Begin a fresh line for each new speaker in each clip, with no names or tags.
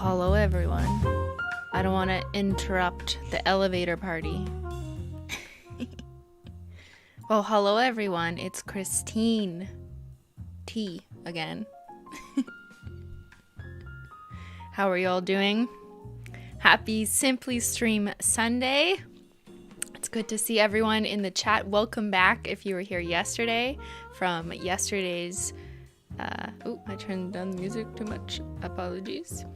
hello everyone. I don't want to interrupt the elevator party. Oh, hello everyone. It's Christine T again. How are y'all doing? Happy Simply Stream Sunday. It's good to see everyone in the chat. Welcome back if you were here yesterday from yesterday's I turned down the music too much. Apologies.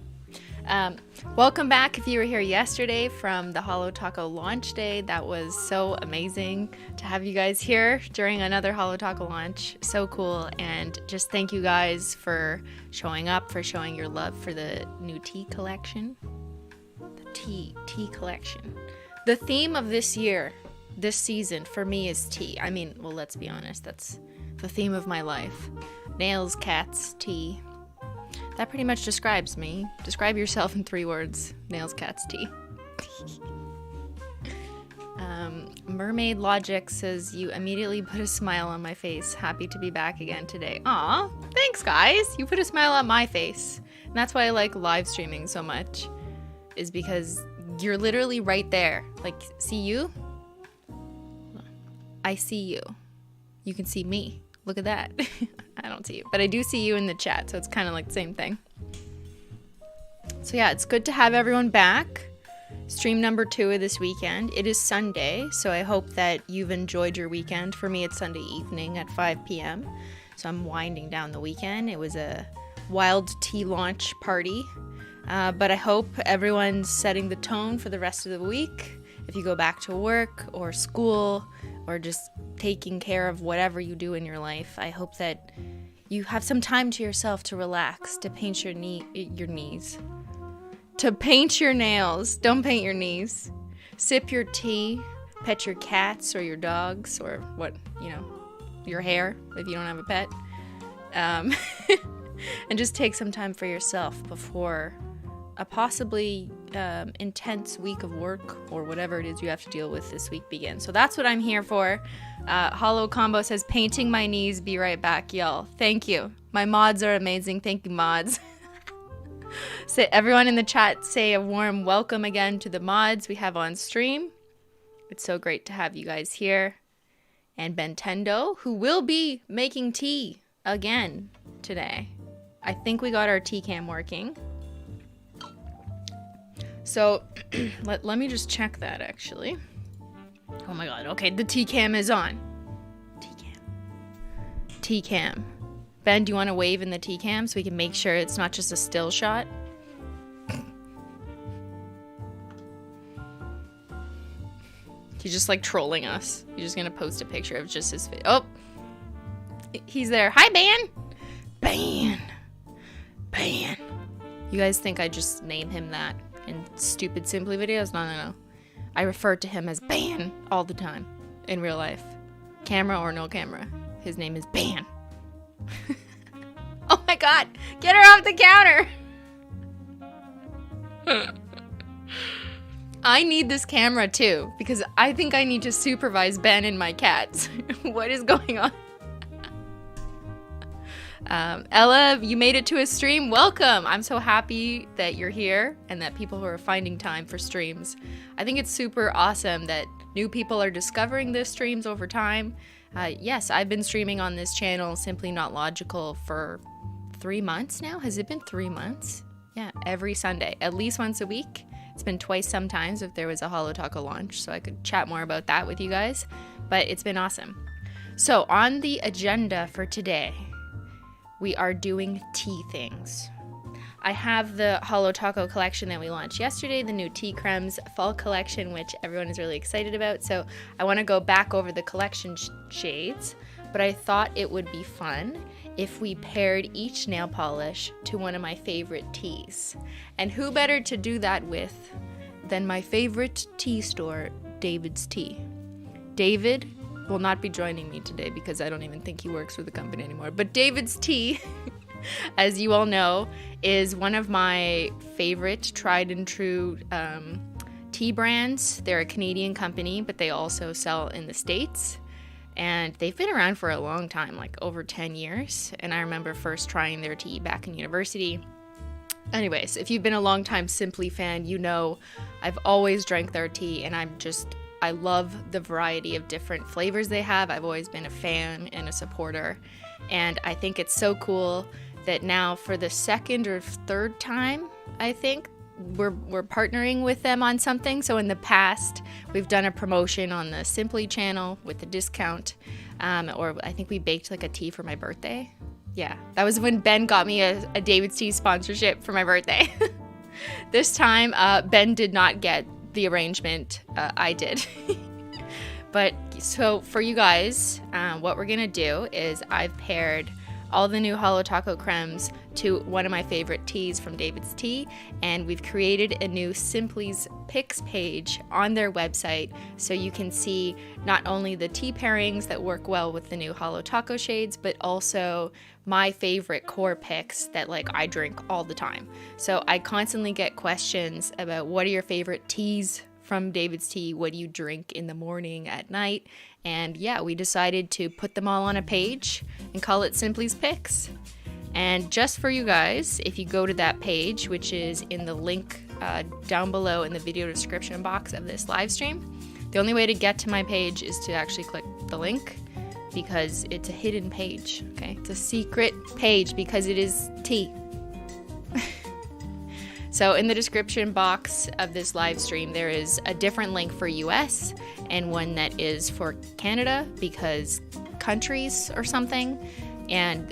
Welcome back if you were here yesterday from the Holo Taco launch day. That was so amazing to have you guys here during another Holo Taco launch. So cool. And just thank you guys for showing up, for showing your love for the new tea collection. The tea collection. The theme of this year, this season for me is tea. I mean, well, let's be honest. That's the theme of my life. Nails, cats, tea. That pretty much describes me. Describe yourself in 3 words. Nails, cats, tea. Mermaid Logic says, you immediately put a smile on my face. Happy to be back again today. Aw, thanks guys. You put a smile on my face. And that's why I like live streaming so much. Is because you're literally right there. Like, see you? I see you. You can see me. Look at that. I don't see you, but I do see you in the chat, so it's kind of like the same thing. So yeah, it's good to have everyone back. Stream number 2 of this weekend. It is Sunday, so I hope that you've enjoyed your weekend. For me, it's Sunday evening at 5 p.m. So I'm winding down the weekend. It was a wild tea launch party, but I hope everyone's setting the tone for the rest of the week. If you go back to work or school or just taking care of whatever you do in your life, I hope that you have some time to yourself to relax, to paint your knees. To paint your nails. Don't paint your knees. Sip your tea. Pet your cats or your dogs or what, your hair if you don't have a pet. And just take some time for yourself before a possibly intense week of work or whatever it is you have to deal with this week begins. So that's what I'm here for. Holo Combo says, painting my knees, be right back, y'all. Thank you. My mods are amazing. Thank you, mods. So everyone in the chat, say a warm welcome again to the mods we have on stream. It's so great to have you guys here. And Bentendo, who will be making tea again today. I think we got our tea cam working. So let me just check that actually. Oh my god, okay, the T-cam is on. T-cam. Ben, do you want to wave in the T-cam so we can make sure it's not just a still shot? He's just like trolling us. He's just gonna post a picture of just his face. Oh! He's there. Hi, Ban! Ban. You guys think I just name him that in stupid Simply videos? No. I refer to him as Ban all the time in real life. Camera or no camera. His name is Ban. Oh my god! Get her off the counter! I need this camera too, because I think I need to supervise Ben and my cats. What is going on? Ella, you made it to a stream. Welcome. I'm so happy that you're here and that people who are finding time for streams. I think it's super awesome that new people are discovering the streams over time. Yes, I've been streaming on this channel, Simply Nailogical, for 3 months now. Has it been 3 months? Yeah, every Sunday, at least once a week. It's been twice sometimes if there was a Holo Taco launch, so I could chat more about that with you guys. But it's been awesome. So on the agenda for today, we are doing tea things. I have the Holo Taco collection that we launched yesterday, the new Tea Cremes fall collection, which everyone is really excited about. So I want to go back over the collection shades, but I thought it would be fun if we paired each nail polish to one of my favorite teas. And who better to do that with than my favorite tea store, DAVIDsTEA. David will not be joining me today because I don't even think he works for the company anymore. But DAVIDsTEA, as you all know, is one of my favorite tried and true tea brands. They're a Canadian company, but they also sell in the States. And they've been around for a long time, like over 10 years. And I remember first trying their tea back in university. Anyways, if you've been a long-time Simply fan, you know I've always drank their tea, and I love the variety of different flavors they have. I've always been a fan and a supporter, and I think it's so cool that now for the second or third time, I think, we're partnering with them on something. So in the past, we've done a promotion on the Simply channel with a discount, or I think we baked like a tea for my birthday. Yeah, that was when Ben got me a DAVIDsTEA sponsorship for my birthday. This time, Ben did not get the arrangement. I did. But so for you guys, what we're going to do is I've paired all the new Holo Taco cremes to one of my favorite teas from DAVIDsTEA, and we've created a new Simply's Picks page on their website so you can see not only the tea pairings that work well with the new Holo Taco shades, but also my favorite core picks that like I drink all the time. So I constantly get questions about what are your favorite teas from DAVIDsTEA, what do you drink in the morning, at night, and yeah, we decided to put them all on a page and call it Simply's Picks. And just for you guys, if you go to that page, which is in the link down below in the video description box of this live stream, the only way to get to my page is to actually click the link, because it's a hidden page, okay? It's a secret page because it is tea. So in the description box of this live stream, there is a different link for US and one that is for Canada, because countries or something. And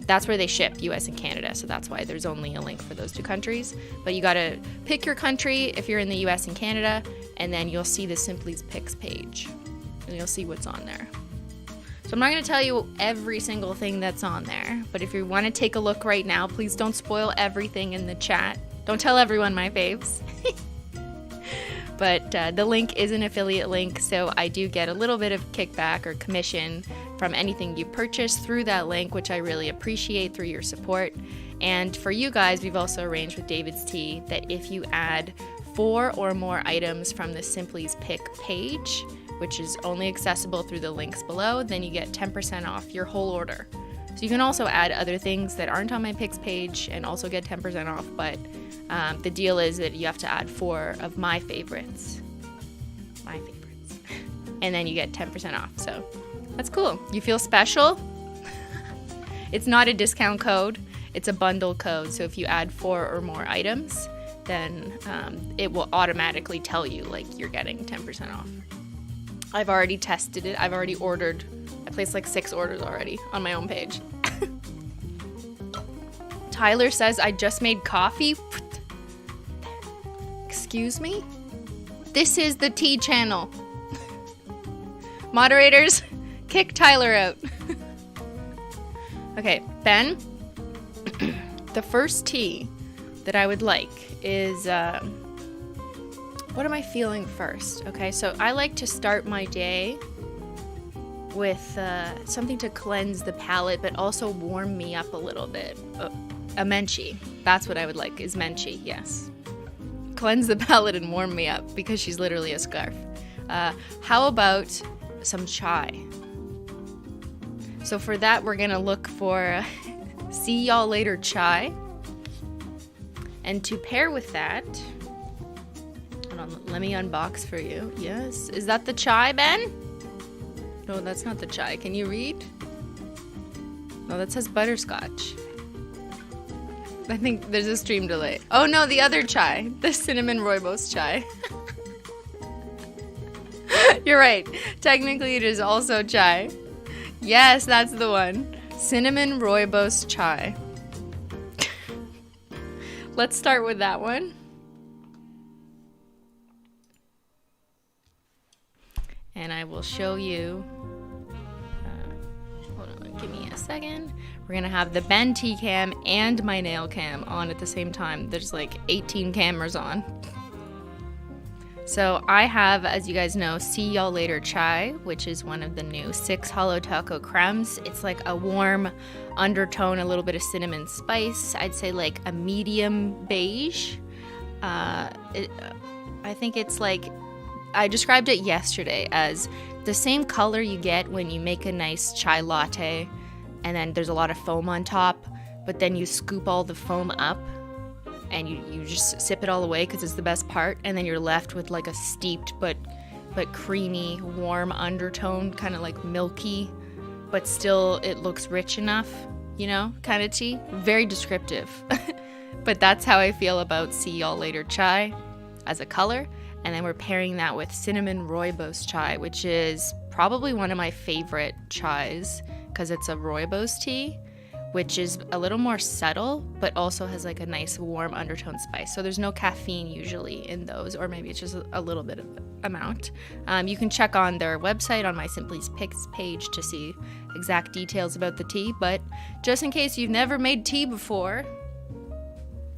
that's where they ship, US and Canada. So that's why there's only a link for those two countries. But you gotta pick your country if you're in the US and Canada, and then you'll see the Simply's Picks page. And you'll see what's on there. So I'm not gonna tell you every single thing that's on there, but if you wanna take a look right now, please don't spoil everything in the chat. Don't tell everyone my faves. But the link is an affiliate link, so I do get a little bit of kickback or commission from anything you purchase through that link, which I really appreciate through your support. And for you guys, we've also arranged with DAVIDsTEA that if you add 4 or more items from the Simply's Pick page, which is only accessible through the links below, then you get 10% off your whole order. So you can also add other things that aren't on my picks page and also get 10% off, but the deal is that you have to add 4 of my favorites. And then you get 10% off, so that's cool. You feel special? It's not a discount code, it's a bundle code, so if you add 4 or more items, then it will automatically tell you like you're getting 10% off. I've already tested it, I've already ordered. I placed like 6 orders already on my own page. Tyler says I just made coffee. Excuse me? This is the tea channel. Moderators, kick Tyler out. Okay, Ben, the first tea that I would like is, what am I feeling first? Okay, so I like to start my day with something to cleanse the palate, but also warm me up a little bit. A menchie. That's what I would like, is menchie, yes. Cleanse the palate and warm me up, because she's literally a scarf. How about some chai? So for that, we're gonna look for see y'all later chai. And to pair with that, hold on, let me unbox for you. Yes, is that the chai, Ben? No, that's not the chai. Can you read? No, that says butterscotch. I think there's a stream delay. Oh no, the other chai. The cinnamon Rooibos chai. You're right. Technically it is also chai. Yes, that's the one. Cinnamon Rooibos chai. Let's start with that one. And I will show you. Hold on, give me a second. We're gonna have the Ben tea cam and my nail cam on at the same time. There's like 18 cameras on. So I have, as you guys know, See Y'all Later Chai, which is one of the new 6 Holo Taco cremes. It's like a warm undertone, a little bit of cinnamon spice. I'd say like a medium beige. I think it's like, I described it yesterday as the same color you get when you make a nice chai latte and then there's a lot of foam on top, but then you scoop all the foam up and you just sip it all away because it's the best part, and then you're left with like a steeped but creamy, warm undertone, kind of like milky, but still it looks rich enough, you know, kind of tea. Very descriptive. But that's how I feel about See Y'all Later chai as a color. And then we're pairing that with cinnamon rooibos chai, which is probably one of my favorite chais because it's a rooibos tea, which is a little more subtle, but also has like a nice warm undertone spice. So there's no caffeine usually in those, or maybe it's just a little bit of amount. You can check on their website on my Simply Picks page to see exact details about the tea, but just in case you've never made tea before,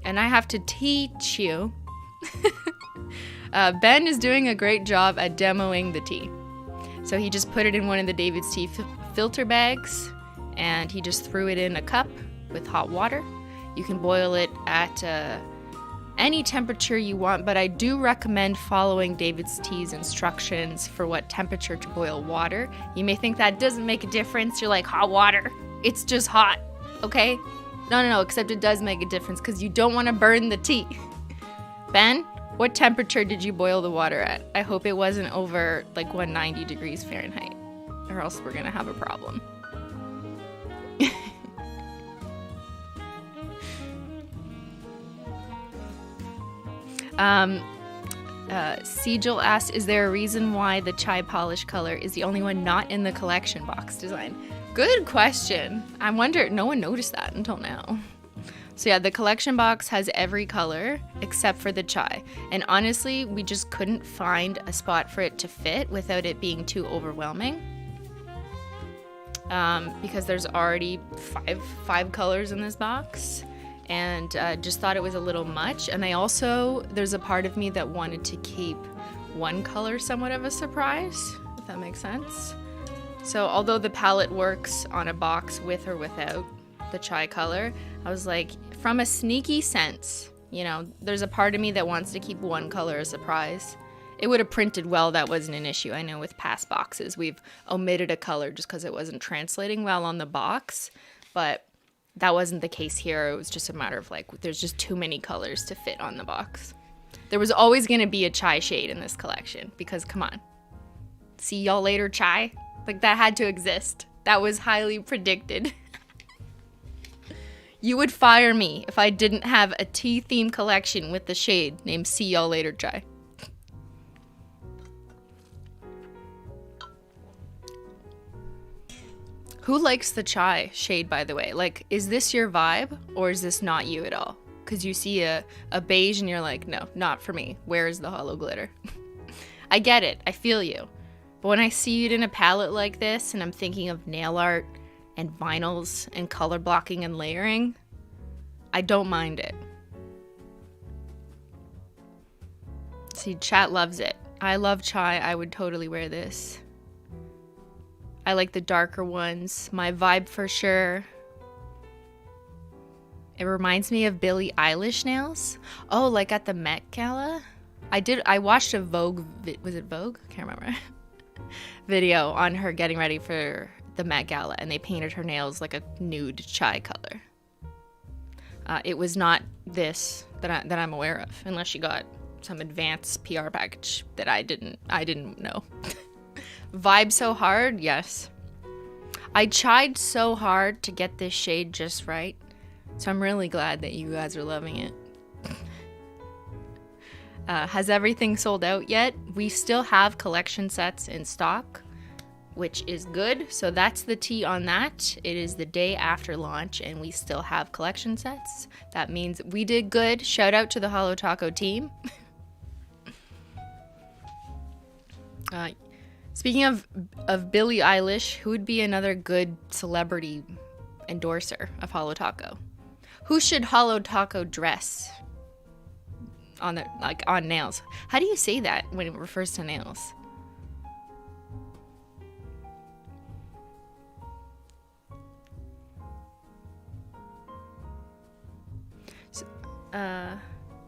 and I have to teach you, Ben is doing a great job at demoing the tea. So he just put it in one of the DAVIDsTEA filter bags, and he just threw it in a cup with hot water. You can boil it at any temperature you want, but I do recommend following DAVIDsTEA's instructions for what temperature to boil water. You may think that doesn't make a difference. You're like, hot water, it's just hot, okay? No, except it does make a difference because you don't want to burn the tea. Ben, what temperature did you boil the water at? I hope it wasn't over like 190 degrees Fahrenheit, or else we're gonna have a problem. Sejal asked, is there a reason why the chai polish color is the only one not in the collection box design? Good question. I wonder, no one noticed that until now. So yeah, the collection box has every color except for the chai. And honestly, we just couldn't find a spot for it to fit without it being too overwhelming. Because there's already five colors in this box. And just thought it was a little much. And there's a part of me that wanted to keep one color somewhat of a surprise, if that makes sense. So although the palette works on a box with or without the chai color, I was like, from a sneaky sense, you know, there's a part of me that wants to keep one color a surprise. It would have printed well, that wasn't an issue. I know with past boxes, we've omitted a color just because it wasn't translating well on the box, but that wasn't the case here. It was just a matter of like, there's just too many colors to fit on the box. There was always going to be a chai shade in this collection because, come on, See Y'all Later chai? Like, that had to exist. That was highly predicted. You would fire me if I didn't have a tea-themed collection with the shade named See Y'all Later chai. Who likes the chai shade, by the way? Like, is this your vibe, or is this not you at all? Because you see a beige and you're like, no, not for me. Where is the holo glitter? I get it. I feel you. But when I see it in a palette like this, and I'm thinking of nail art and vinyls and color blocking and layering, I don't mind it. See, chat loves it. I love chai. I would totally wear this. I like the darker ones. My vibe for sure. It reminds me of Billie Eilish nails. Oh, like at the Met Gala? I watched a Vogue, was it Vogue? I can't remember. Video on her getting ready for the Met Gala, and they painted her nails like a nude chai color. It was not this that I'm aware of, unless she got some advanced PR package that I didn't know. Vibe so hard, yes. I tried so hard to get this shade just right, so I'm really glad that you guys are loving it. Has everything sold out yet? We still have collection sets in stock, which is good. So that's the tea on that. It is the day after launch, and we still have collection sets. That means we did good. Shout out to the Holo Taco team. Speaking of Billie Eilish, who would be another good celebrity endorser of Holo Taco? Who should Holo Taco dress on nails? How do you say that when it refers to nails? So,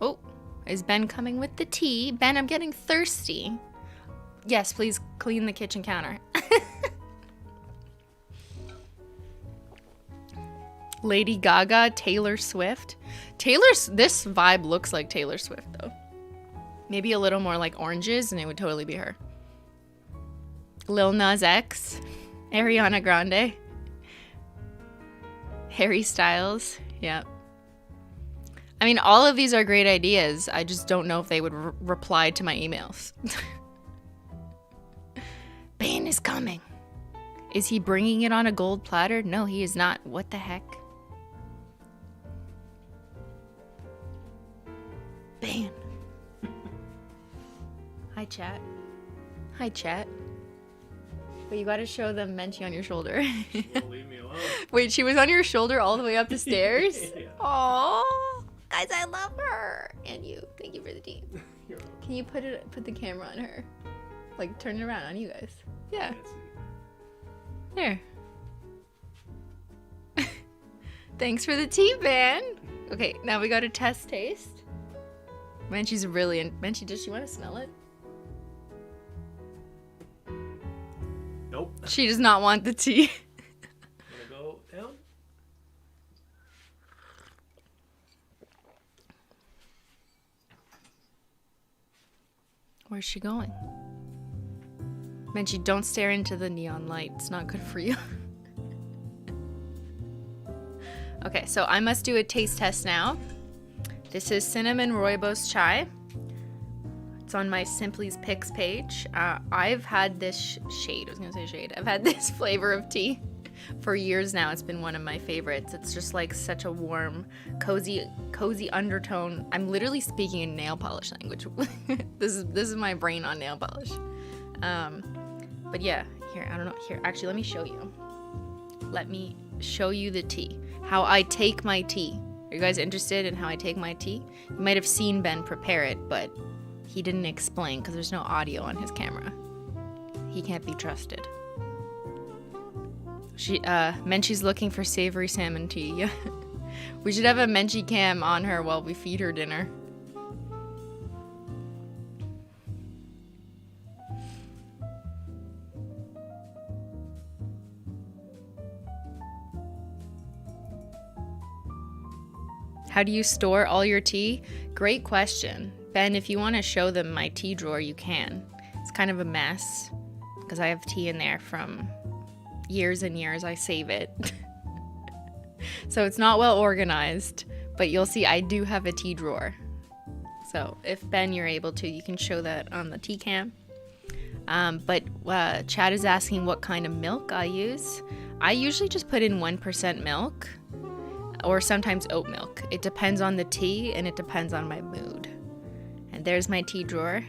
oh, is Ben coming with the tea? Ben, I'm getting thirsty. Yes, please clean the kitchen counter. Lady Gaga, Taylor Swift. This vibe looks like Taylor Swift though. Maybe a little more like oranges and it would totally be her. Lil Nas X, Ariana Grande, Harry Styles. Yeah. I mean, all of these are great ideas. I just don't know if they would reply to my emails. Beyyyn is coming. Is he bringing it on a gold platter? No, he is not. What the heck? Beyyyn. Hi, chat. Hi, chat. But you gotta show them Menchie on your shoulder.
Leave me alone.
Wait, she was on your shoulder all the way up the stairs?
Yeah.
Aww. Guys, I love her. And you. Thank you for the tea.
You're welcome.
Can you put the camera on her? Like, turn it around on you guys. Yeah.
Can't see.
There. Thanks for the tea, Van. Okay, now we got to test taste. Menchie's really in. Menchie, does she want to smell it?
Nope.
She does not want the tea.
Wanna go down?
Where's she going? Menchie, don't stare into the neon light. It's not good for you. Okay, so I must do a taste test now. This is cinnamon rooibos chai. It's on my Simply's Picks page. I've had this shade. I was gonna say shade. I've had this flavor of tea for years now. It's been one of my favorites. It's just like such a warm, cozy undertone. I'm literally speaking in nail polish language. This is my brain on nail polish. But yeah, here, I don't know. Here, actually, let me show you. Let me show you the tea. How I take my tea. Are you guys interested in how I take my tea? You might have seen Ben prepare it, but he didn't explain because there's no audio on his camera. He can't be trusted. Menchie's looking for savory salmon tea. We should have a Menchie cam on her while we feed her dinner. How do you store all your tea? Great question. Ben, if you want to show them my tea drawer, you can. It's kind of a mess because I have tea in there from years and years. I save it. So it's not well organized, but you'll see I do have a tea drawer. So if Ben, you're able to, you can show that on the tea cam. But Chad is asking what kind of milk I use. I usually just put in 1% milk. Or sometimes oat milk. It depends on the tea and it depends on my mood. And there's my tea drawer.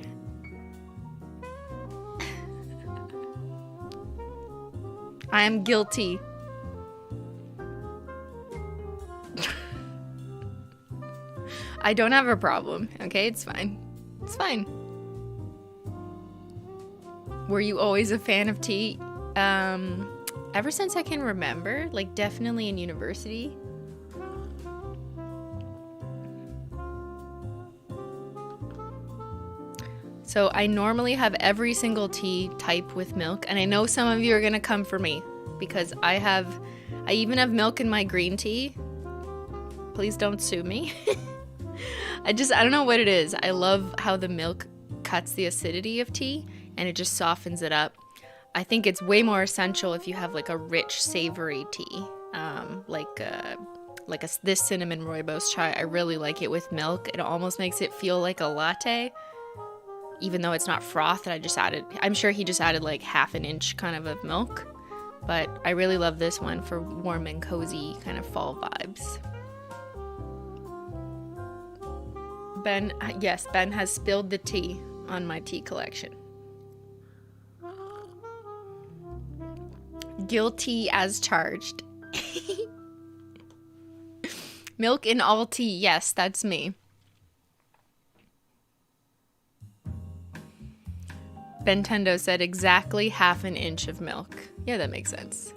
I am guilty. I don't have a problem, okay? It's fine. It's fine. Were you always a fan of tea? Ever since I can remember, like definitely in university. So I normally have every single tea type with milk, and I know some of you are gonna come for me because I even have milk in my green tea. Please don't sue me. I don't know what it is. I love how the milk cuts the acidity of tea and it just softens it up. I think it's way more essential if you have like a rich, savory tea, this cinnamon rooibos chai. I really like it with milk. It almost makes it feel like a latte. Even though it's not froth that I just added, I'm sure he just added like half an inch kind of milk, but I really love this one for warm and cozy kind of fall vibes. Ben, yes, Ben has spilled the tea on my tea collection. Guilty as charged. Milk in all tea, yes, that's me. Bentendo said exactly half an inch of milk. Yeah, that makes sense.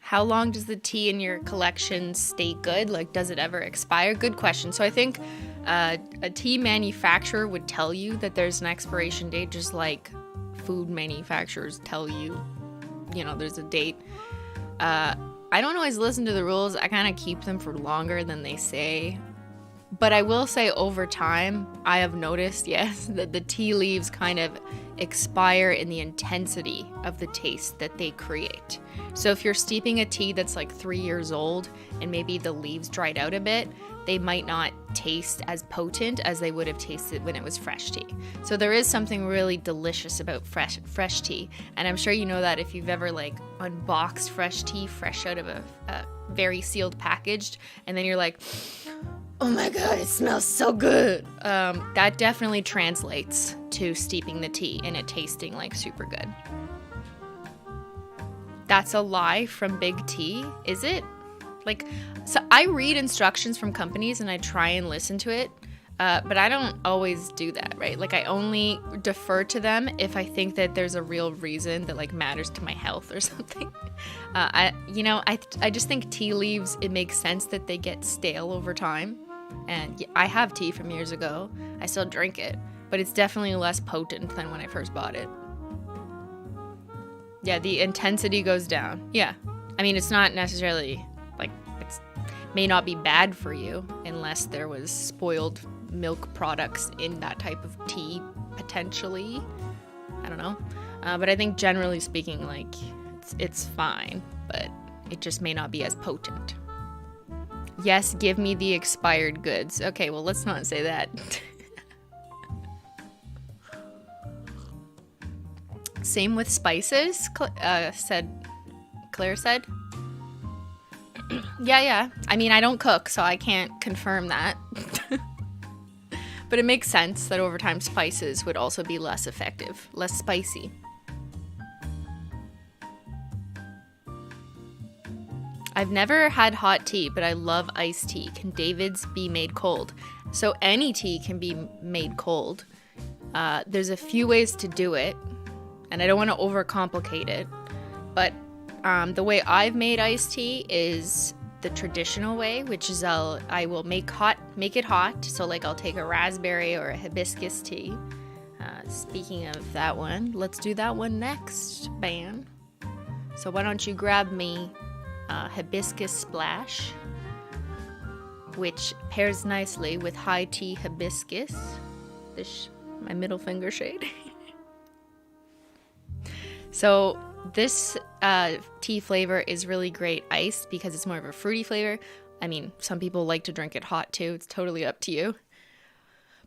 How long does the tea in your collection stay good? Like, does it ever expire? Good question. So I think a tea manufacturer would tell you that there's an expiration date, just like food manufacturers tell you, you know, there's a date. I don't always listen to the rules. I kind of keep them for longer than they say. But I will say over time, I have noticed, yes, that the tea leaves kind of expire in the intensity of the taste that they create. So if you're steeping a tea that's like 3 years old and maybe the leaves dried out a bit, they might not taste as potent as they would have tasted when it was fresh tea. So there is something really delicious about fresh tea. And I'm sure you know that if you've ever like unboxed fresh tea fresh out of a very sealed packaged, and then you're like, oh my god, it smells so good. That definitely translates to steeping the tea and it tasting like super good. That's a lie from Big T, is it? Like, so I read instructions from companies and I try and listen to it, but I don't always do that, right? Like, I only defer to them if I think that there's a real reason that like matters to my health or something. I just think tea leaves, it makes sense that they get stale over time. And I have tea from years ago. I still drink it, but it's definitely less potent than when I first bought it. Yeah, the intensity goes down. Yeah. I mean, it's not necessarily like it may not be bad for you unless there was spoiled milk products in that type of tea potentially. I don't know. But I think generally speaking, like it's fine, but it just may not be as potent. Yes, give me the expired goods. Okay, well, let's not say that. Same with spices, Claire said. Yeah. I mean, I don't cook, so I can't confirm that. But it makes sense that over time spices would also be less effective, less spicy. I've never had hot tea, but I love iced tea. Can David's be made cold? So any tea can be made cold. There's a few ways to do it, and I don't want to overcomplicate it, but the way I've made iced tea is the traditional way, which is I will make it hot. So like I'll take a raspberry or a hibiscus tea. Speaking of that one, let's do that one next, Bam. So why don't you grab me hibiscus splash, which pairs nicely with high tea hibiscus. This my middle finger shade. So this tea flavor is really great iced because it's more of a fruity flavor. I mean, some people like to drink it hot too. It's totally up to you.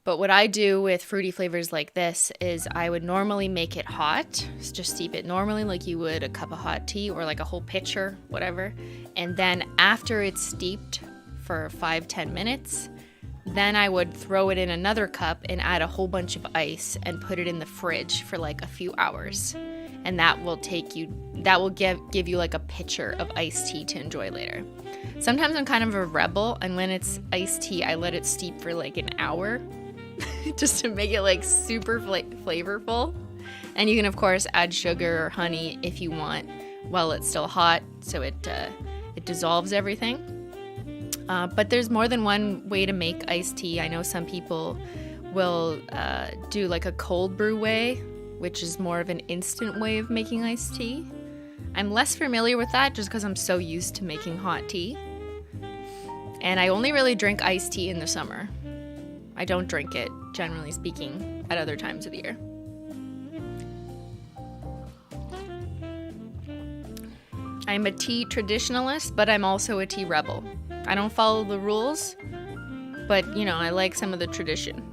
But what I do with fruity flavors like this is I would normally make it hot, just steep it normally like you would a cup of hot tea or like a whole pitcher, whatever. And then after it's steeped for 5-10 minutes, then I would throw it in another cup and add a whole bunch of ice and put it in the fridge for like a few hours. And that will give you like a pitcher of iced tea to enjoy later. Sometimes I'm kind of a rebel, and when it's iced tea, I let it steep for like an hour just to make it like super flavorful. And you can of course add sugar or honey if you want while it's still hot, so it dissolves everything. But there's more than one way to make iced tea. I know some people will do like a cold brew way, which is more of an instant way of making iced tea. I'm less familiar with that just because I'm so used to making hot tea. And I only really drink iced tea in the summer. I don't drink it, generally speaking, at other times of the year. I'm a tea traditionalist, but I'm also a tea rebel. I don't follow the rules, but, you know, I like some of the tradition.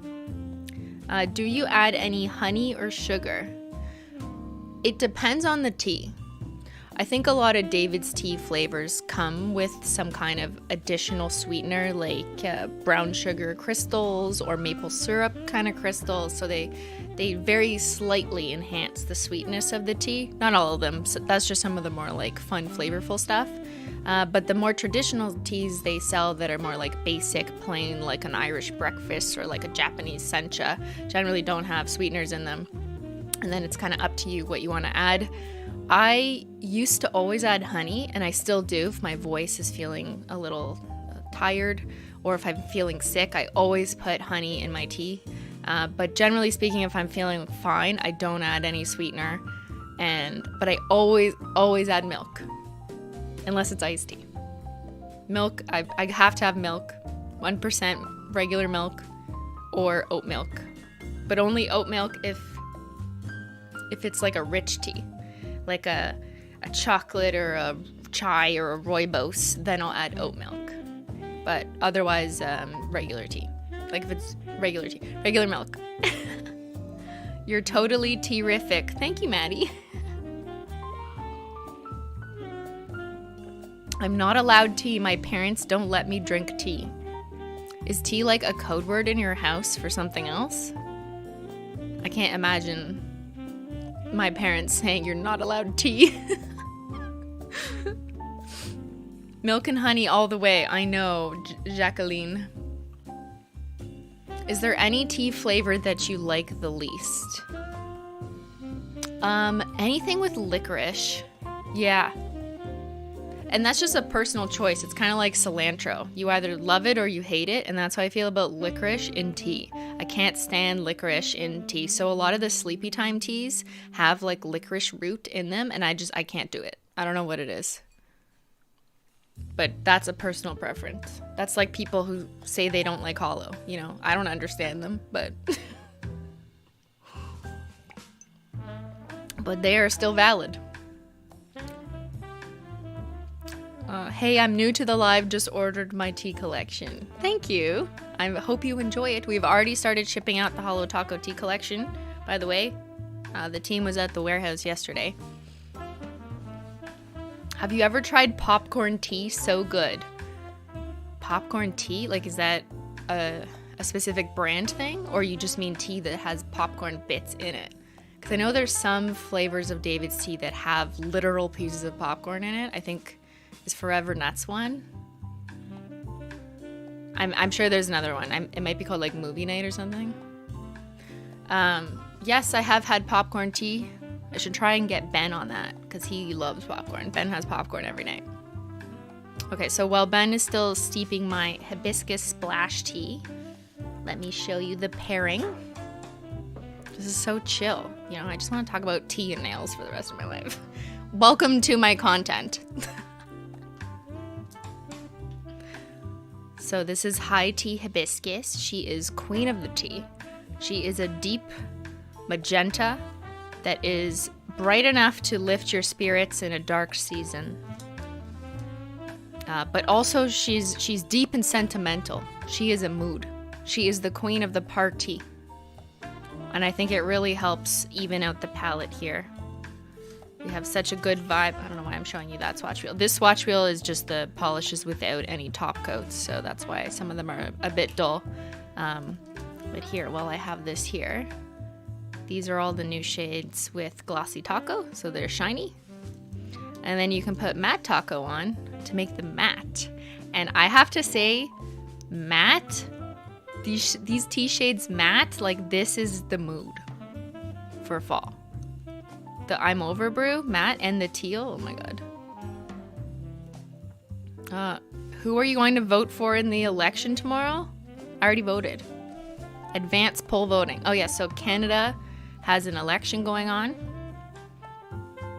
Do you add any honey or sugar? It depends on the tea. I think a lot of David's tea flavors come with some kind of additional sweetener, like brown sugar crystals or maple syrup kind of crystals. So they very slightly enhance the sweetness of the tea. Not all of them. So that's just some of the more like fun, flavorful stuff. But the more traditional teas they sell that are more like basic, plain, like an Irish breakfast or like a Japanese sencha, generally don't have sweeteners in them. And then it's kind of up to you what you want to add. I used to always add honey, and I still do if my voice is feeling a little tired or if I'm feeling sick. I always put honey in my tea. But generally speaking, if I'm feeling fine, I don't add any sweetener. But I always add milk, unless it's iced tea. Milk, I have to have milk, 1% regular milk or oat milk. But only oat milk if it's like a rich tea, like a chocolate or a chai or a Rooibos, then I'll add oat milk. But otherwise, regular tea. Like if it's regular tea, regular milk. You're totally tea-rific. Thank you, Maddie. I'm not allowed tea. My parents don't let me drink tea. Is tea like a code word in your house for something else? I can't imagine my parents saying you're not allowed tea. Milk and honey all the way. I know, Jacqueline. Is there any tea flavor that you like the least? Anything with licorice. Yeah. And that's just a personal choice. It's kind of like cilantro. You either love it or you hate it, and that's how I feel about licorice in tea. I can't stand licorice in tea. So a lot of the sleepy time teas have like licorice root in them, and I can't do it. I don't know what it is. But that's a personal preference. That's like people who say they don't like Holo. You know, I don't understand them, but but they are still valid. Hey, I'm new to the live, just ordered my tea collection. Thank you. I hope you enjoy it. We've already started shipping out the Holo Taco tea collection, by the way. The team was at the warehouse yesterday. Have you ever tried popcorn tea? So good. Popcorn tea? Like, is that a specific brand thing? Or you just mean tea that has popcorn bits in it? Because I know there's some flavors of David's tea that have literal pieces of popcorn in it. I think is Forever Nuts one. I'm sure there's another one. It might be called like Movie Night or something. Yes, I have had popcorn tea. I should try and get Ben on that because he loves popcorn. Ben has popcorn every night. Okay, so while Ben is still steeping my hibiscus splash tea, let me show you the pairing. This is so chill. You know, I just want to talk about tea and nails for the rest of my life. Welcome to my content. So this is High Tea Hibiscus. She is queen of the tea. She is a deep magenta that is bright enough to lift your spirits in a dark season. But also she's deep and sentimental. She is a mood. She is the queen of the party. And I think it really helps even out the palette here. We have such a good vibe. I don't know why I'm showing you that swatch wheel. This swatch wheel is just the polishes without any top coats, so that's why some of them are a bit dull. But here, while I have this here, these are all the new shades with Glossy Taco, so they're shiny. And then you can put Matte Taco on to make them matte. And I have to say, matte, these tea shades matte, like this is the mood for fall. The I'm Over Brew, matte, and the Teal, oh my god. Who are you going to vote for in the election tomorrow? I already voted. Advance poll voting. Oh yeah, so Canada has an election going on.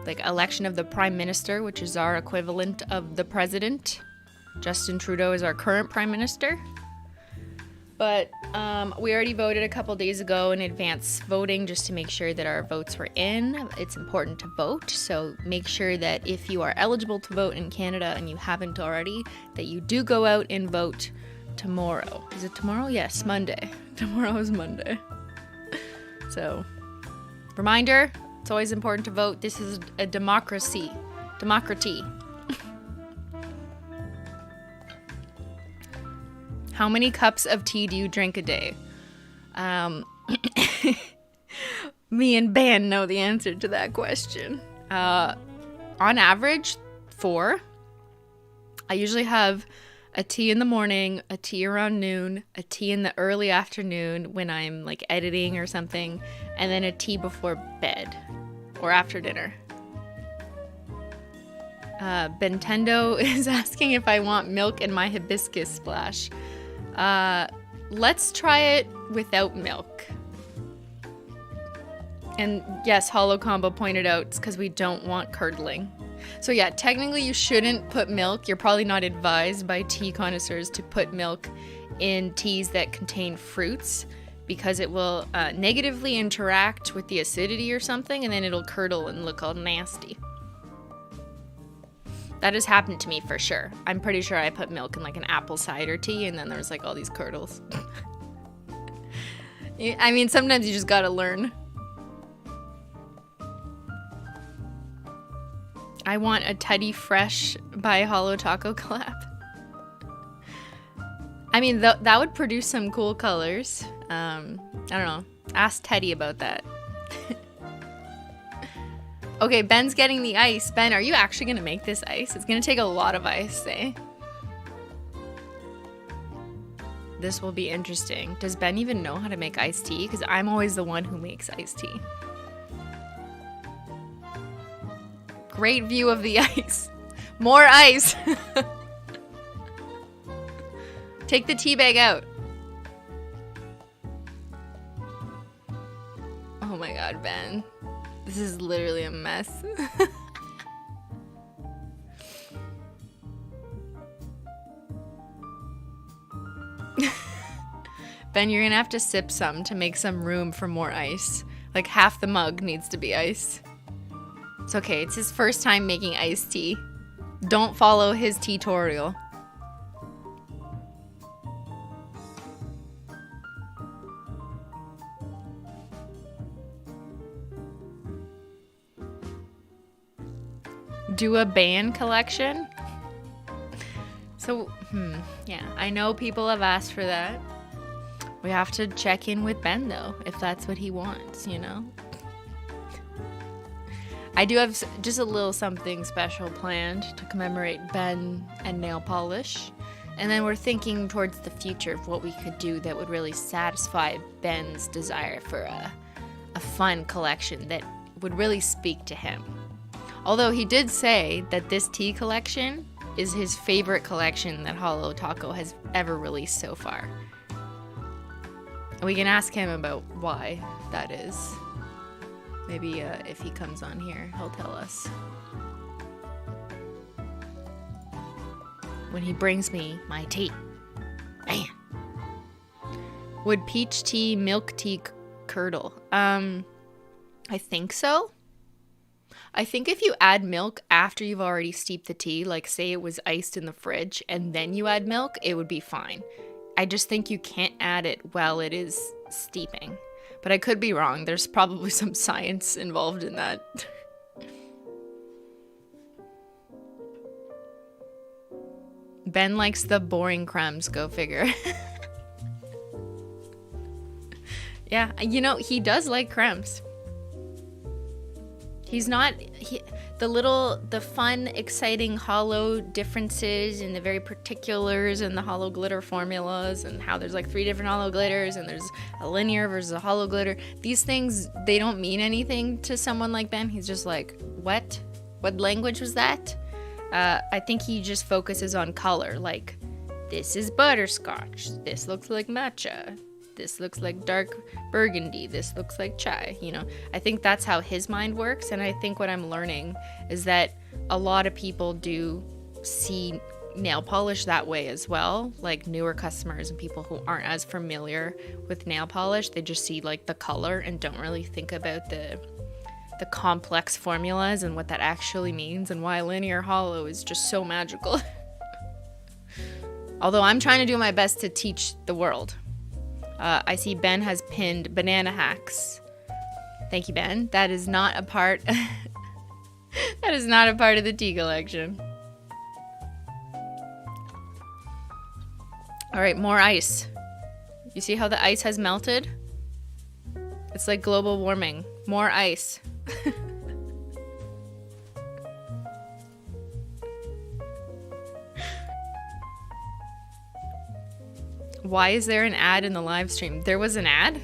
Like election of the Prime Minister, which is our equivalent of the President. Justin Trudeau is our current Prime Minister. But we already voted a couple days ago in advance voting just to make sure that our votes were in. It's important to vote, so make sure that if you are eligible to vote in Canada and you haven't already, that you do go out and vote tomorrow. Is it tomorrow? Yes, Monday. Tomorrow is Monday. So, reminder, it's always important to vote. This is a democracy. Democracy. How many cups of tea do you drink a day? Me and Ben know the answer to that question. On average, 4. I usually have a tea in the morning, a tea around noon, a tea in the early afternoon when I'm like editing or something, and then a tea before bed or after dinner. Bentendo is asking if I want milk in my hibiscus splash. Let's try it without milk. And yes, Holo Combo pointed out it's because we don't want curdling. So yeah, technically you shouldn't put milk. You're probably not advised by tea connoisseurs to put milk in teas that contain fruits because it will negatively interact with the acidity or something, and then it'll curdle and look all nasty. That has happened to me for sure. I'm pretty sure I put milk in like an apple cider tea and then there's like all these curdles. I mean, sometimes you just gotta learn. I want a Teddy Fresh by Holo Taco collab. I mean, that would produce some cool colors. I don't know. Ask Teddy about that. Okay, Ben's getting the ice. Ben, are you actually going to make this ice? It's going to take a lot of ice, eh? This will be interesting. Does Ben even know how to make iced tea? Because I'm always the one who makes iced tea. Great view of the ice. More ice. Take the tea bag out. Oh my god, Ben. This is literally a mess. Ben, you're gonna have to sip some to make some room for more ice. Like half the mug needs to be ice. It's okay, it's his first time making iced tea. Don't follow his tea-torial. Do a band collection? So, yeah, I know people have asked for that. We have to check in with Ben, though, if that's what he wants, you know? I do have just a little something special planned to commemorate Ben and nail polish. And then we're thinking towards the future of what we could do that would really satisfy Ben's desire for a fun collection that would really speak to him. Although he did say that this tea collection is his favorite collection that Holo Taco has ever released so far. We can ask him about why that is. Maybe if he comes on here, he'll tell us. When he brings me my tea. Man. Would peach tea, milk tea curdle? I think so. I think if you add milk after you've already steeped the tea, like say it was iced in the fridge and then you add milk, it would be fine. I just think you can't add it while it is steeping. But I could be wrong. There's probably some science involved in that. Ben likes the boring crumbs, go figure. Yeah, you know, he does like crumbs. He's not, the fun, exciting holo differences and the very particulars and the holo glitter formulas and how there's like 3 different holo glitters and there's a linear versus a holo glitter. These things, they don't mean anything to someone like Ben. He's just like, what? What language was that? I think he just focuses on color. Like, this is butterscotch. This looks like matcha. This looks like dark burgundy. This looks like chai, you know. I think that's how his mind works, and I think what I'm learning is that a lot of people do see nail polish that way as well, like newer customers and people who aren't as familiar with nail polish. They just see like the color and don't really think about the complex formulas and what that actually means and why linear holo is just so magical. Although I'm trying to do my best to teach the world. I see Ben has pinned banana hacks. Thank you, Ben. That is not a part. That is not a part of the tea collection. All right, more ice. You see how the ice has melted? It's like global warming. More ice. Why is there an ad in the live stream? There was an ad?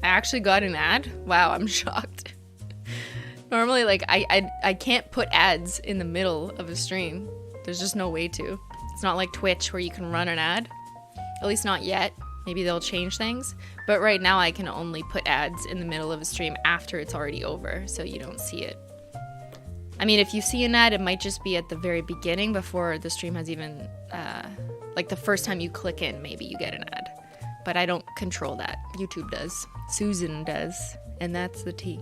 I actually got an ad? Wow, I'm shocked. Normally, like, I can't put ads in the middle of a stream. There's just no way to. It's not like Twitch where you can run an ad. At least not yet. Maybe they'll change things. But right now I can only put ads in the middle of a stream after it's already over, so you don't see it. I mean, if you see an ad, it might just be at the very beginning before the stream has even, like the first time you click in, maybe you get an ad. But I don't control that. YouTube does. Susan does. And that's the tea.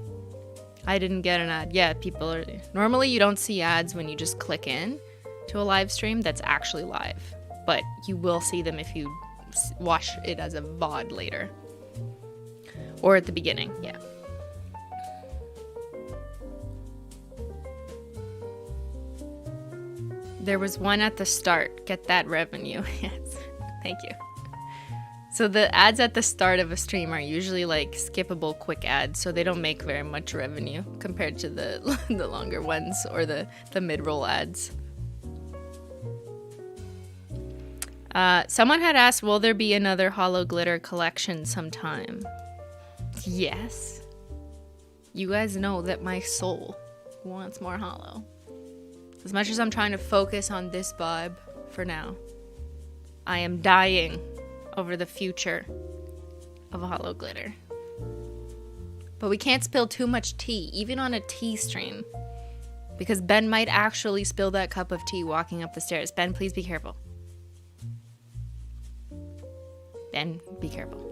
I didn't get an ad. Yeah, people are... Normally you don't see ads when you just click in to a live stream that's actually live. But you will see them if you watch it as a VOD later. Or at the beginning, yeah. There was one at the start. Get that revenue. Yes. Thank you. So the ads at the start of a stream are usually like skippable quick ads, so they don't make very much revenue compared to the the longer ones or the mid-roll ads. Someone had asked, will there be another Holo Glitter collection sometime? Yes. You guys know that my soul wants more Holo. As much as I'm trying to focus on this vibe for now, I am dying over the future of a Holo Glitter. But we can't spill too much tea, even on a tea stream, because Ben might actually spill that cup of tea walking up the stairs. Ben, please be careful. Ben, be careful.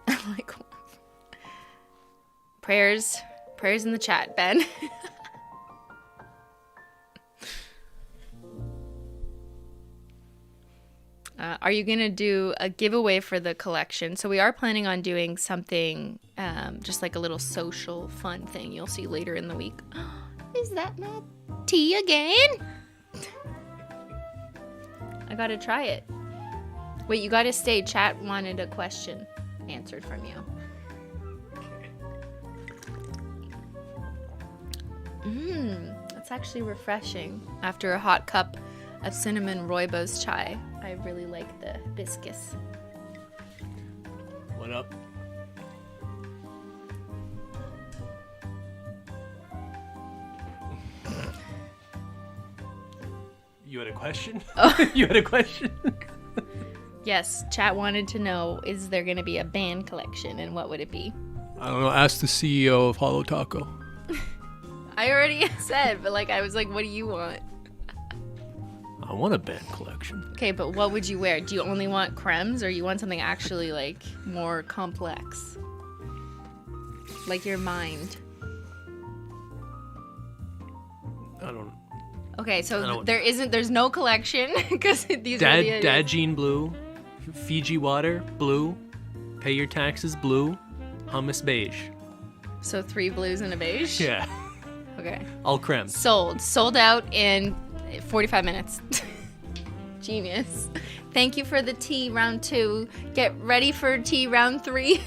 Like, prayers in the chat, Ben. Are you going to do a giveaway for the collection? So we are planning on doing something, just like a little social fun thing you'll see later in the week. Is that not tea again? I got to try it. Wait, you got to stay. Chat wanted a question answered from you. That's actually refreshing. After a hot cup of cinnamon Rooibos chai, I really like the hibiscus.
What up? You had a question?
Oh.
You had a question?
Yes, chat wanted to know, is there going to be a band collection, and what would it be?
I don't know. Ask the CEO of Holo Taco.
I already said, but like I was like, what do you want?
I want a band collection.
Okay, but what would you wear? Do you only want cremes, or you want something actually like more complex? Like your mind.
I don't.
Okay, so there's no collection because these are the
Dad jean blue, Fiji water blue, pay your taxes blue, hummus beige.
So 3 blues and a beige?
Yeah.
Okay.
All creme.
Sold out in 45 minutes. Genius. Thank you for the tea round 2. Get ready for tea round 3.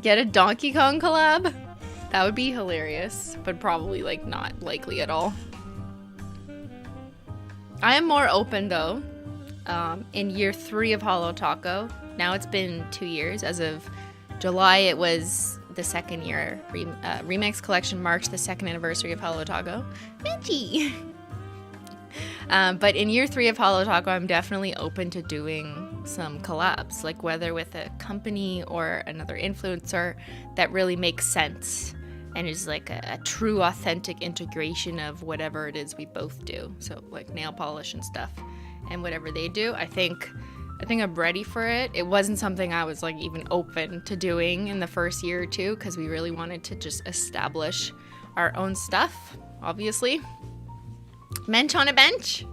Get a Donkey Kong collab? That would be hilarious, but probably like not likely at all. I am more open though. In year 3 of Holo Taco, now it's been 2 years. As of July, it was the 2nd year. Remix collection marked the 2nd anniversary of Holo Taco. Minty! But in year 3 of Holo Taco, I'm definitely open to doing some collabs, like whether with a company or another influencer that really makes sense and is like a true authentic integration of whatever it is we both do. So like nail polish and stuff and whatever they do. I think I'm ready for it. It wasn't something I was like even open to doing in the first year or 2 because we really wanted to just establish our own stuff, obviously. Mensch on a bench?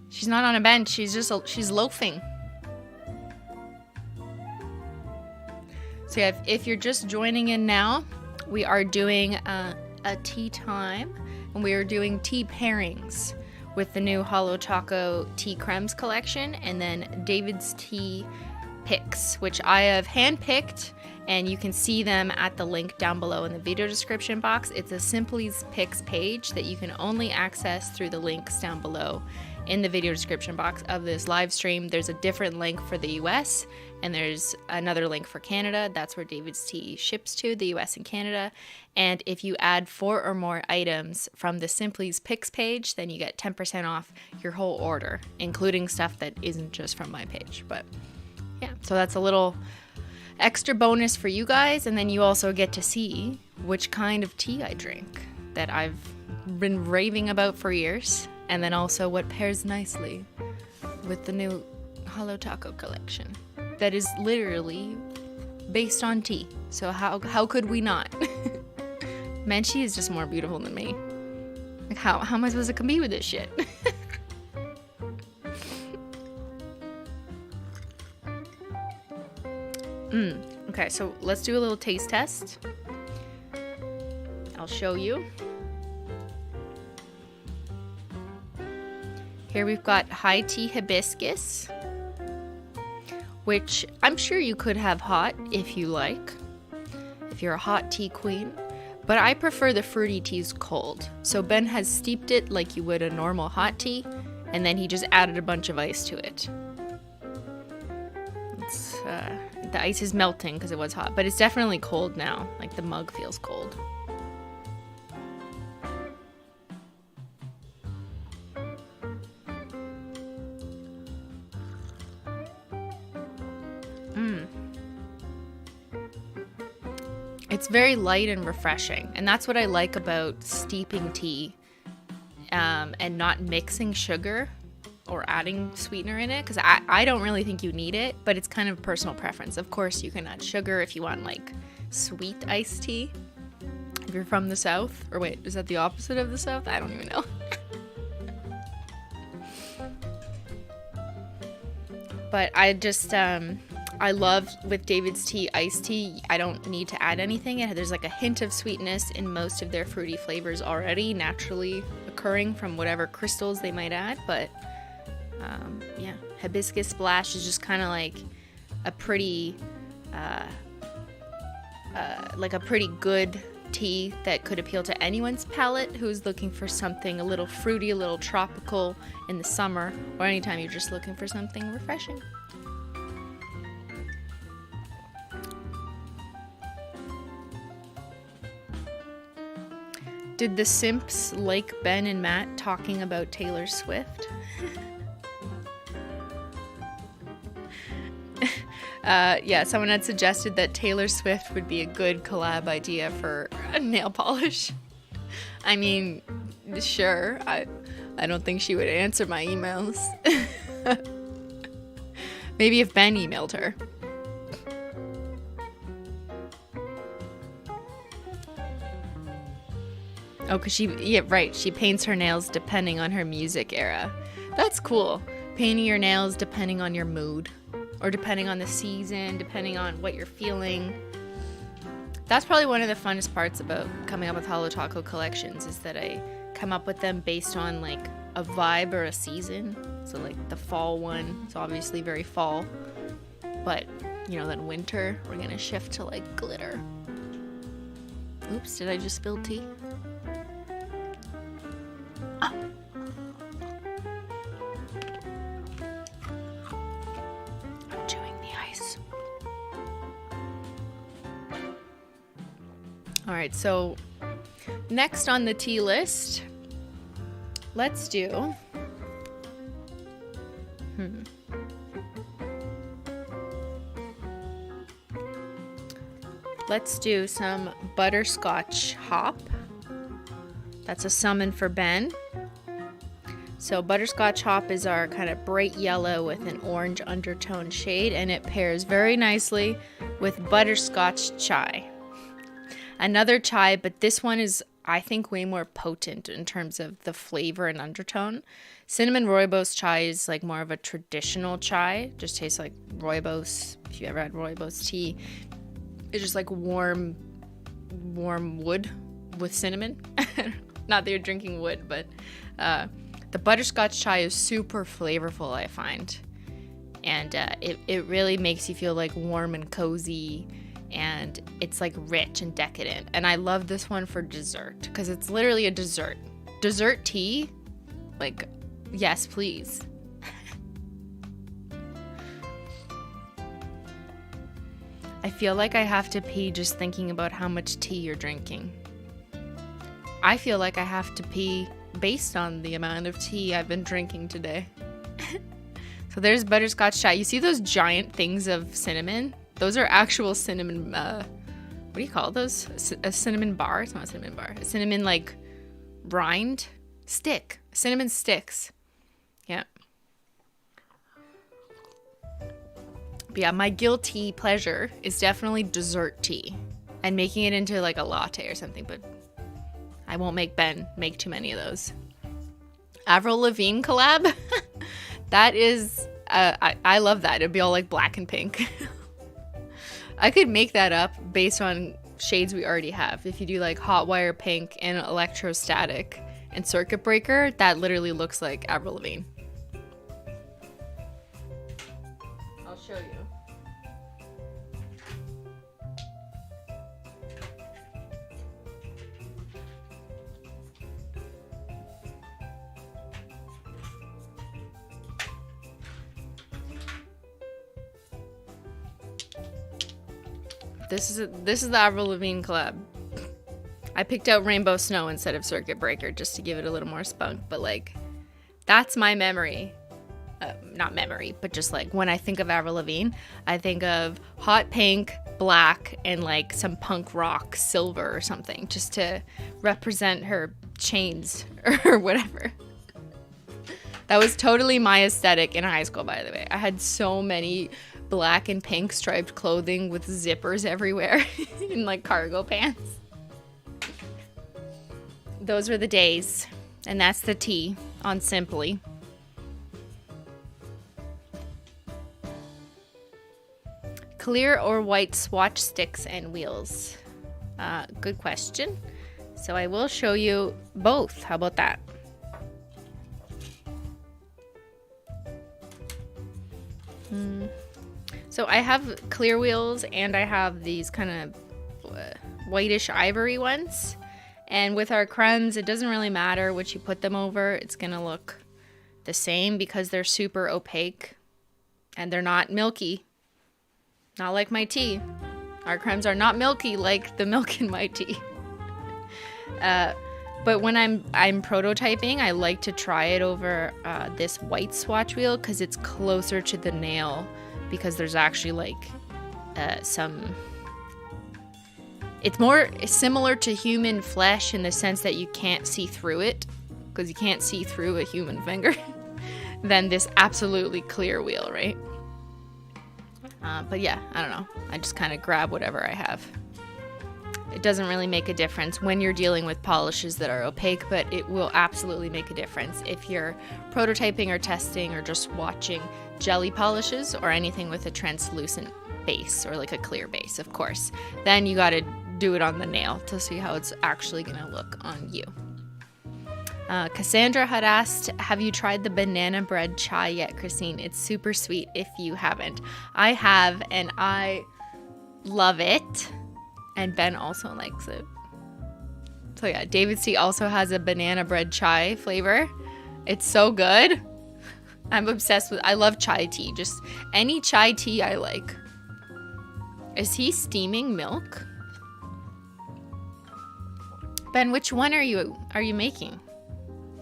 She's not on a bench. She's loafing. So yeah, if you're just joining in now, we are doing a tea time, and we are doing tea pairings with the new Holo Taco tea cremes collection, and then David's Tea picks, which I have handpicked, and you can see them at the link down below in the video description box. It's a Simply's Picks page that you can only access through the links down below in the video description box of this live stream. There's a different link for the US, and there's another link for Canada. That's where David's Tea ships to, the US and Canada. And if you add 4 or more items from the Simply's Picks page, then you get 10% off your whole order, including stuff that isn't just from my page. But yeah, so that's a little extra bonus for you guys. And then you also get to see which kind of tea I drink that I've been raving about for years. And then also what pairs nicely with the new Holo Taco collection that is literally based on tea. So how could we not? Man, she is just more beautiful than me. Like how am I supposed to compete with this shit? Okay, so let's do a little taste test. I'll show you. Here we've got high tea hibiscus, which I'm sure you could have hot if you like, if you're a hot tea queen, but I prefer the fruity teas cold. So Ben has steeped it like you would a normal hot tea, and then he just added a bunch of ice to it. The ice is melting because it was hot, but it's definitely cold now. Like the mug feels cold. It's very light and refreshing, and that's what I like about steeping tea and not mixing sugar or adding sweetener in it, because I don't really think you need it, but it's kind of personal preference. Of course, you can add sugar if you want like sweet iced tea if you're from the South. Or wait, is that the opposite of the South? I don't even know. But I just I love with David's Tea iced tea, I don't need to add anything. There's like a hint of sweetness in most of their fruity flavors already, naturally occurring from whatever crystals they might add. But yeah, hibiscus splash is just kind of like a pretty, good tea that could appeal to anyone's palate who's looking for something a little fruity, a little tropical in the summer, or anytime you're just looking for something refreshing. Did the simps like Ben and Matt talking about Taylor Swift? Yeah, someone had suggested that Taylor Swift would be a good collab idea for a nail polish. I mean, sure. I don't think she would answer my emails. Maybe if Ben emailed her. Oh, because she paints her nails depending on her music era. That's cool. Painting your nails depending on your mood, or depending on the season, depending on what you're feeling. That's probably one of the funnest parts about coming up with Holo Taco collections, is that I come up with them based on like a vibe or a season. So like the fall one is obviously very fall, but you know, then winter, we're gonna shift to like glitter. Oops, did I just spill tea? Alright, so next on the tea list, let's do some Butterscotch hop. That's a summon for Ben. So Butterscotch hop is our kind of bright yellow with an orange undertone shade, and it pairs very nicely with butterscotch chai. Another chai, but this one is, I think, way more potent in terms of the flavor and undertone. Cinnamon Rooibos chai is like more of a traditional chai. Just tastes like Rooibos. If you ever had Rooibos tea, it's just like warm wood with cinnamon. Not that you're drinking wood, but the butterscotch chai is super flavorful, I find. And it really makes you feel like warm and cozy, and it's like rich and decadent. And I love this one for dessert because it's literally a dessert. Dessert tea? Like, yes, please. I feel like I have to pee just thinking about how much tea you're drinking. I feel like I have to pee based on the amount of tea I've been drinking today. So there's butterscotch chai. You see those giant things of cinnamon? Those are actual cinnamon, what do you call those? A cinnamon bar? It's not a cinnamon bar. A cinnamon, like, rind? Stick. Cinnamon sticks. Yeah. But yeah, my guilty pleasure is definitely dessert tea and making it into like a latte or something, but I won't make Ben make too many of those. Avril Lavigne collab? That is, I love that. It'd be all like black and pink. I could make that up based on shades we already have. If you do like hot wire pink and electrostatic and circuit breaker, that literally looks like Avril Lavigne. I'll show you. This is the Avril Lavigne collab. I picked out Rainbow Snow instead of Circuit Breaker just to give it a little more spunk, but like, that's my memory. Not memory, but just like when I think of Avril Lavigne, I think of hot pink, black, and like some punk rock silver or something, just to represent her chains or whatever. That was totally my aesthetic in high school, by the way. I had so many black and pink striped clothing with zippers everywhere in like cargo pants. Those were the days, and that's the tea on Simply. Clear or white swatch sticks and wheels? Good question. So I will show you both. How about that? So I have clear wheels and I have these kind of whitish ivory ones. And with our crayons, it doesn't really matter what you put them over. It's going to look the same because they're super opaque and they're not milky. Not like my tea. Our crayons are not milky like the milk in my tea. But when I'm prototyping, I like to try it over this white swatch wheel because it's closer to the nail, because there's actually like it's more similar to human flesh in the sense that you can't see through it, because you can't see through a human finger, than this absolutely clear wheel, right? But yeah, I don't know. I just kind of grab whatever I have. It doesn't really make a difference when you're dealing with polishes that are opaque, but it will absolutely make a difference if you're prototyping or testing or just watching jelly polishes or anything with a translucent base or like a clear base, of course. Then you got to do it on the nail to see how it's actually going to look on you. Cassandra had asked, have you tried the banana bread chai yet, Christine? It's super sweet if you haven't. I have, and I love it. And Ben also likes it. So yeah, DAVIDsTEA also has a banana bread chai flavor. It's so good. I'm obsessed with, I love chai tea. Just any chai tea I like. Is he steaming milk? Ben, which one are you making?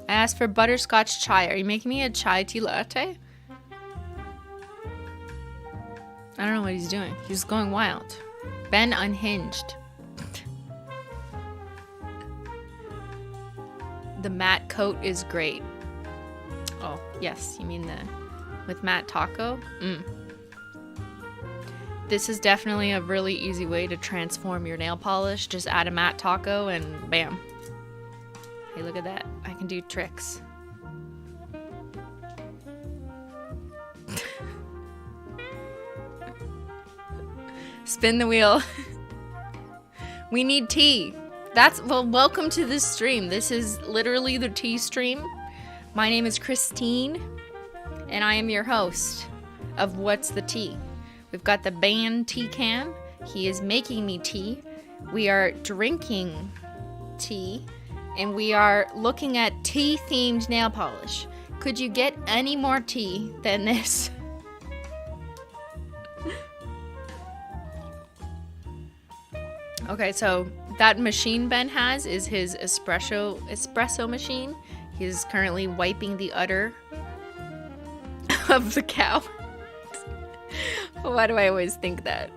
I asked for butterscotch chai. Are you making me a chai tea latte? I don't know what he's doing. He's going wild. Ben unhinged. The matte coat is great. Oh, yes. You mean with matte taco? This is definitely a really easy way to transform your nail polish. Just add a matte taco and bam. Hey, look at that. I can do tricks. Spin the wheel. We need tea. Well, welcome to this stream. This is literally the tea stream. My name is Christine, and I am your host. of what's the tea. We've got the Beyyyn tea can. He is making me tea. We are drinking tea. And we are looking at tea-themed nail polish. Could you get any more tea than this? Okay, so that machine Ben has is his espresso machine. He's currently wiping the udder of the cow. Why do I always think that?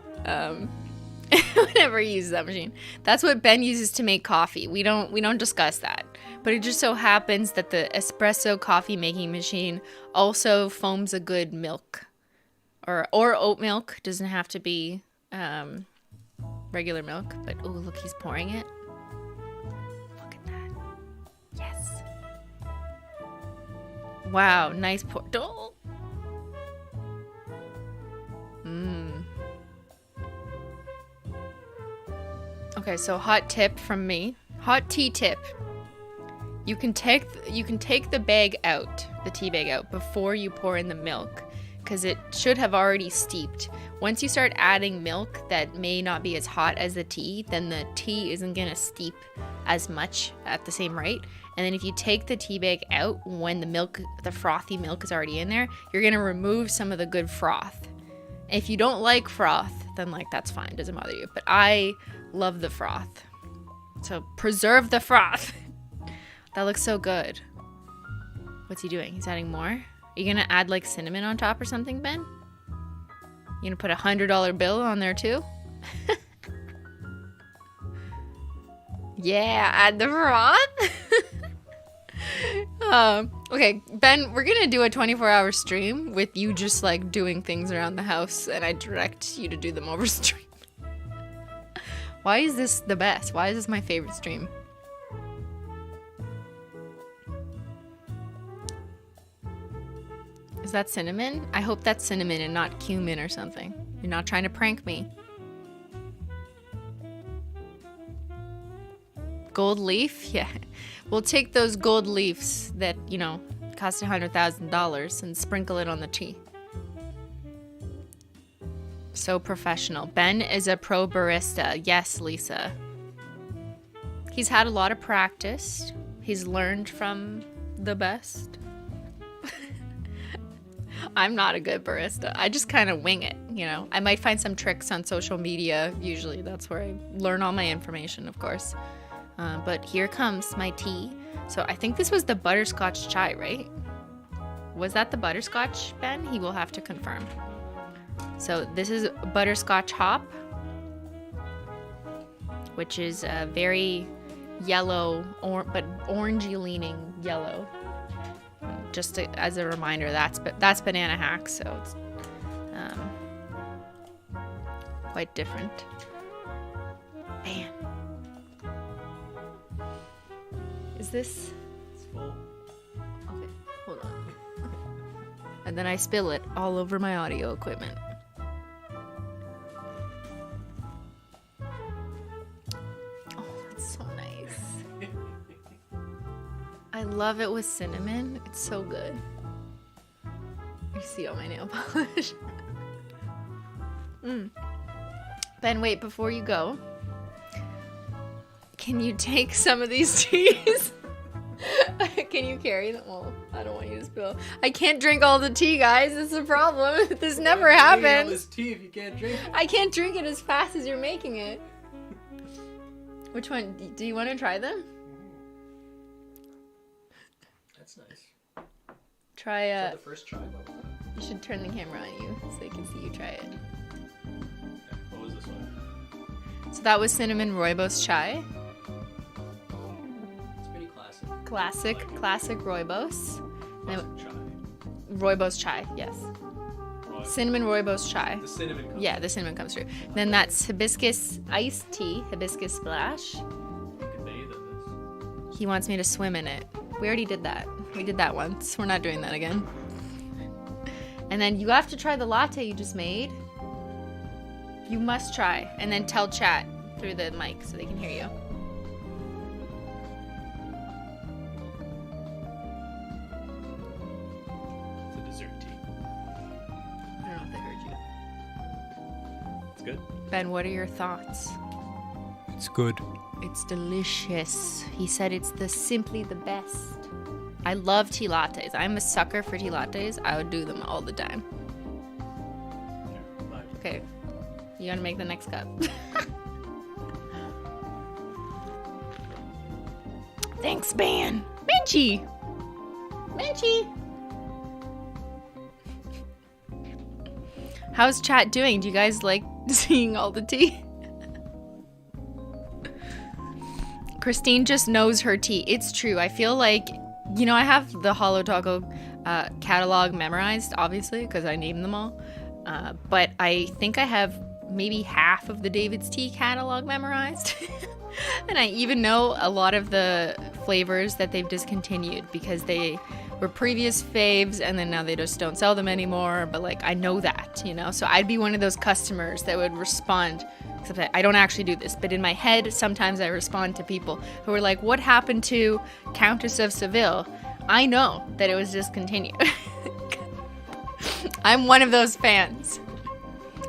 Whenever he uses that machine. That's what Ben uses to make coffee. We don't discuss that. But it just so happens that the espresso coffee making machine also foams a good milk. Or oat milk. Doesn't have to be regular milk. But oh, look, he's pouring it. Look at that. Yes. Wow, nice pour. Oh. Okay, so hot tip from me. Hot tea tip. You can take the bag out, the tea bag out, before you pour in the milk, because it should have already steeped. Once you start adding milk that may not be as hot as the tea, then the tea isn't gonna steep as much at the same rate. And then if you take the tea bag out when the frothy milk is already in there, you're gonna remove some of the good froth. If you don't like froth, then like that's fine, doesn't bother you. But I love the froth. So preserve the froth. That looks so good. What's he doing? He's adding more? Are you gonna add like cinnamon on top or something, Ben? You gonna put a $100 bill on there too? Yeah, add the froth. Okay, Ben, we're gonna do a 24-hour stream with you just like doing things around the house, and I direct you to do them over stream. Why is this the best? Why is this my favorite stream? Is that cinnamon? I hope that's cinnamon and not cumin or something. You're not trying to prank me. Gold leaf? Yeah. We'll take those gold leaves that, you know, cost $100,000 and sprinkle it on the tea. So professional. Ben is a pro barista. Yes, Lisa. He's had a lot of practice. He's learned from the best. I'm not a good barista. I just kind of wing it, you know. I might find some tricks on social media. Usually that's where I learn all my information, of course. But here comes my tea. So I think this was the butterscotch chai, right? Was that the butterscotch, Ben? He will have to confirm. So this is butterscotch hop, which is a very yellow, but orangey leaning yellow. Just as a reminder, that's Banana Hack, so it's quite different. Man. Is this?
It's full.
Okay, hold on. And then I spill it all over my audio equipment. Oh, that's so nice. I love it with cinnamon. It's so good. You see all my nail polish. Ben, wait, before you go, can you take some of these teas? Can you carry them? Well, I don't want you to spill. I can't drink all the tea, guys. This is a problem. This never happens.
This tea if you can't drink it.
I can't drink it as fast as you're making it. Which one? Do you want to try them?
That's nice.
Try
Is that the first try?
You should turn the camera on you so they can see you try it.
Okay, what was this one?
So that was cinnamon Rooibos chai.
It's pretty classic.
Classic Rooibos.
Classic chai.
Rooibos chai, yes. Cinnamon Rooibos chai.
The cinnamon comes
Yeah, the cinnamon comes through. Then that's hibiscus iced tea, hibiscus splash.
You can bathe in this.
He wants me to swim in it. We already did that. We did that once. We're not doing that again. And then you have to try the latte you just made. You must try. And then tell chat through the mic so they can hear you.
It's a dessert tea. good.
Ben, what are your thoughts?
It's good.
It's delicious. He said it's simply the best. I love tea lattes. I'm a sucker for tea lattes. I would do them all the time. Okay. You gotta make the next cup. Thanks, Ben. Benchy! Benchy! How's chat doing? Do you guys like seeing all the tea? Christine just knows her tea. It's true. I feel like, you know, I have the Holo Taco catalog memorized, obviously, because I named them all. But I think I have maybe half of the DAVIDsTEA catalog memorized. And I even know a lot of the flavors that they've discontinued because they were previous faves and then now they just don't sell them anymore. But like, I know that, you know, so I'd be one of those customers that would respond. Except I don't actually do this, but in my head, sometimes I respond to people who are like, what happened to Countess of Seville? I know that it was discontinued. I'm one of those fans.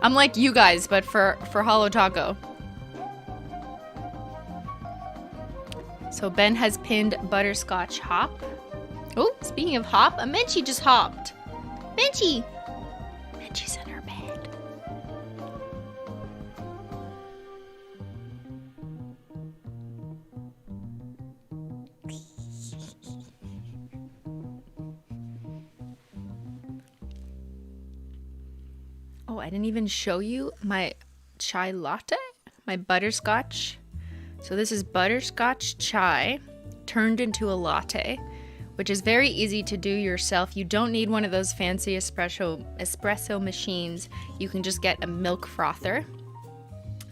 I'm like you guys, but for Holo Taco. So Ben has pinned Butterscotch hop. Oh, speaking of hop, a Menchie just hopped. Menchie! Menchie's in her bed. Oh, I didn't even show you my chai latte, my butterscotch. So this is butterscotch chai turned into a latte, which is very easy to do yourself. You don't need one of those fancy espresso machines. You can just get a milk frother.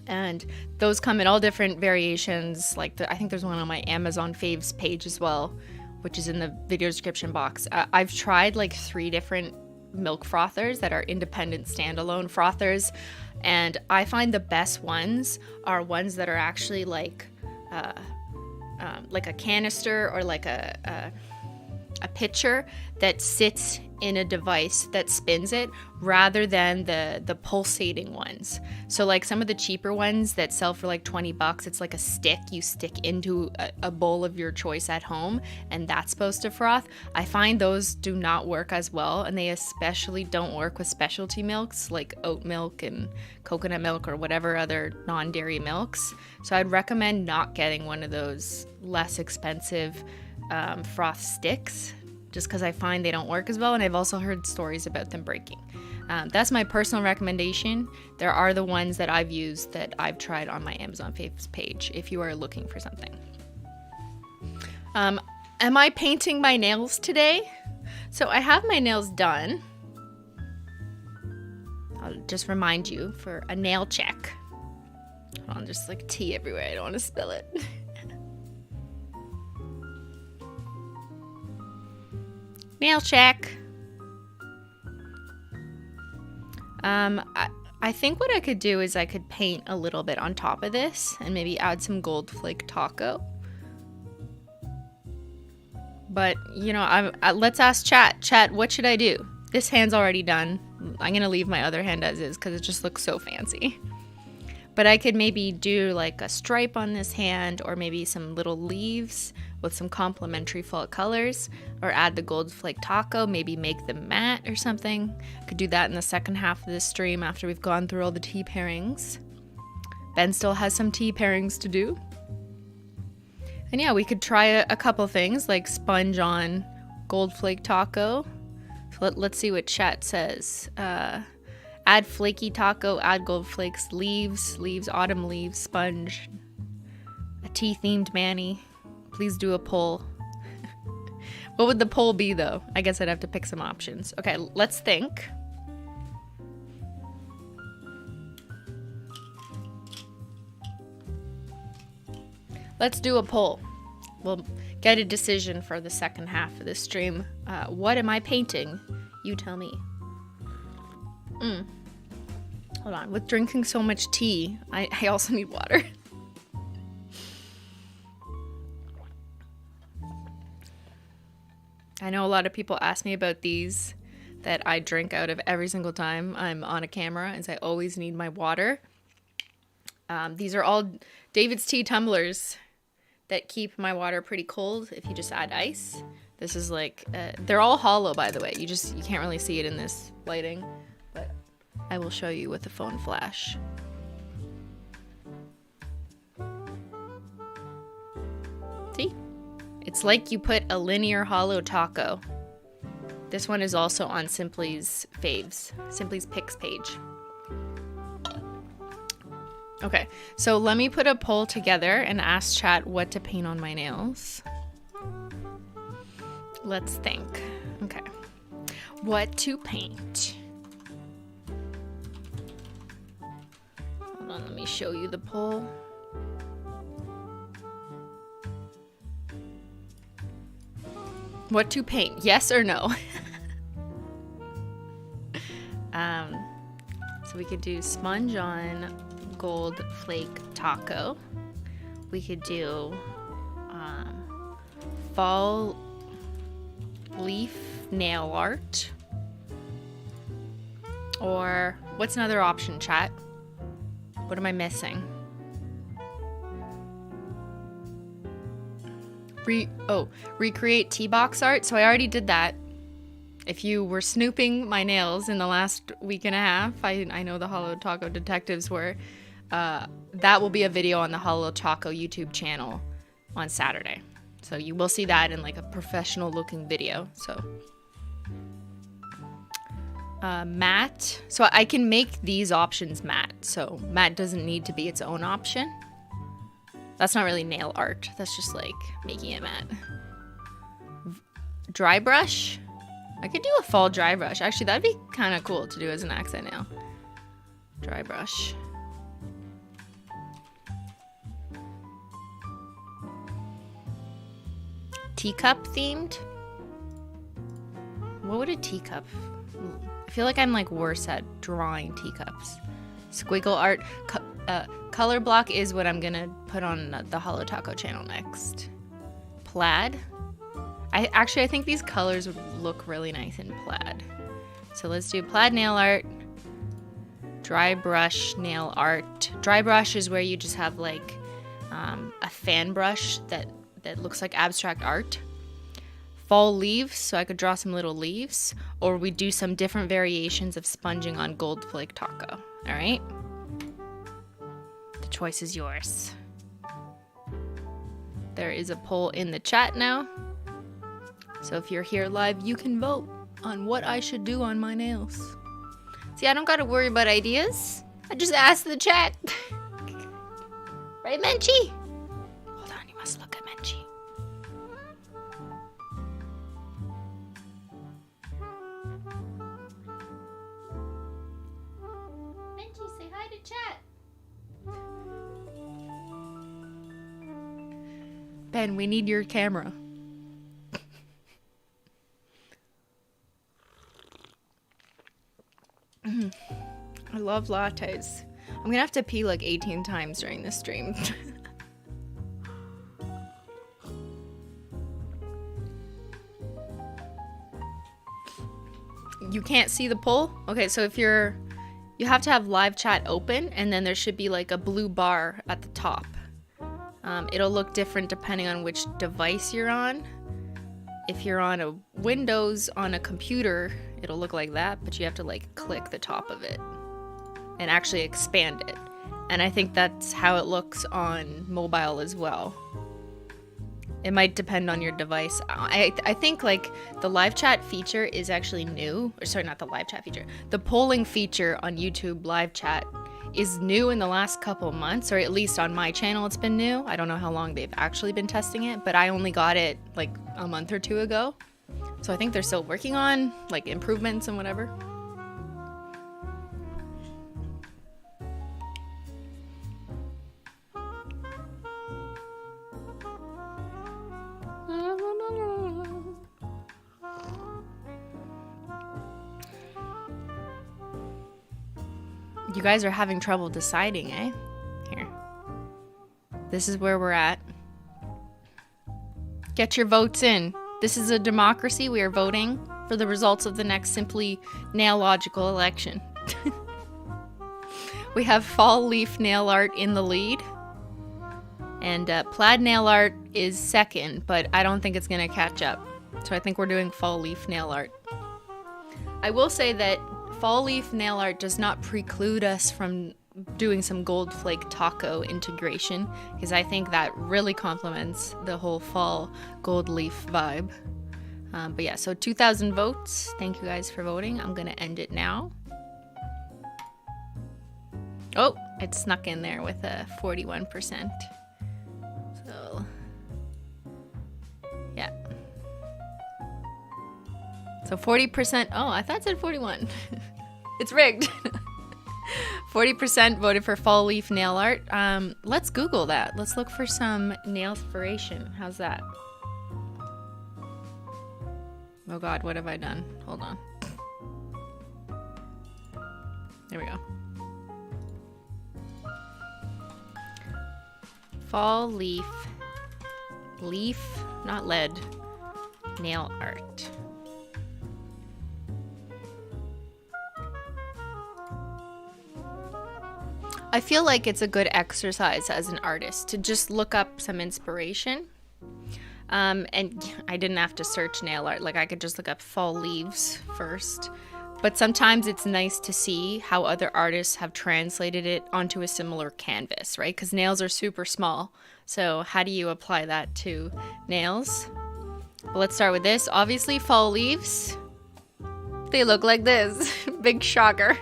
And those come in all different variations. Like I think there's one on my Amazon faves page as well, which is in the video description box. I've tried like 3 different milk frothers that are independent standalone frothers, and I find the best ones are ones that are actually like a canister or like a pitcher that sits in a device that spins it rather than the pulsating ones. So like some of the cheaper ones that sell for like $20, it's like a stick you stick into a bowl of your choice at home, and that's supposed to froth. I find those do not work as well, and they especially don't work with specialty milks like oat milk and coconut milk or whatever other non-dairy milks. So I'd recommend not getting one of those less expensive froth sticks, just because I find they don't work as well, and I've also heard stories about them breaking. That's my personal recommendation. There are the ones that I've used that I've tried on my Amazon faves page if you are looking for something. Am I painting my nails today? So I have my nails done. I'll just remind you for a nail check. Hold on, just like tea everywhere. I don't want to spill it. Nail check. I think what I could do is I could paint a little bit on top of this and maybe add some gold flake taco. But, you know, let's ask chat. Chat, what should I do? This hand's already done. I'm going to leave my other hand as is because it just looks so fancy. But I could maybe do like a stripe on this hand, or maybe some little leaves with some complementary fall colors, or add the gold flake taco, maybe make them matte or something. Could do that in the second half of this stream after we've gone through all the tea pairings. Ben still has some tea pairings to do. And yeah, we could try a couple things like sponge on gold flake taco. So let's see what chat says. Add flaky taco, add gold flakes, leaves, autumn leaves, sponge, a tea-themed mani. Please do a poll. What would the poll be, though? I guess I'd have to pick some options. Okay, let's think. Let's do a poll. We'll get a decision for the second half of this stream. What am I painting? You tell me. Hold on. With drinking so much tea, I also need water. I know a lot of people ask me about these that I drink out of every single time I'm on a camera, as I always need my water. These are all David's Tea tumblers that keep my water pretty cold if you just add ice. This is like, they're all hollow, by the way. You can't really see it in this lighting, but I will show you with the phone flash. See? It's like you put a linear Holo Taco. This one is also on Simply's faves, Simply's picks page. Okay, so let me put a poll together and ask chat what to paint on my nails. Let's think. Okay, what to paint? Hold on, let me show you the poll. What to paint? Yes or no? So we could do sponge on gold flake taco. We could do fall leaf nail art. Or what's another option, chat? What am I missing? Recreate tea box art. So I already did that. If you were snooping my nails in the last week and a half, I know the Holo Taco detectives were. That will be a video on the Holo Taco YouTube channel on Saturday. So you will see that in like a professional looking video. So matte. So I can make these options matte. So matte doesn't need to be its own option. That's not really nail art. That's just like making it matte. Dry brush. I could do a fall dry brush. Actually, that'd be kind of cool to do as an accent nail. Dry brush. Teacup themed? What would a teacup? I feel like I'm like worse at drawing teacups. Squiggle art. Color block is what I'm gonna put on the Holo Taco channel next. Plaid. I think these colors would look really nice in plaid. So let's do plaid nail art. Dry brush nail art. Dry brush is where you just have like a fan brush that looks like abstract art. Fall leaves, so I could draw some little leaves. Or we do some different variations of sponging on gold flake taco. All right? The choice is yours. There is a poll in the chat now. So if you're here live, you can vote on what I should do on my nails. See, I don't gotta worry about ideas. I just ask the chat. Right, Menchie? Hold on, you must look at Menchie. Menchie, say hi to chat. Ben, we need your camera. I love lattes. I'm gonna have to pee like 18 times during this stream. You can't see the poll? Okay, so if you have to have live chat open, and then there should be like a blue bar at the top. It'll look different depending on which device you're on. If you're on a Windows on a computer, it'll look like that, but you have to like click the top of it and actually expand it. And I think that's how it looks on mobile as well. It might depend on your device. I think like the live chat feature is actually new. Or sorry, not the live chat feature. The polling feature on YouTube live chat is new in the last couple months, or at least on my channel it's been new. I don't know how long they've actually been testing it, but I only got it like a month or two ago. So I think they're still working on like improvements and whatever. You guys are having trouble deciding, eh? Here. This is where we're at. Get your votes in. This is a democracy. We are voting for the results of the next Simply Nailogical election. We have fall leaf nail art in the lead. And plaid nail art is second, but I don't think it's going to catch up. So I think we're doing fall leaf nail art. I will say that fall leaf nail art does not preclude us from doing some gold flake taco integration, because I think that really complements the whole fall gold leaf vibe. But yeah, so 2,000 votes. Thank you guys for voting. I'm going to end it now. Oh, it snuck in there with a 41%. So, yeah. So 40%. Oh, I thought it said 41. It's rigged. 40% voted for fall leaf nail art. Let's Google that. Let's look for some nail inspiration. How's that? Oh God, what have I done? Hold on. There we go. Fall leaf, not lead, nail art. I feel like it's a good exercise as an artist to just look up some inspiration. And I didn't have to search nail art. Like I could just look up fall leaves first. But sometimes it's nice to see how other artists have translated it onto a similar canvas, right? Because nails are super small. So how do you apply that to nails? Well, let's start with this. Obviously, fall leaves. They look like this. Big shocker.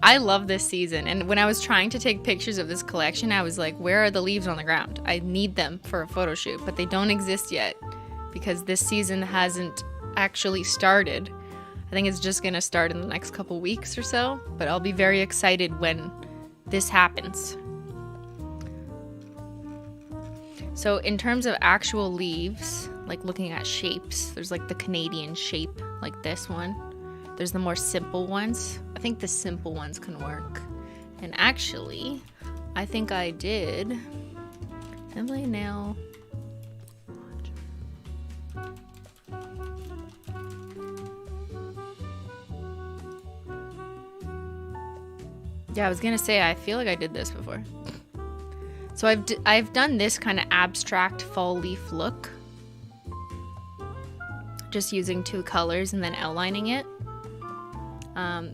I love this season. And when I was trying to take pictures of this collection, I was like, where are the leaves on the ground? I need them for a photo shoot, but they don't exist yet because this season hasn't actually started. I think it's just going to start in the next couple weeks or so, but I'll be very excited when this happens. So in terms of actual leaves, like looking at shapes, there's like the Canadian shape, like this one. There's the more simple ones. I think the simple ones can work. And actually, I think I did Simply Nail. Yeah, I was gonna say, I feel like I did this before. So I've done this kind of abstract fall leaf look. Just using two colors and then outlining it.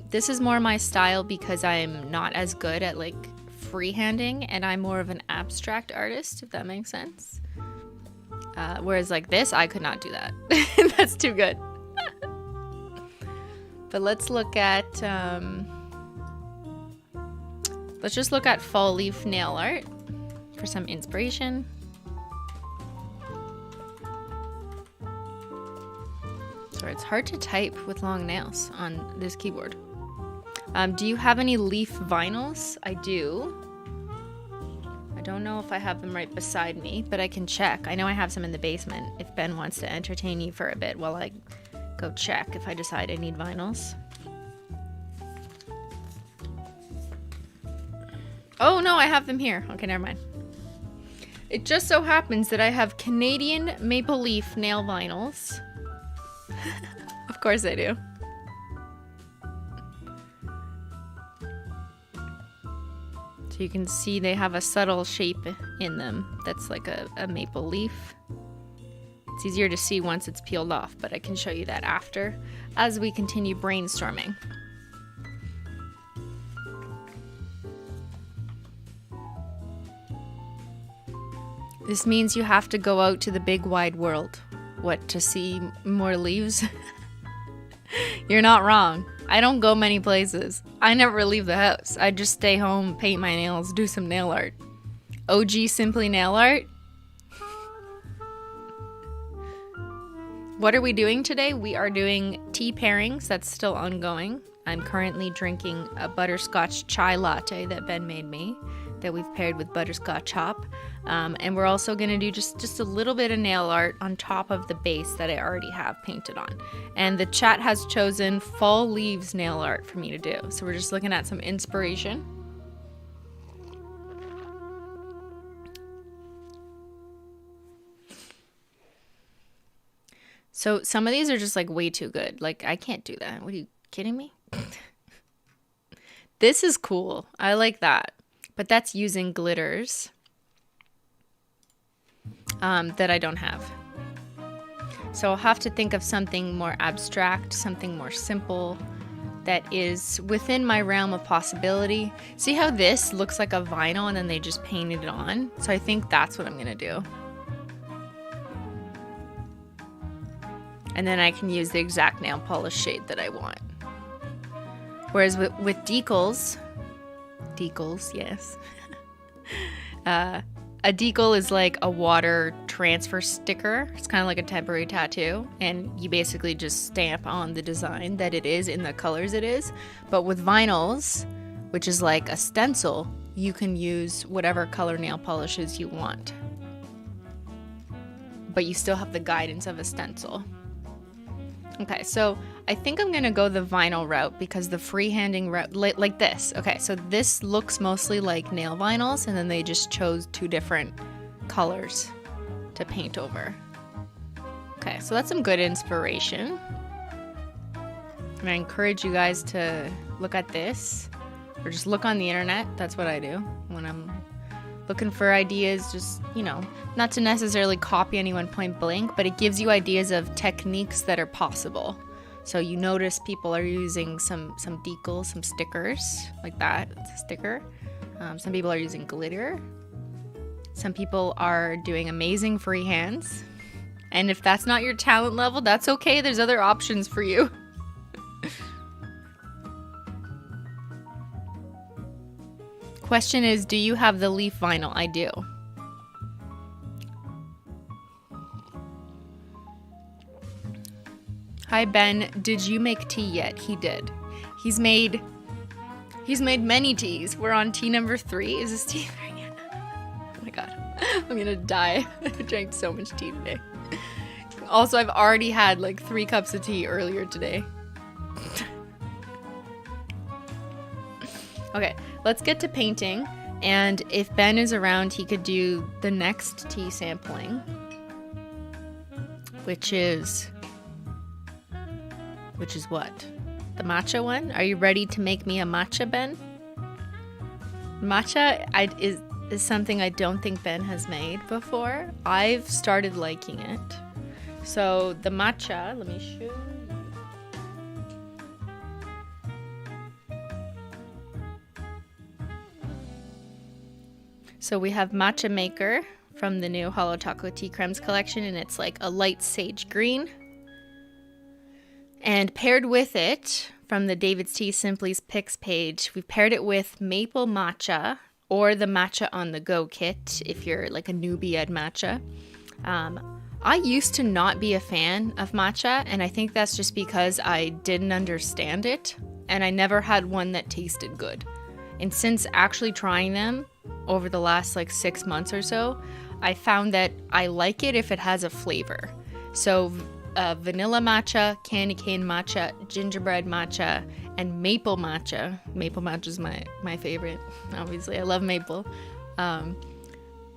This is more my style because I'm not as good at like freehanding and I'm more of an abstract artist, if that makes sense. Whereas like this, I could not do that. That's too good. But let's look at, let's just look at fall leaf nail art for some inspiration. Sorry, it's hard to type with long nails on this keyboard. Do you have any leaf vinyls? I do. I don't know if I have them right beside me, but I can check. I know I have some in the basement if Ben wants to entertain you for a bit while I go check if I decide I need vinyls. Oh no, I have them here. Okay, never mind. It just so happens that I have Canadian maple leaf nail vinyls. Of course I do. So you can see they have a subtle shape in them that's like a maple leaf. It's easier to see once it's peeled off, but I can show you that after as we continue brainstorming. This means you have to go out to the big wide world. What, to see more leaves? You're not wrong. I don't go many places. I never leave the house. I just stay home, paint my nails, do some nail art. OG Simply Nail Art. What are we doing today? We are doing tea pairings. That's still ongoing. I'm currently drinking a butterscotch chai latte that Ben made me, that we've paired with butterscotch hop. And we're also going to do just a little bit of nail art on top of the base that I already have painted on. And the chat has chosen fall leaves nail art for me to do. So we're just looking at some inspiration. So some of these are just like way too good. Like I can't do that. What are you kidding me? This is cool. I like that. But that's using glitters that I don't have. So I'll have to think of something more abstract, something more simple that is within my realm of possibility. See how this looks like a vinyl and then they just painted it on? So I think that's what I'm gonna do. And then I can use the exact nail polish shade that I want. Whereas with decals, yes. A decal is like a water transfer sticker. It's kind of like a temporary tattoo, and you basically just stamp on the design that it is in the colors it is. But with vinyls, which is like a stencil, you can use whatever color nail polishes you want. But you still have the guidance of a stencil. Okay, so I think I'm gonna go the vinyl route because the freehanding route, like this. Okay, so this looks mostly like nail vinyls, and then they just chose 2 different colors to paint over. Okay, so that's some good inspiration. And I encourage you guys to look at this, or just look on the internet. That's what I do when I'm looking for ideas, just, you know, not to necessarily copy anyone point blank, but it gives you ideas of techniques that are possible. So you notice people are using some decals, some stickers, like that, it's a sticker. Some people are using glitter. Some people are doing amazing freehands. And if that's not your talent level, that's okay, there's other options for you. Question is, do you have the leaf vinyl? I do. Hi Ben, did you make tea yet? He did. He's made many teas. We're on tea number 3. Is this tea 3? Oh my god. I'm gonna die. I drank so much tea today. Also, I've already had like 3 cups of tea earlier today. Okay, let's get to painting, and if Ben is around, he could do the next tea sampling, which is what? The matcha one? Are you ready to make me a matcha, Ben? Matcha is something I don't think Ben has made before. I've started liking it. So the matcha, let me show you. So we have Matcha Maker from the new Holo Taco Tea Creams collection, and it's like a light sage green. And paired with it, from the DAVIDsTEA Simply's Picks page, we've paired it with maple matcha, or the matcha on the go kit if you're like a newbie at matcha. I used to not be a fan of matcha, and I think that's just because I didn't understand it, and I never had one that tasted good. And since actually trying them over the last like 6 months or so, I found that I like it if it has a flavor. So vanilla matcha, candy cane matcha, gingerbread matcha, and maple matcha. Maple matcha is my favorite, obviously. I love maple.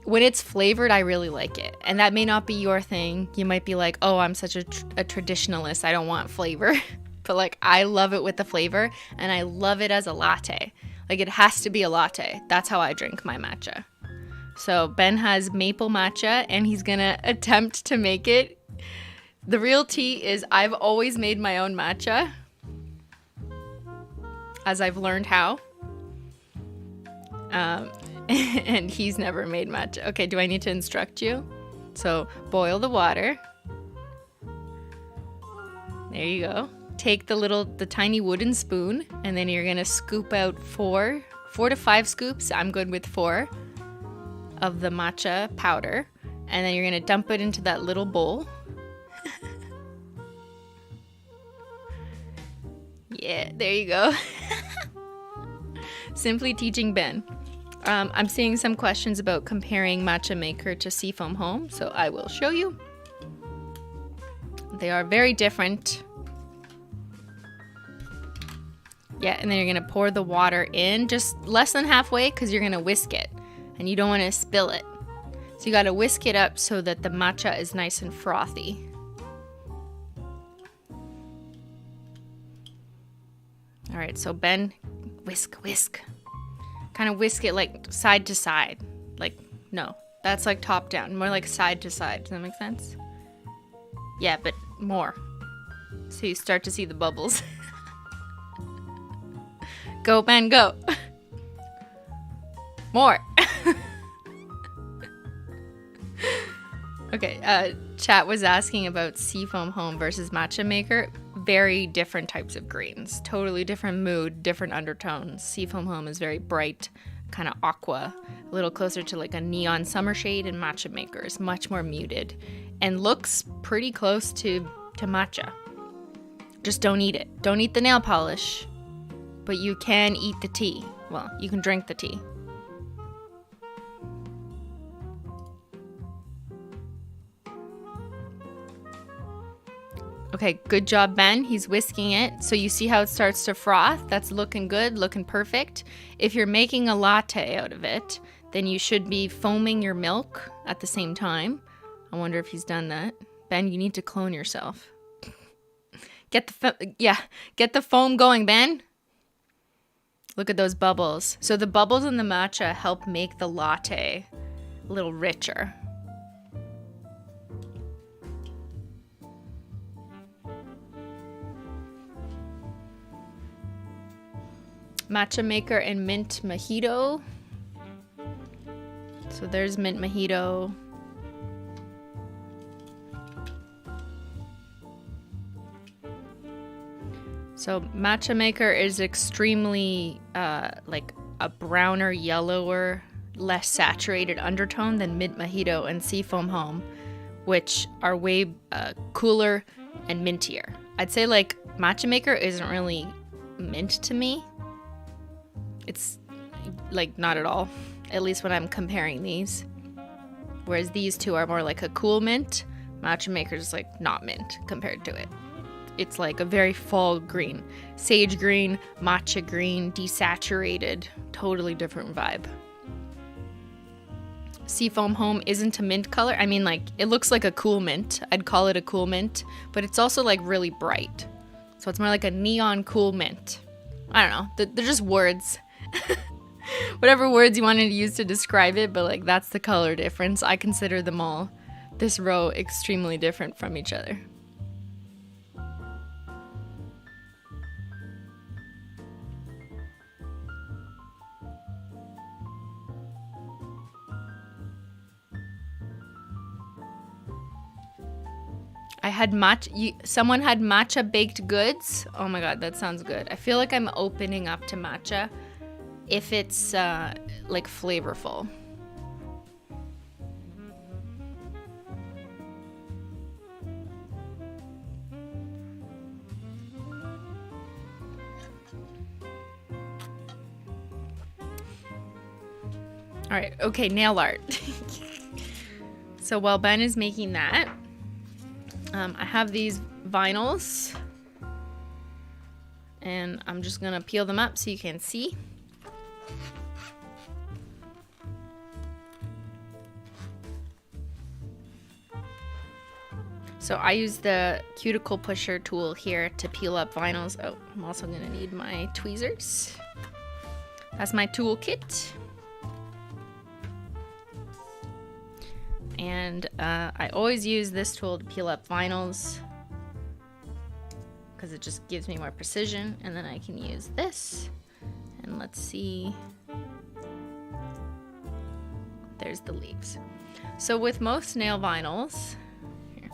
When it's flavored, I really like it. And that may not be your thing. You might be like, oh, I'm such a traditionalist. I don't want flavor. But like, I love it with the flavor, and I love it as a latte. Like, it has to be a latte. That's how I drink my matcha. So Ben has maple matcha, and he's gonna attempt to make it. The real tea is I've always made my own matcha, as I've learned how. And he's never made matcha. Okay, do I need to instruct you? So boil the water. There you go. Take the tiny wooden spoon, and then you're gonna scoop out 4 to 5 scoops. I'm good with 4 of the matcha powder, and then you're gonna dump it into that little bowl. Yeah, there you go. Simply Tea-ching Beyyyn. I'm seeing some questions about comparing Matcha Maker to Seafoam Home, so I will show you. They are very different. Yeah, and then you're gonna pour the water in just less than halfway because you're gonna whisk it, and you don't want to spill it. So you gotta whisk it up so that the matcha is nice and frothy. All right, so Ben whisk, whisk. Kind of whisk it like side to side. Like, no, that's like top down. More like side to side. Does that make sense? Yeah, but more. So you start to see the bubbles. Go, Ben, go. More. Okay, chat was asking about Seafoam Home versus Matcha Maker. Very different types of greens. Totally different mood, different undertones. Seafoam Home is very bright, kind of aqua, a little closer to like a neon summer shade, and Matcha Maker is much more muted and looks pretty close to matcha. Just don't eat it. Don't eat the nail polish, but you can eat the tea. Well, you can drink the tea. Okay, good job, Ben. He's whisking it. So you see how it starts to froth? That's looking good, looking perfect. If you're making a latte out of it, then you should be foaming your milk at the same time. I wonder if he's done that. Ben, you need to clone yourself. Get the foam going, Ben. Look at those bubbles. So the bubbles in the matcha help make the latte a little richer. Matcha Maker and Mint Mojito. So there's Mint Mojito. So Matcha Maker is extremely like a browner, yellower, less saturated undertone than Mint Mojito and Seafoam Home, which are way cooler and mintier. I'd say like Matcha Maker isn't really mint to me. It's like not at all, at least when I'm comparing these. Whereas these two are more like a cool mint. Matcha Maker is like not mint compared to it. It's like a very fall green. Sage green, matcha green, desaturated, totally different vibe. Seafoam Home isn't a mint color. I mean, like, it looks like a cool mint. I'd call it a cool mint, but it's also like really bright. So it's more like a neon cool mint. I don't know. They're just words. Whatever words you wanted to use to describe it, but like that's the color difference. I consider them all, this row, extremely different from each other. I had someone had matcha baked goods. Oh my god, that sounds good. I feel like I'm opening up to matcha if it's like flavorful. All right, okay, nail art. So while Ben is making that, I have these vinyls, and I'm just gonna peel them up so you can see. So I use the cuticle pusher tool here to peel up vinyls. Oh, I'm also gonna need my tweezers. That's my tool kit. And I always use this tool to peel up vinyls because it just gives me more precision. And then I can use this. And let's see. There's the leaves. So with most nail vinyls, here.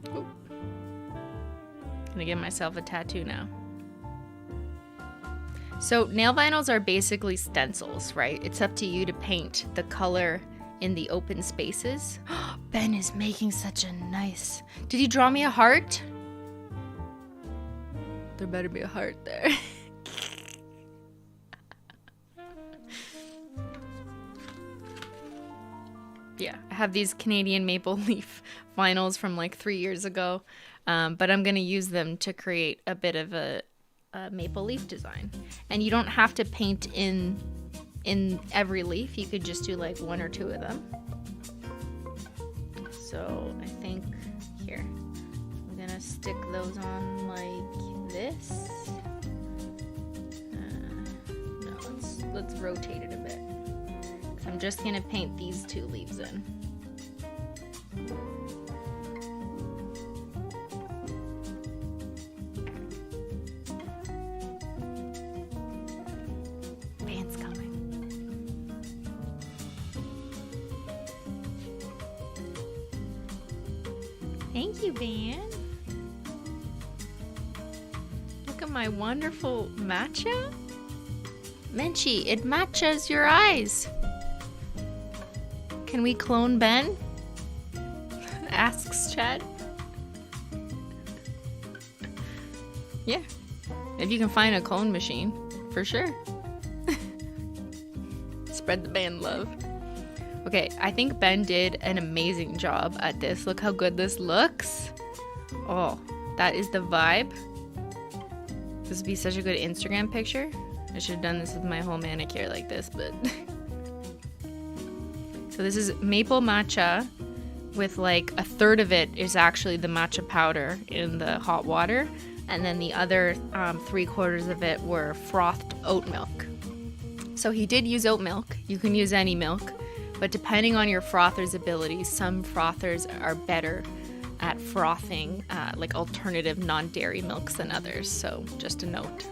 Ooh. Gonna give myself a tattoo now. So nail vinyls are basically stencils, right? It's up to you to paint the color in the open spaces. Ben is making such a nice... Did he draw me a heart? There better be a heart there. Yeah, I have these Canadian maple leaf vinyls from like 3 years ago, but I'm gonna use them to create a bit of a maple leaf design. And you don't have to paint in every leaf. You could just do like 1 or 2 of them. So I think here I'm gonna stick those on like this. let's rotate it a bit. I'm just gonna paint these 2 leaves in. Van's coming. Thank you, Van. Look at my wonderful matcha. Menchie, it matches your eyes. Can we clone Ben? Asks Chad. Yeah. If you can find a clone machine, for sure. Spread the Ben love. Okay, I think Ben did an amazing job at this. Look how good this looks. Oh, that is the vibe. This would be such a good Instagram picture. I should have done this with my whole manicure like this, but... So this is maple matcha with like a third of it is actually the matcha powder in the hot water. And then the other 3/4 of it were frothed oat milk. So he did use oat milk. You can use any milk. But depending on your frother's abilities, some frothers are better at frothing like alternative non-dairy milks than others. So just a note.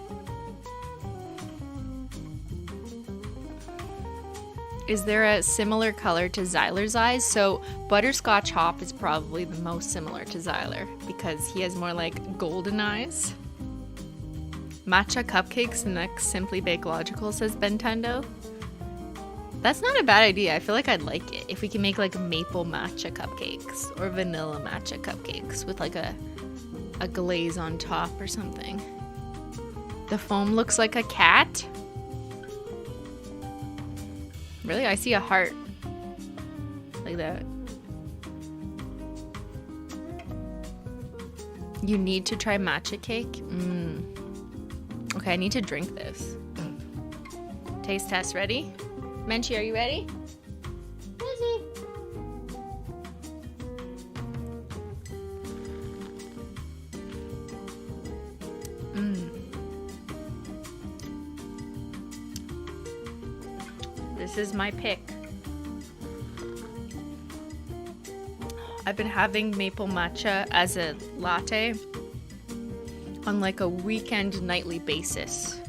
Is there a similar color to Zyler's eyes? So Butterscotch Hop is probably the most similar to Zyler because he has more like golden eyes. Matcha cupcakes next Simply Nailogical, says Bentendo. That's not a bad idea. I feel like I'd like it if we can make like maple matcha cupcakes or vanilla matcha cupcakes with like a glaze on top or something. The foam looks like a cat. Really? I see a heart. Like that. You need to try matcha cake? Okay, I need to drink this. Taste test ready? Menchie, are you ready? Busy. This is my pick. I've been having maple matcha as a latte on like a weekend nightly basis.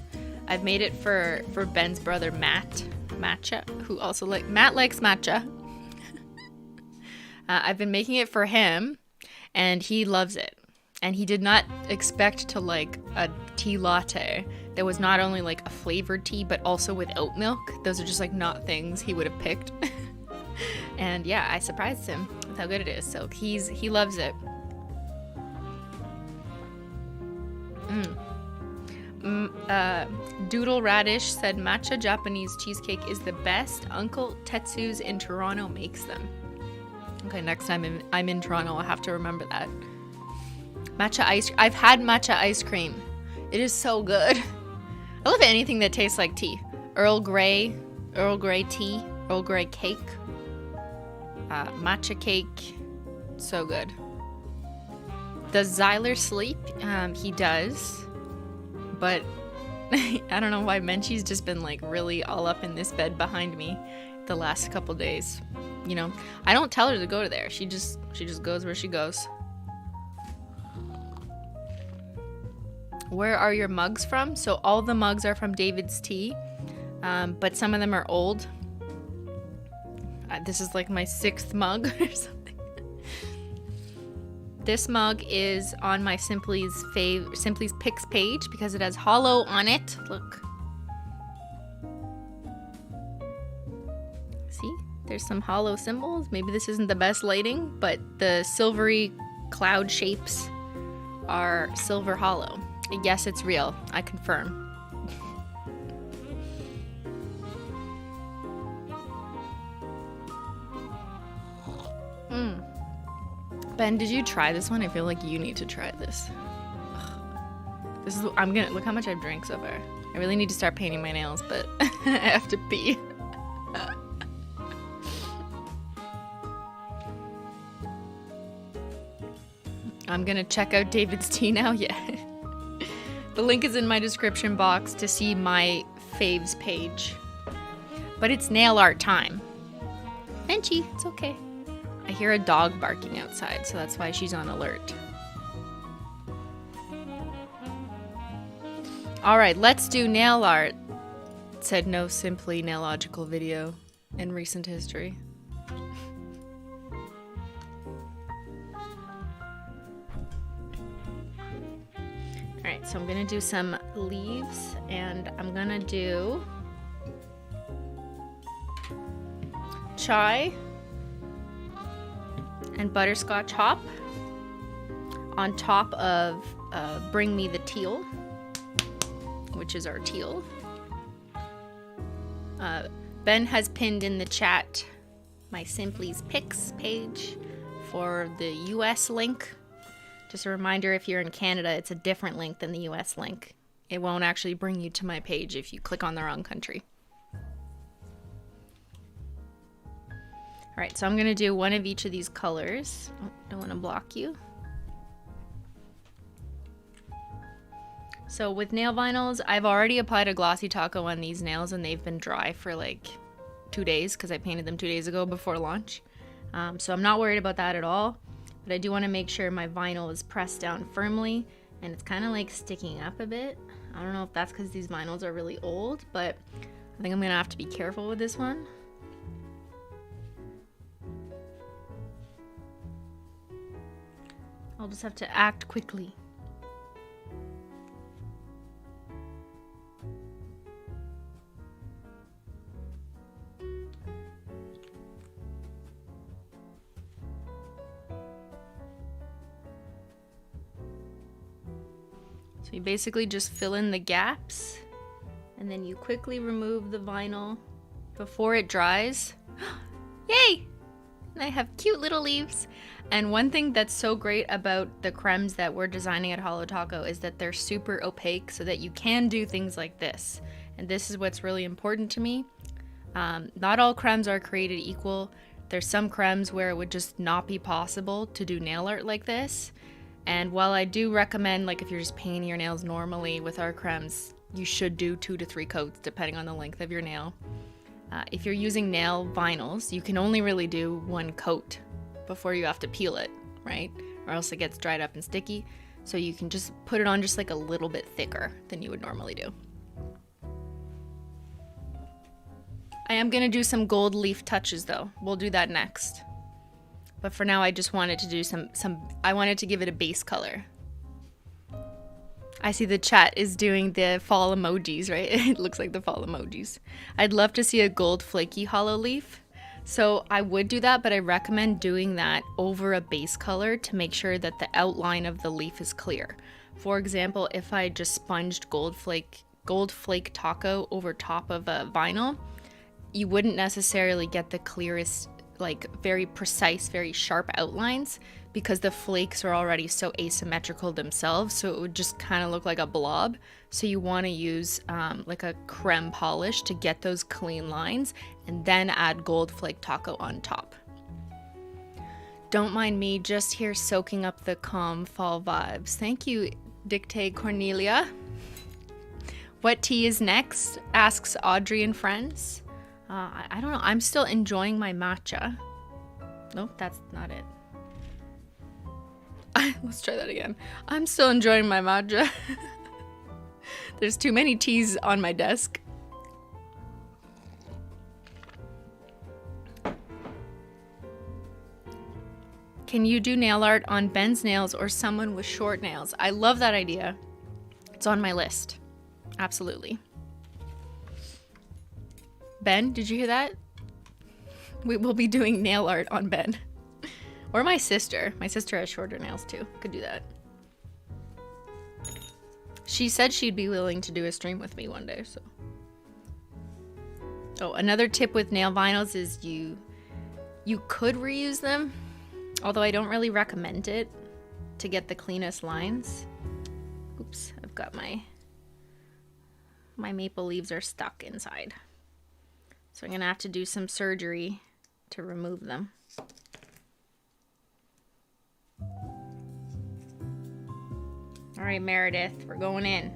I've made it for Ben's brother Matcha, who also Matt likes matcha. I've been making it for him and he loves it. And he did not expect to like a tea latte that was not only like a flavored tea but also with oat milk. Those are just like not things he would have picked. And yeah, I surprised him with how good it is. So he loves it. Doodle Radish said matcha Japanese cheesecake is the best. Uncle Tetsu's in Toronto makes them. Okay, next time I'm in Toronto, I'll have to remember that. Matcha ice. I've had matcha ice cream. It is so good. I love anything that tastes like tea. Earl Grey tea, Earl Grey cake, matcha cake. So good. Does Zyler sleep? He does. But I don't know why Menchie's just been like really all up in this bed behind me the last couple days. You know, I don't tell her to go to there. She just goes where she goes. Where are your mugs from? So all the mugs are from David's Tea, but some of them are old. This is like my 6th mug or something. This mug is on my Simply's Picks page because it has Holo on it. Look. See? There's some Holo symbols. Maybe this isn't the best lighting, but the silvery cloud shapes are silver Holo. Yes, it's real. I confirm. Ben, did you try this one? I feel like you need to try this. This is look how much I've drank so far. I really need to start painting my nails, but I have to pee. I'm gonna check out David's Tea now. Yeah. The link is in my description box to see my faves page. But it's nail art time. Benji, it's okay. I hear a dog barking outside, so that's why she's on alert. Alright, let's do nail art. Said no Simply Nailogical video in recent history. Alright, so I'm gonna do some leaves, and I'm gonna do chai and butterscotch hop on top of Bring Me the Teal, which is our teal. Ben has pinned in the chat my Simply's Picks page for the US link. Just a reminder, if you're in Canada, it's a different link than the US link. It won't actually bring you to my page if you click on the wrong country. Alright, so I'm going to do one of each of these colors. Oh, don't want to block you. So with nail vinyls, I've already applied a glossy taco on these nails and they've been dry for like 2 days because I painted them 2 days ago before launch. So I'm not worried about that at all. But I do want to make sure my vinyl is pressed down firmly and it's kind of like sticking up a bit. I don't know if that's because these vinyls are really old, but I think I'm going to have to be careful with this one. I'll just have to act quickly. So you basically just fill in the gaps and then you quickly remove the vinyl before it dries. Yay! And I have cute little leaves. And one thing that's so great about the cremes that we're designing at Holo Taco is that they're super opaque so that you can do things like this. And this is what's really important to me. Not all cremes are created equal. There's some cremes where it would just not be possible to do nail art like this. And while I do recommend, like if you're just painting your nails normally with our cremes, you should do 2 to 3 coats depending on the length of your nail. If you're using nail vinyls, you can only really do 1 coat before you have to peel it, right? Or else it gets dried up and sticky. So you can just put it on just like a little bit thicker than you would normally do. I am gonna do some gold leaf touches though. We'll do that next. But for now, I just wanted to do I wanted to give it a base color. I see the chat is doing the fall emojis, right? It looks like the fall emojis. I'd love to see a gold flaky hollow leaf. So I would do that, but I recommend doing that over a base color to make sure that the outline of the leaf is clear. For example, if I just sponged gold flake taco over top of a vinyl, you wouldn't necessarily get the clearest, like very precise, very sharp outlines because the flakes are already so asymmetrical themselves, so it would just kind of look like a blob. So you want to use like a creme polish to get those clean lines and then add gold flake taco on top. Don't mind me, just here soaking up the calm fall vibes. Thank you, Dictate Cornelia. What tea is next? Asks Audrey and friends. I don't know. I'm still enjoying my matcha. Nope, that's not it. Let's try that again. I'm still enjoying my matcha. There's too many teas on my desk. Can you do nail art on Ben's nails or someone with short nails? I love that idea. It's on my list. Absolutely. Ben, did you hear that? We will be doing nail art on Ben. Or my sister. My sister has shorter nails too. Could do that. She said she'd be willing to do a stream with me one day, so. Oh, another tip with nail vinyls is you could reuse them, although I don't really recommend it to get the cleanest lines. Oops, I've got my maple leaves are stuck inside. So I'm gonna have to do some surgery to remove them. All right, Meredith, we're going in.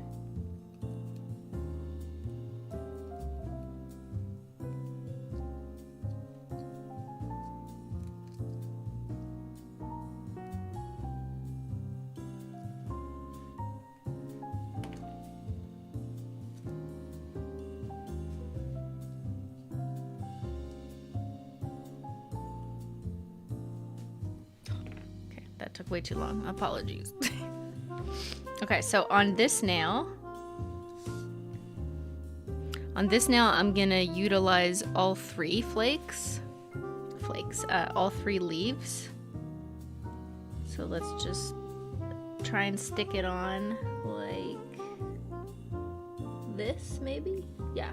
that took way too long. Apologies. Okay, so on this nail, I'm gonna utilize all 3 flakes, all 3 leaves. So let's just try and stick it on like this, maybe? Yeah.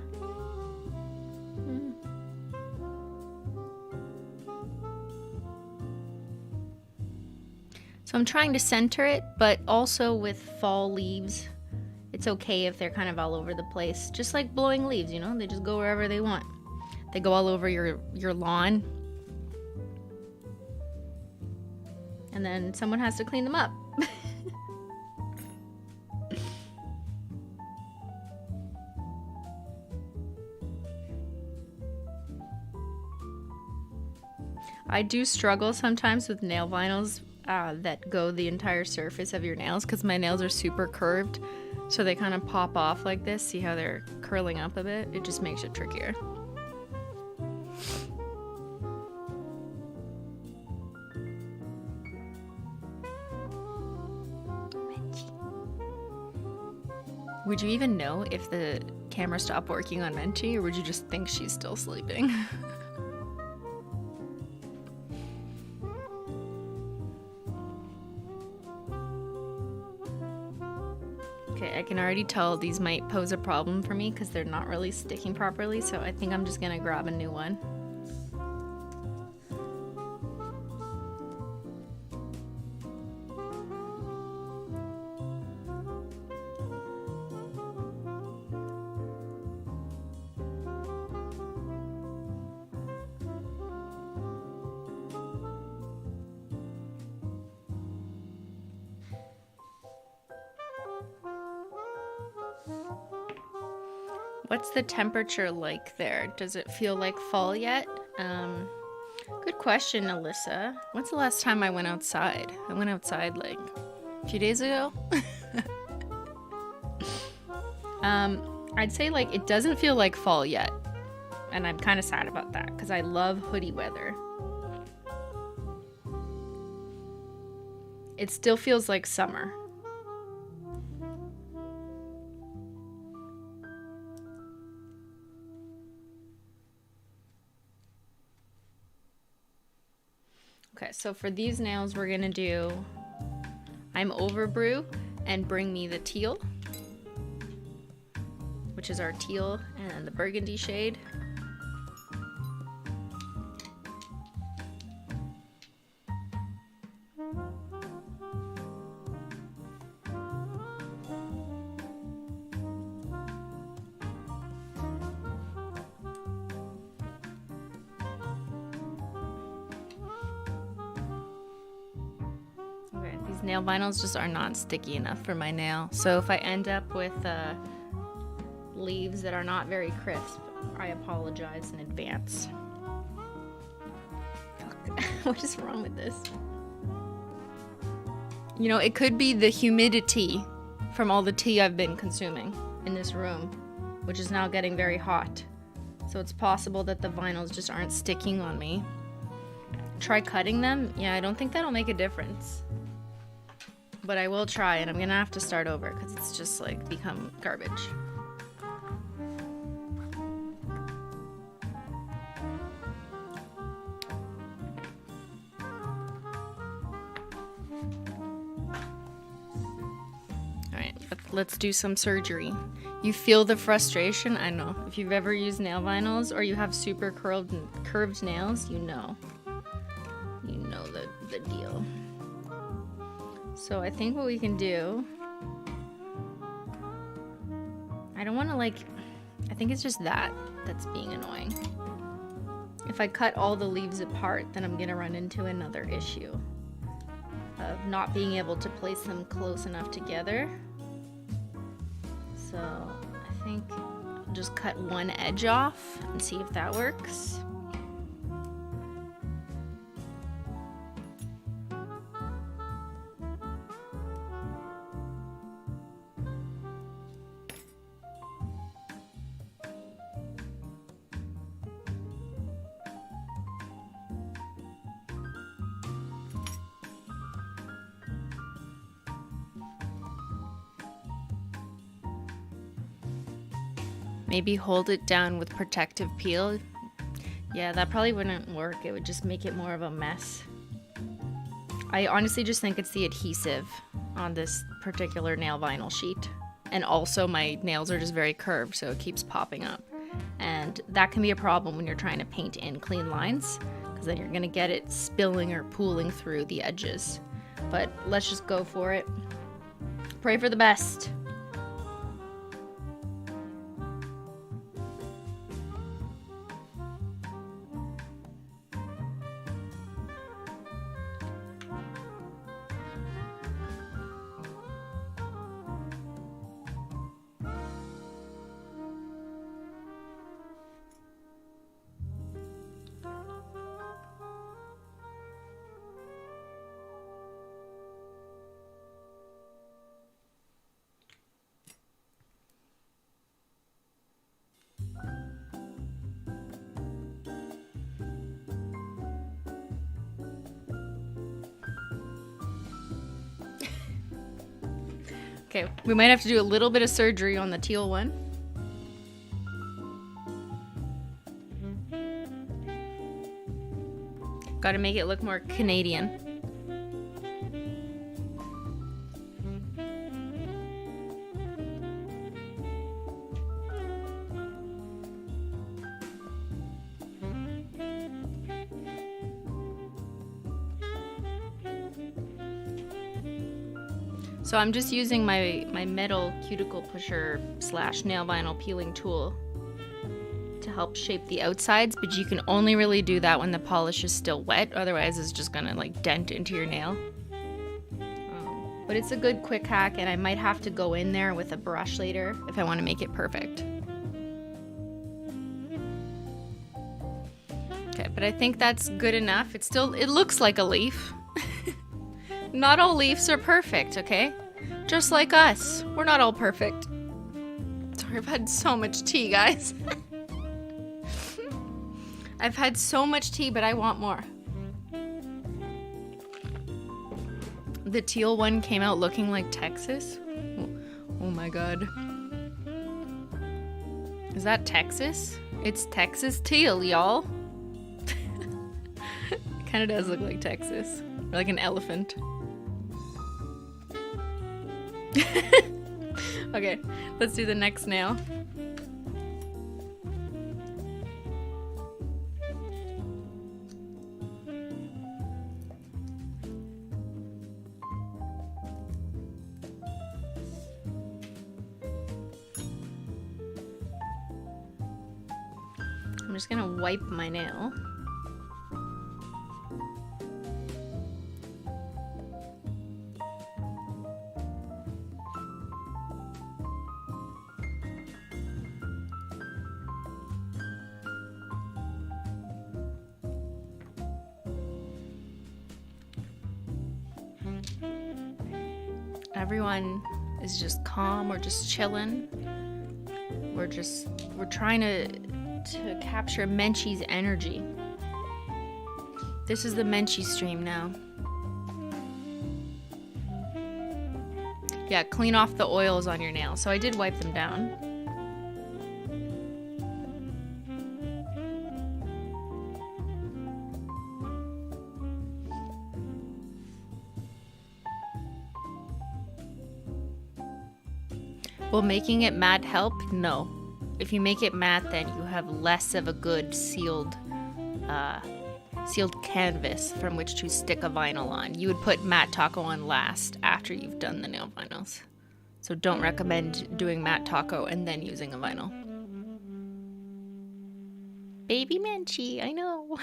So I'm trying to center it, but also with fall leaves, it's okay if they're kind of all over the place. Just like blowing leaves, you know? They just go wherever they want. They go all over your lawn. And then someone has to clean them up. I do struggle sometimes with nail vinyls that go the entire surface of your nails because my nails are super curved, so they kind of pop off like this. See how they're curling up a bit? It just makes it trickier. Would you even know if the camera stopped working on Menchie, or would you just think she's still sleeping? Okay, I can already tell these might pose a problem for me because they're not really sticking properly, so I think I'm just gonna grab a new one. What's the temperature like there? Does it feel like fall yet? Good question, Alyssa. When's the last time I went outside? I went outside like a few days ago. I'd say like it doesn't feel like fall yet. And I'm kind of sad about that because I love hoodie weather. It still feels like summer. Okay, so for these nails, we're gonna do I'm Over Brew and Bring Me the Teal, which is our teal and the burgundy shade. Nail vinyls just are not sticky enough for my nail. So if I end up with leaves that are not very crisp, I apologize in advance. What is wrong with this? You know, it could be the humidity from all the tea I've been consuming in this room, which is now getting very hot. So it's possible that the vinyls just aren't sticking on me. Try cutting them. Yeah, I don't think that'll make a difference. But I will try, and I'm gonna have to start over because it's just like become garbage. Alright, let's do some surgery. You feel the frustration? I know. If you've ever used nail vinyls or you have super curved nails, you know. You know the deal. So I think what we can do, I don't want to I think it's just that's being annoying. If I cut all the leaves apart, then I'm gonna run into another issue of not being able to place them close enough together. So I think I'll just cut one edge off and see if that works. Maybe hold it down with protective peel. Yeah, that probably wouldn't work. It would just make it more of a mess. I honestly just think it's the adhesive on this particular nail vinyl sheet. And also my nails are just very curved, so it keeps popping up. And that can be a problem when you're trying to paint in clean lines, because then you're gonna get it spilling or pooling through the edges. But let's just go for it. Pray for the best. Okay, we might have to do a little bit of surgery on the teal one. Got to make it look more Canadian. So I'm just using my metal cuticle pusher / nail vinyl peeling tool to help shape the outsides, but you can only really do that when the polish is still wet, otherwise it's just gonna like dent into your nail. But it's a good quick hack, and I might have to go in there with a brush later if I want to make it perfect. Okay, but I think that's good enough. It looks like a leaf. Not all leaves are perfect, okay? Just like us. We're not all perfect. Sorry, I've had so much tea, guys. I've had so much tea, but I want more. The teal one came out looking like Texas. Oh my god. Is that Texas? It's Texas teal, y'all. It kind of does look like Texas. Or like an elephant. Okay, let's do the next nail. I'm just gonna wipe my nail. Everyone is just calm or just chilling. We're trying to capture Menchie's energy. This is the Menchie stream now. Yeah, clean off the oils on your nails. So I did wipe them down. Will making it matte help? No. If you make it matte, then you have less of a good sealed canvas from which to stick a vinyl on. You would put Matte Taco on last after you've done the nail vinyls. So don't recommend doing Matte Taco and then using a vinyl. Baby Menchie, I know.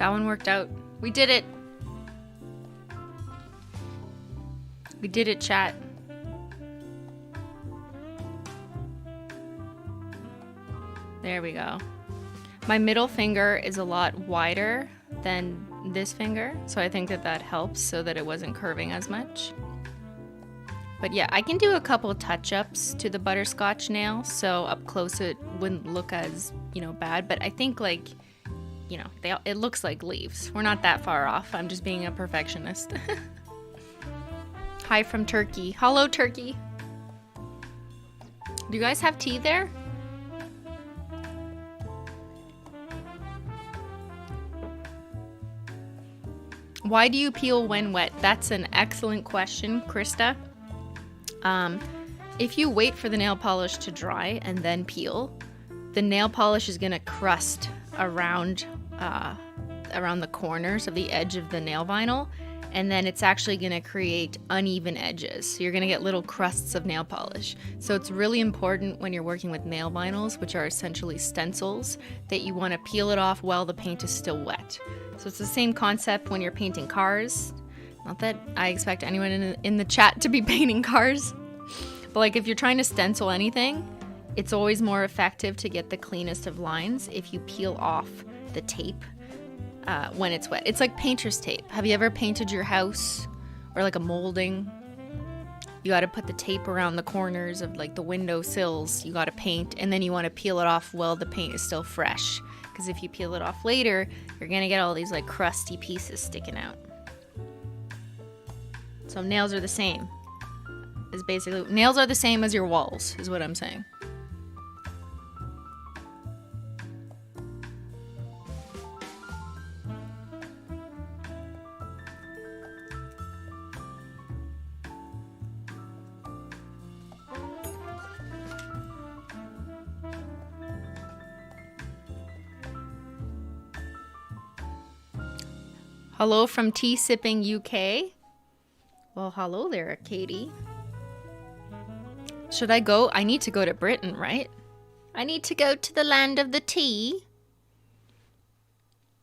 That one worked out. We did it. We did it, chat. There we go. My middle finger is a lot wider than this finger, so I think that that helps so that it wasn't curving as much. But yeah, I can do a couple touch-ups to the butterscotch nail, so up close it wouldn't look as, you know, bad. But I think, like, you know, it looks like leaves. We're not that far off. I'm just being a perfectionist. Hi from Turkey. Hello, Turkey. Do you guys have tea there? Why do you peel when wet? That's an excellent question, Krista. If you wait for the nail polish to dry and then peel, the nail polish is gonna crust around the corners of the edge of the nail vinyl, and then it's actually gonna create uneven edges. So you're gonna get little crusts of nail polish. So it's really important when you're working with nail vinyls, which are essentially stencils, that you wanna peel it off while the paint is still wet. So it's the same concept when you're painting cars. Not that I expect anyone in the chat to be painting cars, but like if you're trying to stencil anything, it's always more effective to get the cleanest of lines if you peel off the tape when it's wet. It's like painter's tape. Have you ever painted your house or like a molding? You got to put the tape around the corners of like the window sills. You got to paint, and then you want to peel it off while the paint is still fresh. Because if you peel it off later, you're gonna get all these like crusty pieces sticking out. So nails are the same. Nails are the same as your walls, is what I'm saying. Hello from Tea Sipping UK. Well, hello there, Katie. Should I go? I need to go to Britain, right? I need to go to the land of the tea.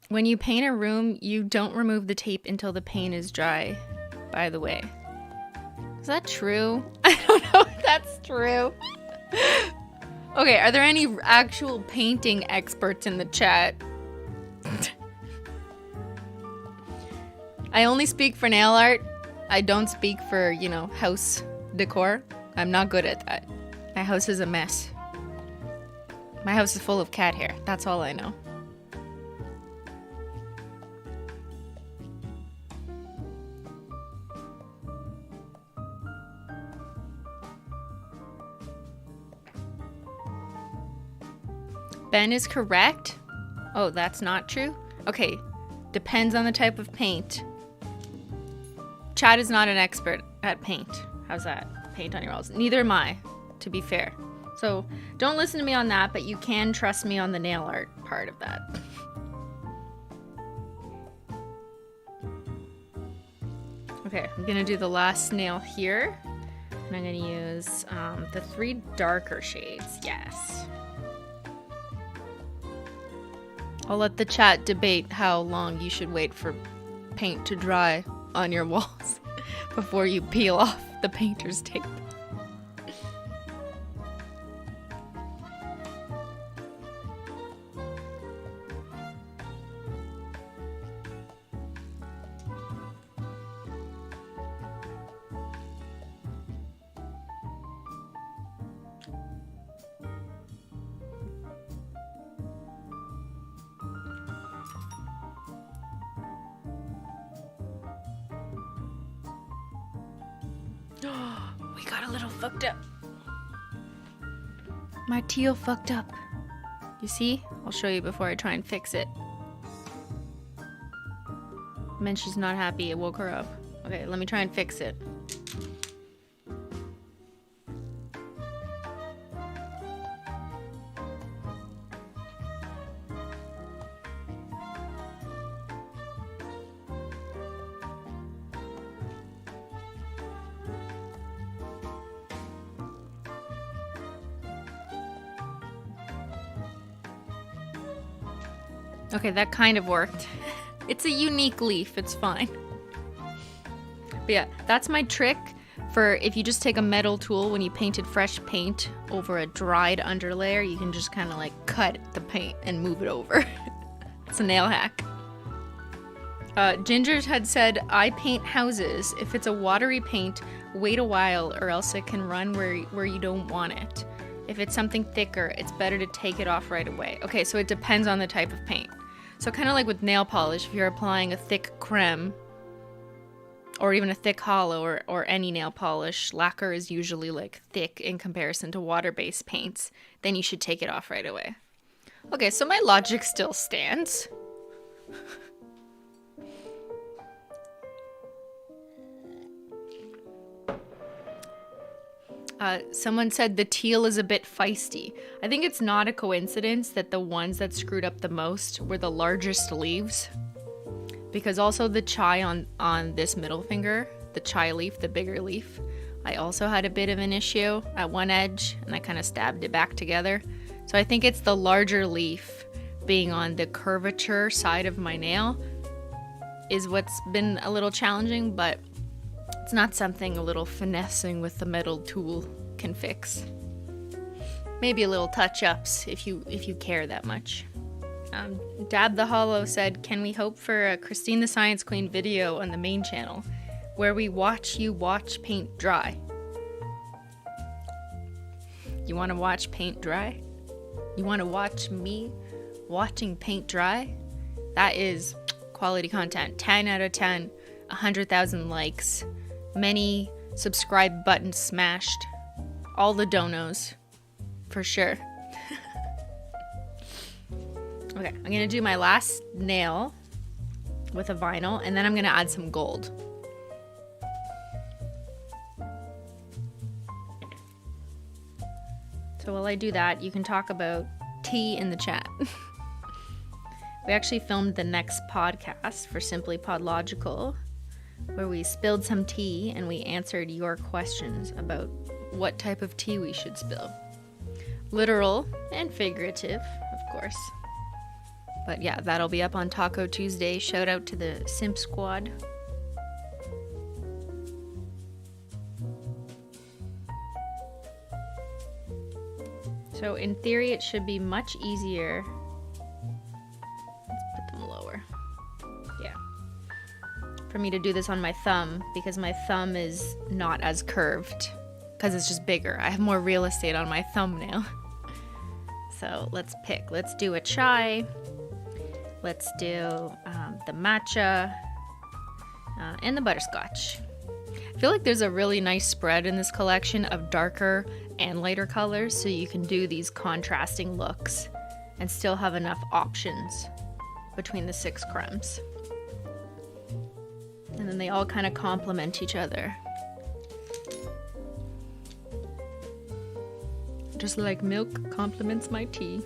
When you paint a room, you don't remove the tape until the paint is dry, by the way. Is that true? I don't know if that's true. Okay, are there any actual painting experts in the chat? I only speak for nail art. I don't speak for, you know, house decor. I'm not good at that. My house is a mess. My house is full of cat hair. That's all I know. Ben is correct. Oh, that's not true? Okay. Depends on the type of paint. Chad is not an expert at paint. How's that? Paint on your walls. Neither am I, to be fair. So don't listen to me on that, but you can trust me on the nail art part of that. Okay, I'm gonna do the last nail here. And I'm gonna use the 3 darker shades, yes. I'll let the chat debate how long you should wait for paint to dry on your walls before you peel off the painter's tape. We got a little fucked up. My teal fucked up. You see? I'll show you before I try and fix it. Meant she's not happy. It woke her up. Okay, let me try and fix it. Okay, that kind of worked. It's a unique leaf. It's fine. But yeah, that's my trick for if you just take a metal tool when you painted fresh paint over a dried underlayer, you can just kind of like cut the paint and move it over. It's a nail hack. Ginger had said, I paint houses. If it's a watery paint, wait a while or else it can run where you don't want it. If it's something thicker, it's better to take it off right away. Okay, so it depends on the type of paint. So kind of like with nail polish, if you're applying a thick creme or even a thick hollow or any nail polish, lacquer is usually like thick in comparison to water-based paints, then you should take it off right away. Okay, so my logic still stands. Someone said the teal is a bit feisty. I think it's not a coincidence that the ones that screwed up the most were the largest leaves. Because also the chai on this middle finger, the chai leaf, the bigger leaf, I also had a bit of an issue at one edge and I kind of stabbed it back together. So I think it's the larger leaf being on the curvature side of my nail is what's been a little challenging, but it's not something a little finessing with the metal tool can fix. Maybe a little touch-ups if you care that much. Dab the Hollow said, can we hope for a Christine the Science Queen video on the main channel where we watch you watch paint dry? You want to watch paint dry? You want to watch me watching paint dry? That is quality content. 10 out of 10, 100,000 likes, many subscribe buttons smashed, all the donos, for sure. Okay, I'm gonna do my last nail with a vinyl, and then I'm gonna add some gold. So while I do that, you can talk about tea in the chat. We actually filmed the next podcast for Simply Podlogical, where we spilled some tea and we answered your questions about what type of tea we should spill. Literal and figurative, of course. But yeah, that'll be up on Taco Tuesday. Shout out to the Simp Squad. So in theory, it should be much easier. Let's put them lower. Yeah. For me to do this on my thumb, because my thumb is not as curved, because it's just bigger. I have more real estate on my thumbnail. So let's pick. Let's do a chai. Let's do the matcha and the butterscotch. I feel like there's a really nice spread in this collection of darker and lighter colors, so you can do these contrasting looks and still have enough options between the 6 cremes. And then they all kind of complement each other. Just like milk complements my tea.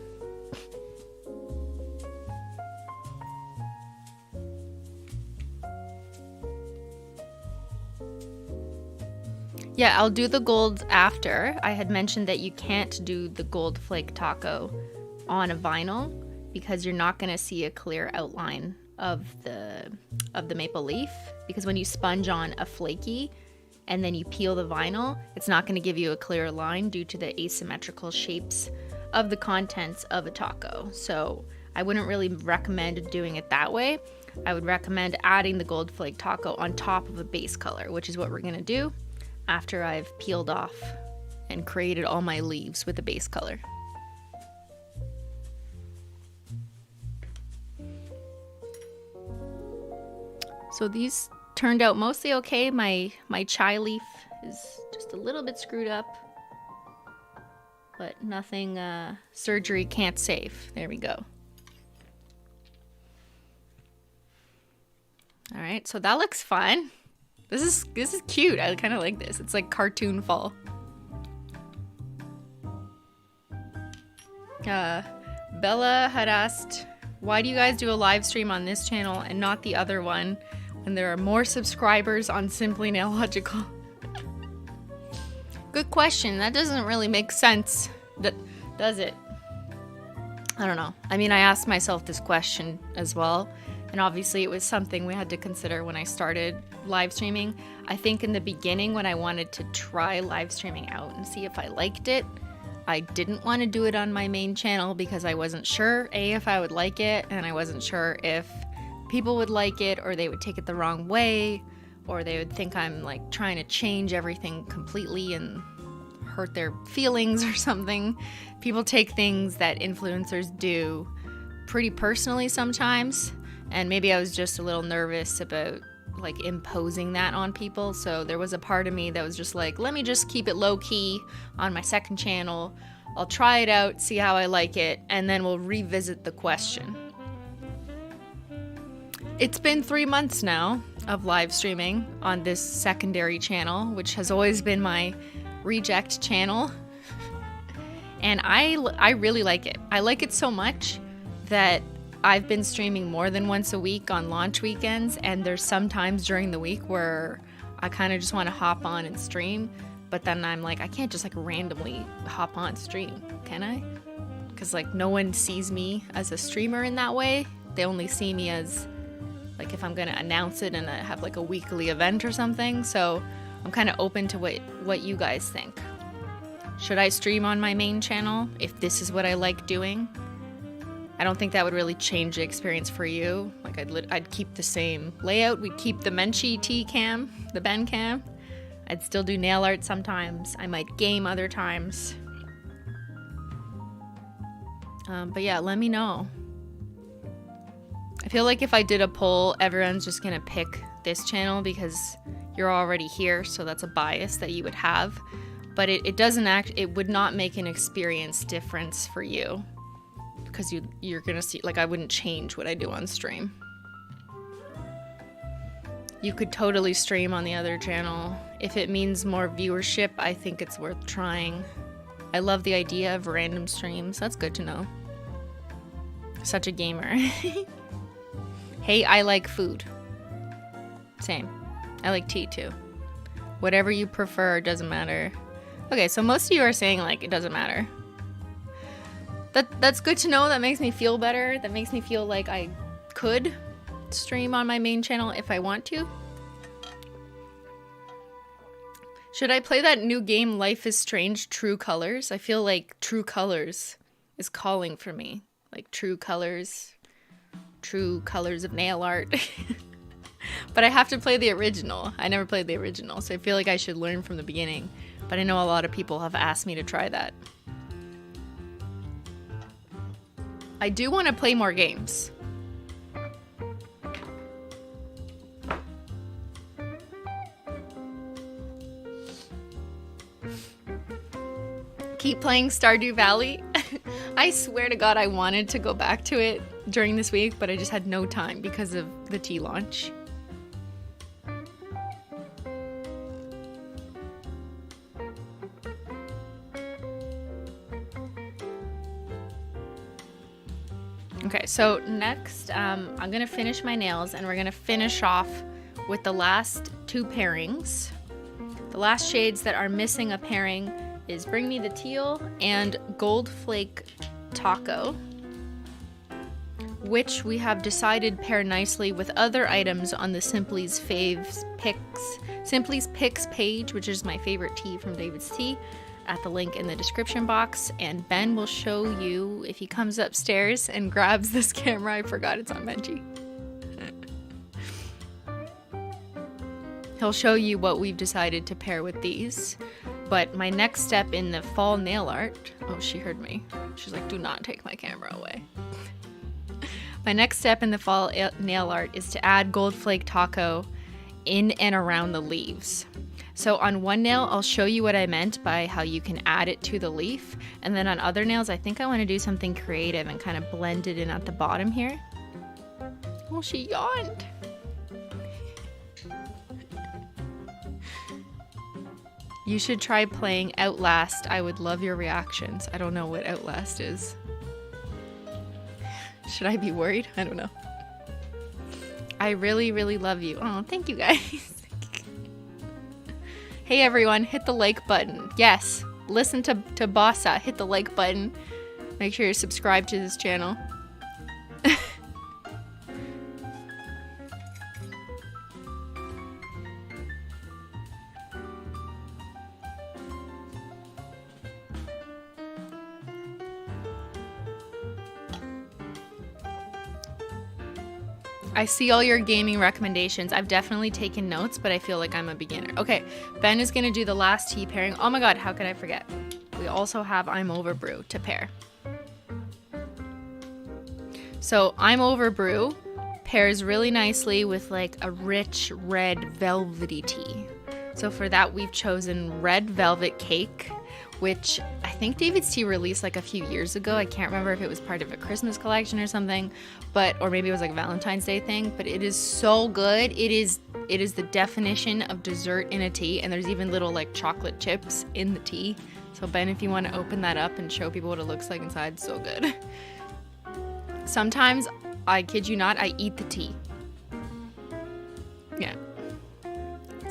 Yeah, I'll do the gold after. I had mentioned that you can't do the gold flake taco on a vinyl because you're not going to see a clear outline of the maple leaf, because when you sponge on a flaky and then you peel the vinyl, it's not going to give you a clear line due to the asymmetrical shapes of the contents of a taco. So I wouldn't really recommend doing it that way. I would recommend adding the gold flake taco on top of a base color, which is what we're going to do after I've peeled off and created all my leaves with the base color. So these turned out mostly okay. My chai leaf is just a little bit screwed up, but nothing surgery can't save. There we go. All right, so that looks fun. This is cute. I kind of like this. It's like cartoon fall. Bella had asked, why do you guys do a live stream on this channel and not the other one when there are more subscribers on Simply Nailogical? Good question. That doesn't really make sense, does it? I don't know. I mean, I asked myself this question as well, And obviously it was something we had to consider when I started live streaming. I think in the beginning when I wanted to try live streaming out and see if I liked it, I didn't want to do it on my main channel because I wasn't sure, A, if I would like it, and I wasn't sure if people would like it or they would take it the wrong way, or they would think I'm like trying to change everything completely and hurt their feelings or something. People take things that influencers do pretty personally sometimes, and maybe I was just a little nervous about like imposing that on people. So there was a part of me that was just like, let me just keep it low key on my second channel. I'll try it out, see how I like it, and then we'll revisit the question. It's been 3 months now of live streaming on this secondary channel, which has always been my reject channel. And I really like it. I like it so much that I've been streaming more than once a week on launch weekends, and there's some times during the week where I kind of just want to hop on and stream, but then I'm like, I can't just like randomly hop on stream, can I? Because like no one sees me as a streamer in that way. They only see me as like if I'm gonna announce it and I have like a weekly event or something. So I'm kind of open to what you guys think. Should I stream on my main channel if this is what I like doing? I don't think that would really change the experience for you. Like I'd keep the same layout. We'd keep the Menchie tea cam, the Ben cam. I'd still do nail art sometimes. I might game other times. But yeah, let me know. I feel like if I did a poll, everyone's just gonna pick this channel because you're already here, so that's a bias that you would have. But it would not make an experience difference for you. Because you're gonna see, like, I wouldn't change what I do on stream. You could totally stream on the other channel. If it means more viewership, I think it's worth trying. I love the idea of random streams. That's good to know. Such a gamer. Hey, I like food. Same. I like tea too. Whatever you prefer, doesn't matter. Okay, so most of you are saying, like, it doesn't matter. That's good to know. That makes me feel better. That makes me feel like I could stream on my main channel if I want to. Should I play that new game, Life is Strange, True Colors? I feel like True Colors is calling for me. Like true colors of nail art. But I have to play the original. I never played the original, so I feel like I should learn from the beginning. But I know a lot of people have asked me to try that. I do want to play more games. Keep playing Stardew Valley. I swear to God I wanted to go back to it during this week, but I just had no time because of the tea launch. Okay, so next I'm gonna finish my nails and we're gonna finish off with the last two pairings. The last shades that are missing a pairing is Bring Me the Teal and Gold Flake Taco, which we have decided pair nicely with other items on the Simply's Picks page, which is my favorite tea from DAVIDsTEA, at the link in the description box. And Ben will show you if he comes upstairs and grabs this camera. I forgot it's on Menchie. He'll show you what we've decided to pair with these. But my next step in the fall nail art... Oh, she heard me. She's like, do not take my camera away. My next step in the fall nail art is to add Gold Flake Taco in and around the leaves. So on one nail, I'll show you what I meant by how you can add it to the leaf. And then on other nails, I think I want to do something creative and kind of blend it in at the bottom here. Oh, she yawned. You should try playing Outlast. I would love your reactions. I don't know what Outlast is. Should I be worried? I don't know. I really, really love you. Oh, thank you guys. Hey everyone, hit the like button. Yes, listen to Bossa. Hit the like button. Make sure you're subscribed to this channel. I see all your gaming recommendations. I've definitely taken notes, but I feel like I'm a beginner. Okay, Ben is going to do the last tea pairing. Oh my god, how could I forget? We also have I'm Over Brew to pair. So I'm Over Brew pairs really nicely with like a rich red velvety tea. So for that, we've chosen Red Velvet Cake, which I think DAVIDsTEA released like a few years ago. I can't remember if it was part of a Christmas collection or something, or maybe it was like a Valentine's Day thing, but it is so good. It is the definition of dessert in a tea, and there's even little like chocolate chips in the tea. So Ben, if you want to open that up and show people what it looks like inside, so good. Sometimes, I kid you not, I eat the tea. Yeah.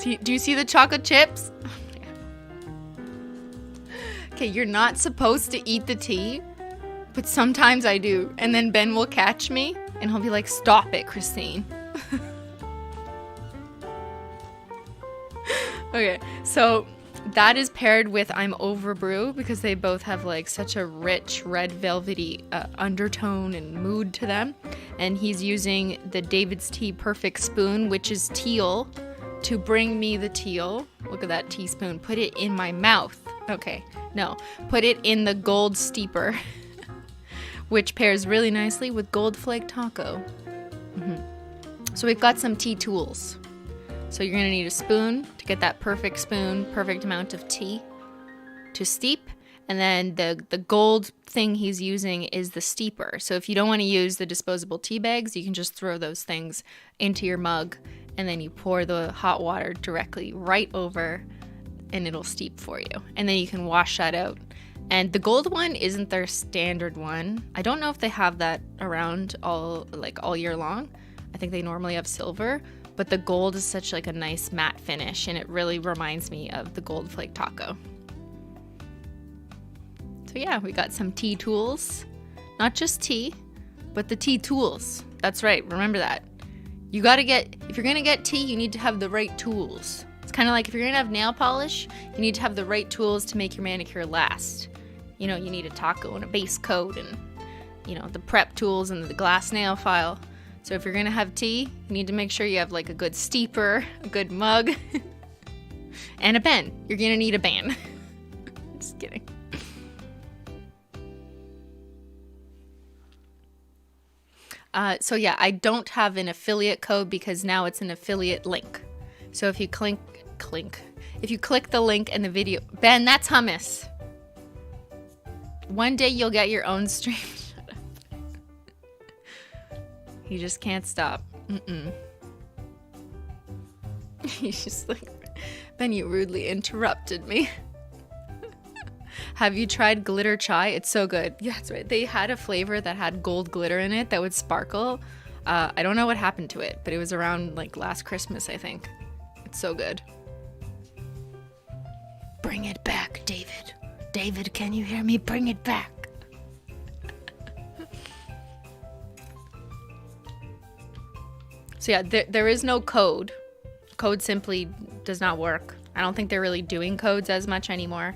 Do you see the chocolate chips? Okay, you're not supposed to eat the tea, but sometimes I do. And then Ben will catch me and he'll be like, stop it, Christine. Okay, so that is paired with I'm Over Brew because they both have like such a rich red velvety undertone and mood to them. And he's using the DAVIDsTEA Perfect Spoon, which is teal, to bring me the teal. Look at that teaspoon. Put it in my mouth. Okay, no. Put it in the gold steeper, which pairs really nicely with gold flake taco. So we've got some tea tools. So you're going to need a spoon to get that perfect spoon, perfect amount of tea to steep. And then the gold thing he's using is the steeper. So if you don't want to use the disposable tea bags, you can just throw those things into your mug and then you pour the hot water directly right over and it'll steep for you. And then you can wash that out. And the gold one isn't their standard one. I don't know if they have that around all year long. I think they normally have silver, but the gold is such like a nice matte finish and it really reminds me of the gold flake taco. So yeah, we got some tea tools. Not just tea, but the tea tools. That's right, remember that. If you're gonna get tea, you need to have the right tools. It's kind of like if you're gonna have nail polish, you need to have the right tools to make your manicure last. You know, you need a taco and a base coat and, you know, the prep tools and the glass nail file. So if you're gonna have tea, you need to make sure you have like a good steeper, a good mug, and a pen. You're gonna need a ban. Just kidding. So yeah, I don't have an affiliate code because now it's an affiliate link. So if you if you click the link in the video, Ben, that's hummus. One day you'll get your own stream. Shut up. He just can't stop. He's just like, Ben, you rudely interrupted me. Have you tried glitter chai? It's so good. Yeah, that's right. They had a flavor that had gold glitter in it that would sparkle. I don't know what happened to it, but it was around like last Christmas, I think. It's so good. Bring it back, David. David, can you hear me? Bring it back. So yeah, there is no code. Code simply does not work. I don't think they're really doing codes as much anymore.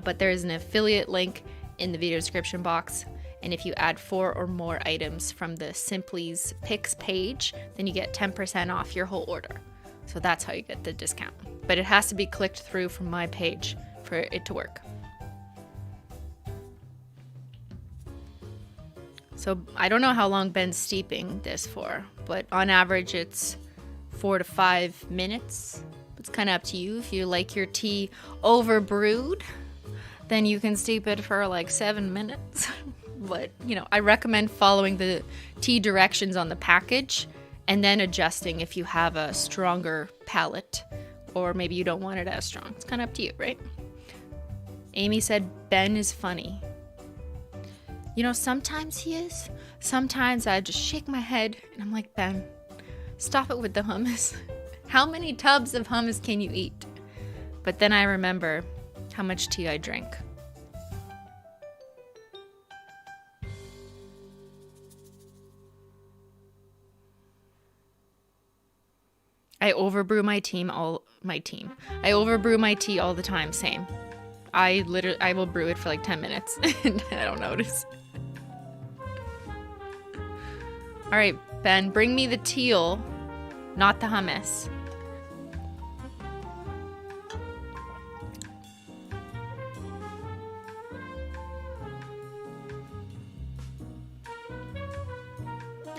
But there is an affiliate link in the video description box. And if you add 4 or more items from the Simply's Picks page, then you get 10% off your whole order. So that's how you get the discount. But it has to be clicked through from my page for it to work. So I don't know how long Ben's steeping this for, but on average it's 4 to 5 minutes. It's kind of up to you. If you like your tea over brewed, then you can steep it for like 7 minutes. But, you know, I recommend following the tea directions on the package and then adjusting if you have a stronger palate or maybe you don't want it as strong. It's kind of up to you, right? Amy said Ben is funny. You know, sometimes he is. Sometimes I just shake my head and I'm like, Ben, stop it with the hummus. How many tubs of hummus can you eat? But then I remember how much tea I drink. I overbrew my tea all the time, same. I will brew it for like 10 minutes and I don't notice. All right, Ben, bring me the teal, not the hummus.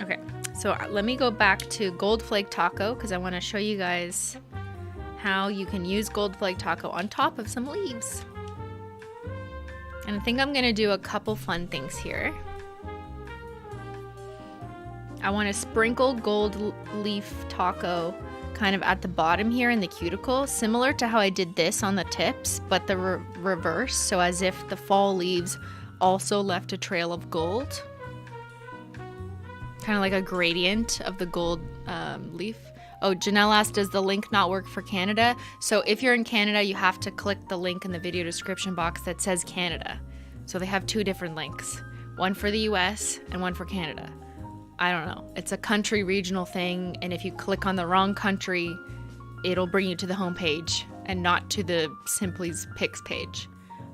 Okay, so let me go back to Gold Flake Taco because I want to show you guys how you can use Gold Flake Taco on top of some leaves. And I think I'm going to do a couple fun things here. I want to sprinkle gold leaf taco kind of at the bottom here in the cuticle, similar to how I did this on the tips, but the reverse, so as if the fall leaves also left a trail of gold. Kind of like a gradient of the gold leaf. Oh, Janelle asked, does the link not work for Canada? So if you're in Canada, you have to click the link in the video description box that says Canada. So they have two different links, one for the US and one for Canada. I don't know. It's a country regional thing, and if you click on the wrong country, it'll bring you to the home page and not to the Simply's Picks page.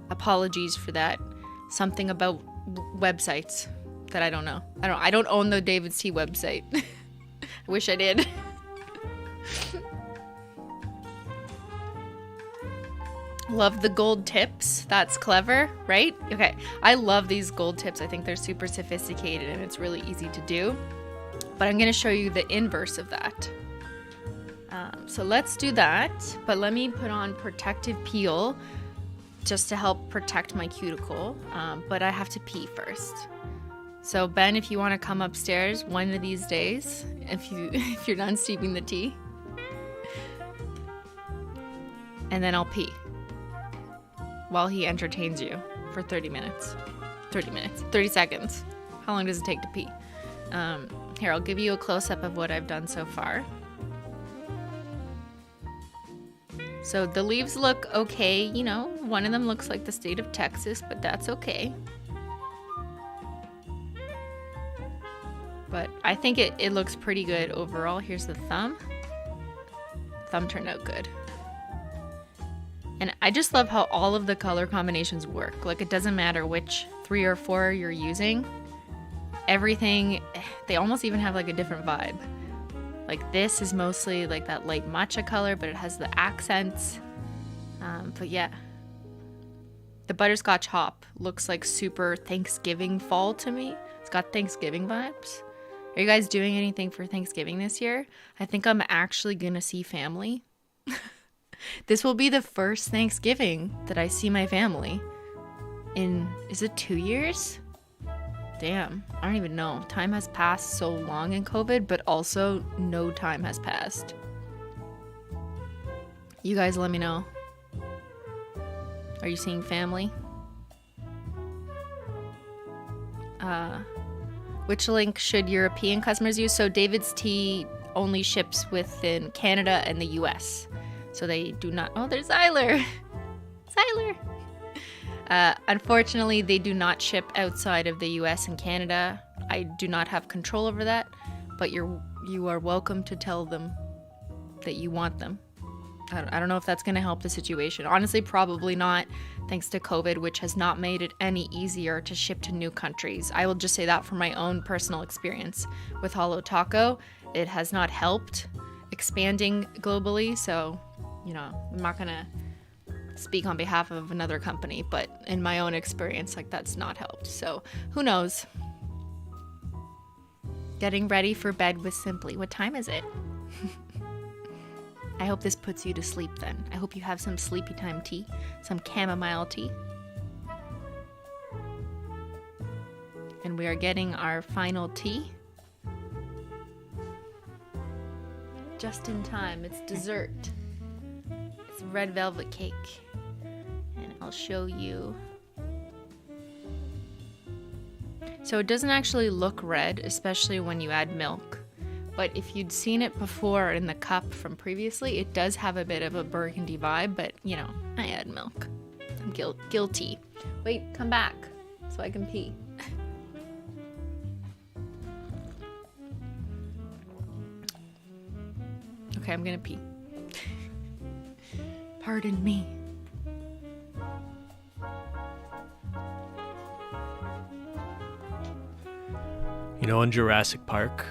Apologies for that. Something about websites that I don't know. I don't own the DAVIDsTEA website. I wish I did. Love the gold tips. That's clever, right? Okay, I love these gold tips. I think they're super sophisticated and it's really easy to do. But I'm going to show you the inverse of that. So let's do that. But let me put on protective peel just to help protect my cuticle. But I have to pee first. So Ben, if you want to come upstairs one of these days, if you're done steeping the tea, and then I'll pee while he entertains you for 30 seconds. How long does it take to pee? Here, I'll give you a close-up of what I've done so far. So the leaves look okay, you know, one of them looks like the state of Texas, but that's okay. But I think it looks pretty good overall. Here's the thumb. Thumb turned out good. And I just love how all of the color combinations work. Like, it doesn't matter which 3 or 4 you're using. Everything, they almost even have like a different vibe. Like this is mostly like that light matcha color, but it has the accents. But yeah. The butterscotch hop looks like super Thanksgiving fall to me. It's got Thanksgiving vibes. Are you guys doing anything for Thanksgiving this year? I think I'm actually gonna see family. This will be the first Thanksgiving that I see my family in, is it 2 years? Damn, I don't even know. Time has passed so long in COVID, but also no time has passed. You guys let me know. Are you seeing family? Which link should European customers use? So DAVIDsTEA only ships within Canada and the US. So they do not, oh, there's Zyler. Zyler. Unfortunately, they do not ship outside of the US and Canada. I do not have control over that, but you are welcome to tell them that you want them. I don't know if that's going to help the situation. Honestly, probably not, thanks to COVID, which has not made it any easier to ship to new countries. I will just say that from my own personal experience with Holo Taco. It has not helped expanding globally, so, you know, I'm not going to speak on behalf of another company, but in my own experience, like, that's not helped. So who knows? Getting ready for bed with Simply. What time is it? I hope this puts you to sleep then. I hope you have some sleepy time tea, some chamomile tea. And we are getting our final tea. Just in time. It's dessert. It's red velvet cake. And I'll show you. So it doesn't actually look red, especially when you add milk. But if you'd seen it before in the cup from previously, it does have a bit of a burgundy vibe, but, you know, I add milk. I'm guilty. Wait, come back so I can pee. Okay, I'm gonna pee. Pardon me.
You in Jurassic Park,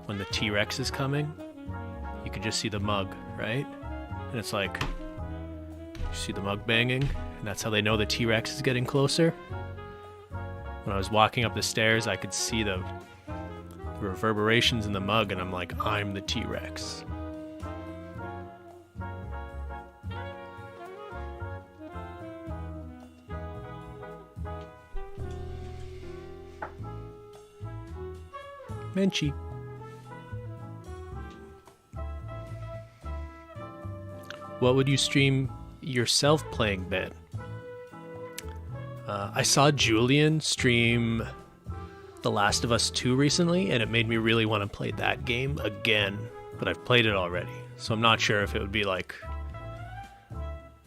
when the T-Rex is coming, you can just see the mug, right? And it's like, you see the mug banging, and that's how they know the T-Rex is getting closer. When I was walking up the stairs, I could see the reverberations in the mug, and I'm like, I'm the T-Rex. Menchie. What would you stream yourself playing, Ben? I saw Julian stream The Last of Us 2 recently, and it made me really want to play that game again, but I've played it already, so I'm not sure if it would be like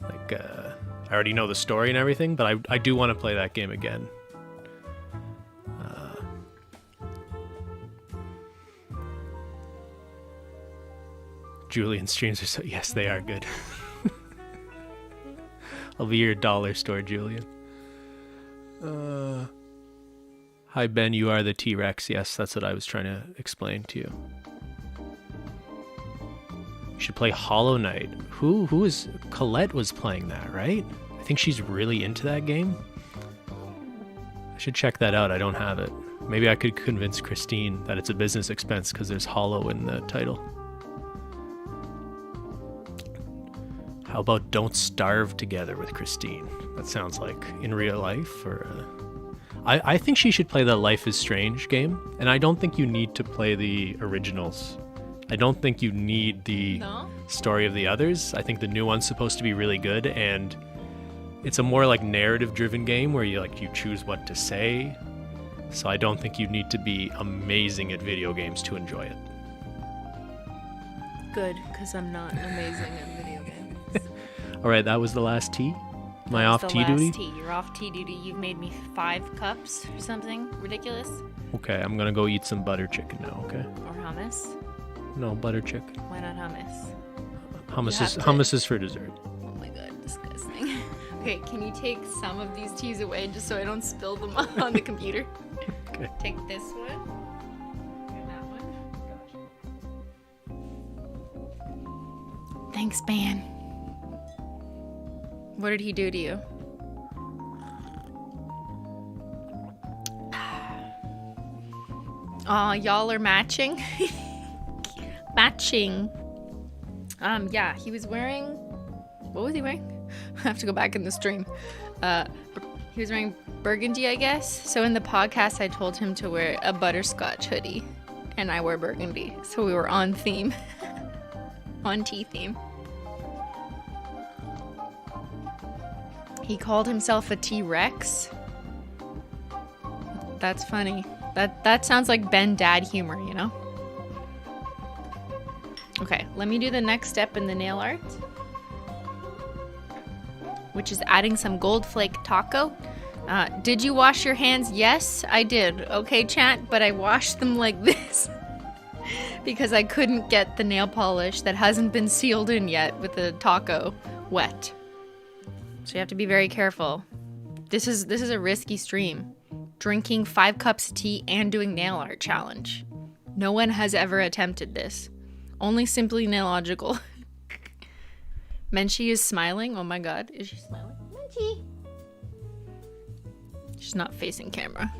I already know the story and everything, but I do want to play that game again. Julian streams are so... Yes, they are good. I'll be your dollar store, Julian. Hi, Ben, you are the T-Rex. Yes, that's what I was trying to explain to you. You should play Hollow Knight. Who is... Colette was playing that, right? I think she's really into that game. I should check that out. I don't have it. Maybe I could convince Christine that it's a business expense because there's Hollow in the title. How about Don't Starve Together with Christine? That sounds like in real life. Or I think she should play the Life is Strange game, and I don't think you need to play the originals. I don't think you need the story of the others. I think the new one's supposed to be really good, and it's a more like narrative-driven game where you choose what to say. So I don't think you need to be amazing at video games to enjoy it.
Good, because I'm not amazing at video games.
All right, that was the last tea. Am I off tea duty?
You're off tea duty. You've made me 5 cups or something ridiculous.
Okay, I'm gonna go eat some butter chicken now. Okay.
Or hummus.
No, butter chicken.
Why not hummus?
Hummus is for dessert.
Oh my god, disgusting. Okay, can you take some of these teas away just so I don't spill them on the computer?
Okay.
Take this one. And that one. Thanks, Ben. What did he do to you? Aw, y'all are matching. Matching. Yeah, he was wearing... What was he wearing? I have to go back in the stream. He was wearing burgundy, I guess. So in the podcast, I told him to wear a butterscotch hoodie. And I wear burgundy. So we were on theme. On tea theme. He called himself a T-Rex. That's funny. That sounds like Ben Dad humor, you know? Okay, let me do the next step in the nail art, which is adding some gold flake taco. Did you wash your hands? Yes, I did. Okay, chat, but I washed them like this because I couldn't get the nail polish that hasn't been sealed in yet with the taco wet. So you have to be very careful. This is a risky stream. Drinking 5 cups of tea and doing nail art challenge. No one has ever attempted this. Only Simply Nailogical. Menchie is smiling. Oh my god. Is she smiling? Menchie. She's not facing camera.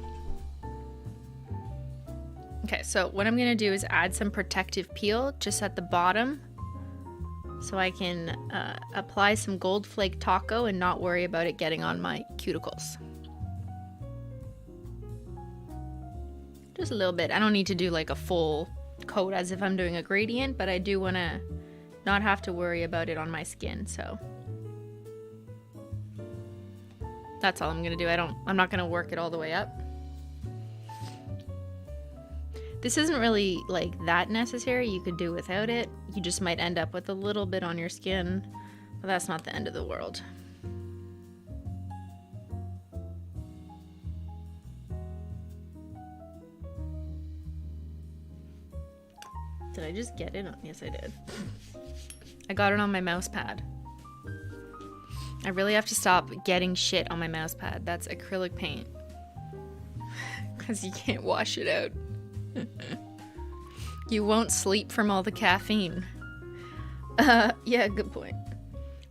Okay, so what I'm going to do is add some protective peel just at the bottom so I can apply some gold flake taco and not worry about it getting on my cuticles. Just a little bit. I don't need to do like a full coat as if I'm doing a gradient, but I do want to not have to worry about it on my skin, so that's all I'm gonna do. I'm not gonna work it all the way up. This isn't really like that necessary. You could do without it. You just might end up with a little bit on your skin, but that's not the end of the world. Did I just get it? Yes, I did. I got it on my mouse pad. I really have to stop getting shit on my mouse pad. That's acrylic paint. Because you can't wash it out. You won't sleep from all the caffeine. Yeah, good point.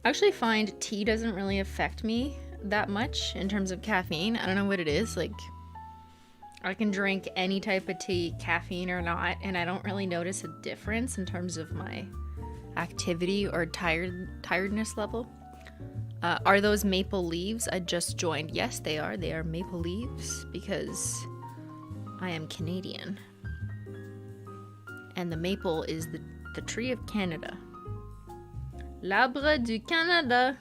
I actually find tea doesn't really affect me that much in terms of caffeine. I don't know what it is. Like, I can drink any type of tea, caffeine or not, and I don't really notice a difference in terms of my activity or tiredness level. Are those maple leaves I just joined? Yes, they are. They are maple leaves because I am Canadian. And the maple is the tree of Canada. L'arbre du Canada.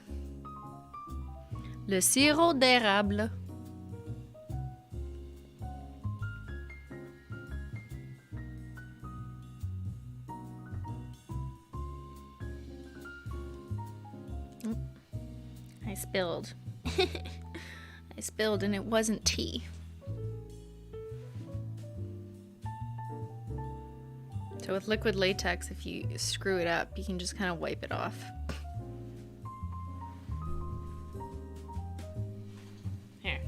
Le sirop d'érable. I spilled. I spilled and it wasn't tea. So with liquid latex, if you screw it up, you can just kind of wipe it off. Here.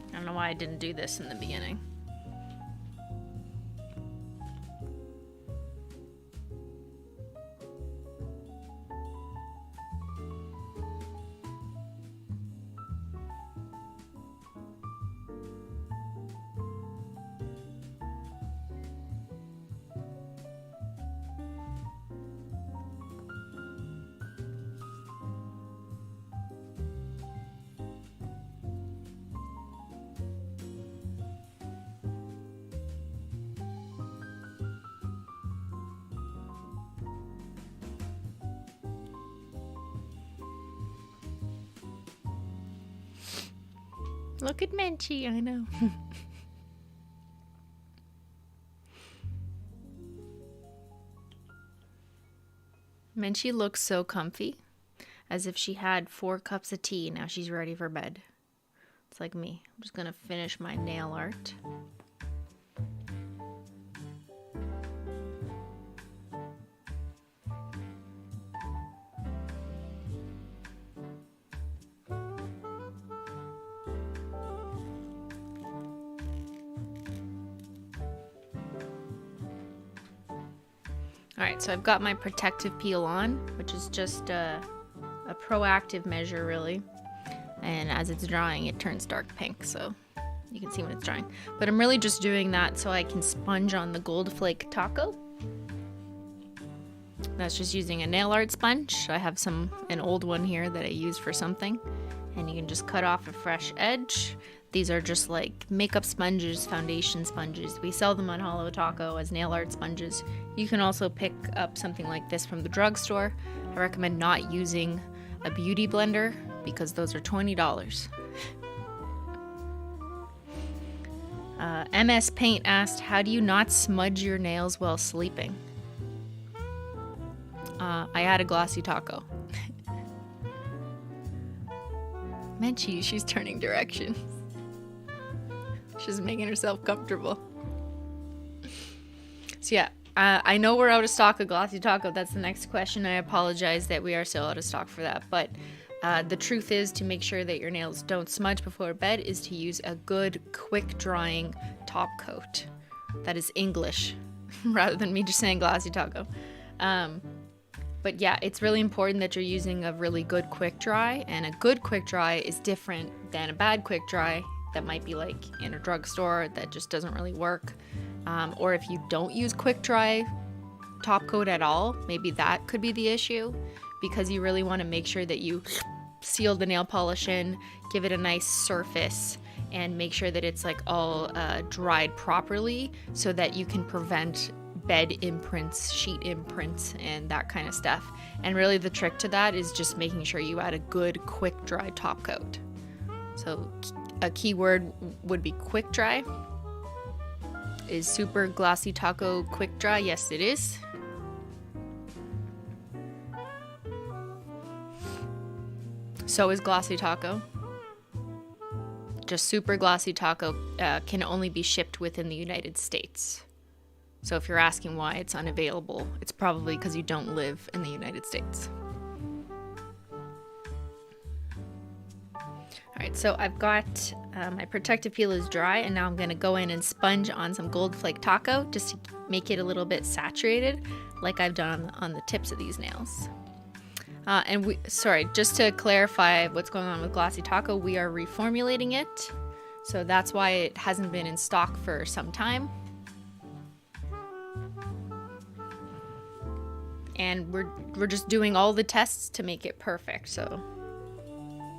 I don't know why I didn't do this in the beginning. Look at Menchie, I know. Menchie looks so comfy, as if she had 4 cups of tea, now she's ready for bed. It's like me. I'm just gonna finish my nail art. Alright, so I've got my protective peel on, which is just a proactive measure, really. And as it's drying, it turns dark pink, so you can see when it's drying. But I'm really just doing that so I can sponge on the Gold Flake Taco. That's just using a nail art sponge. I have an old one here that I use for something. And you can just cut off a fresh edge. These are just like makeup sponges, foundation sponges. We sell them on Holo Taco as nail art sponges. You can also pick up something like this from the drugstore. I recommend not using a beauty blender because those are $20. MS Paint asked, how do you not smudge your nails while sleeping? I had a glossy taco. Menchie, she's turning directions. She's making herself comfortable. So yeah, I know we're out of stock of glossy taco. That's the next question. I apologize that we are still out of stock for that. But the truth is, to make sure that your nails don't smudge before bed is to use a good, quick drying top coat. That is English, rather than me just saying glossy taco. But yeah, it's really important that you're using a really good quick dry. And a good quick dry is different than a bad quick dry that might be like in a drugstore that just doesn't really work. Or if you don't use quick dry top coat at all, maybe that could be the issue, because you really want to make sure that you seal the nail polish in, give it a nice surface, and make sure that it's like all dried properly so that you can prevent bed imprints, sheet imprints, and that kind of stuff. And really the trick to that is just making sure you add a good quick dry top coat. So a key word would be quick dry. Is Super Glossy Taco quick dry? Yes, it is. So is Glossy Taco. Just Super Glossy Taco can only be shipped within the United States. So if you're asking why it's unavailable, it's probably because you don't live in the United States. Alright, right, so I've got my protective peel is dry, and now I'm going to go in and sponge on some gold flake taco just to make it a little bit saturated, like I've done on the tips of these nails. Just to clarify what's going on with Glossy Taco, we are reformulating it, so that's why it hasn't been in stock for some time. And we're just doing all the tests to make it perfect, so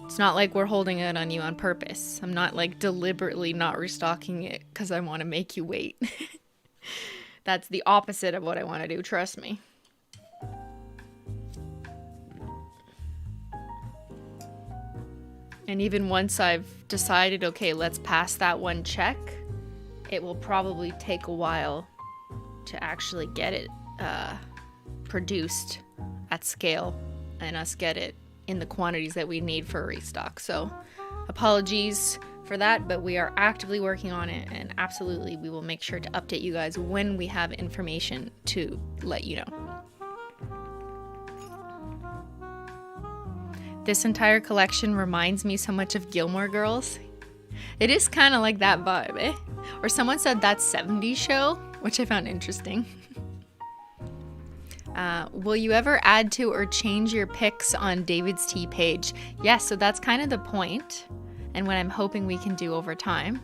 it's not like we're holding it on you on purpose. I'm not like deliberately not restocking it because I want to make you wait. That's the opposite of what I want to do, trust me. And even once I've decided, okay, let's pass that one check, it will probably take a while to actually get it produced at scale and us get it in the quantities that we need for a restock. So apologies for that, but we are actively working on it, and absolutely we will make sure to update you guys when we have information to let you know. This entire collection reminds me so much of Gilmore Girls. It is kind of like that vibe, eh? Or someone said that 70s show, which I found interesting. Will you ever add to or change your picks on David's Tea page? Yes, so that's kind of the point. And what I'm hoping we can do over time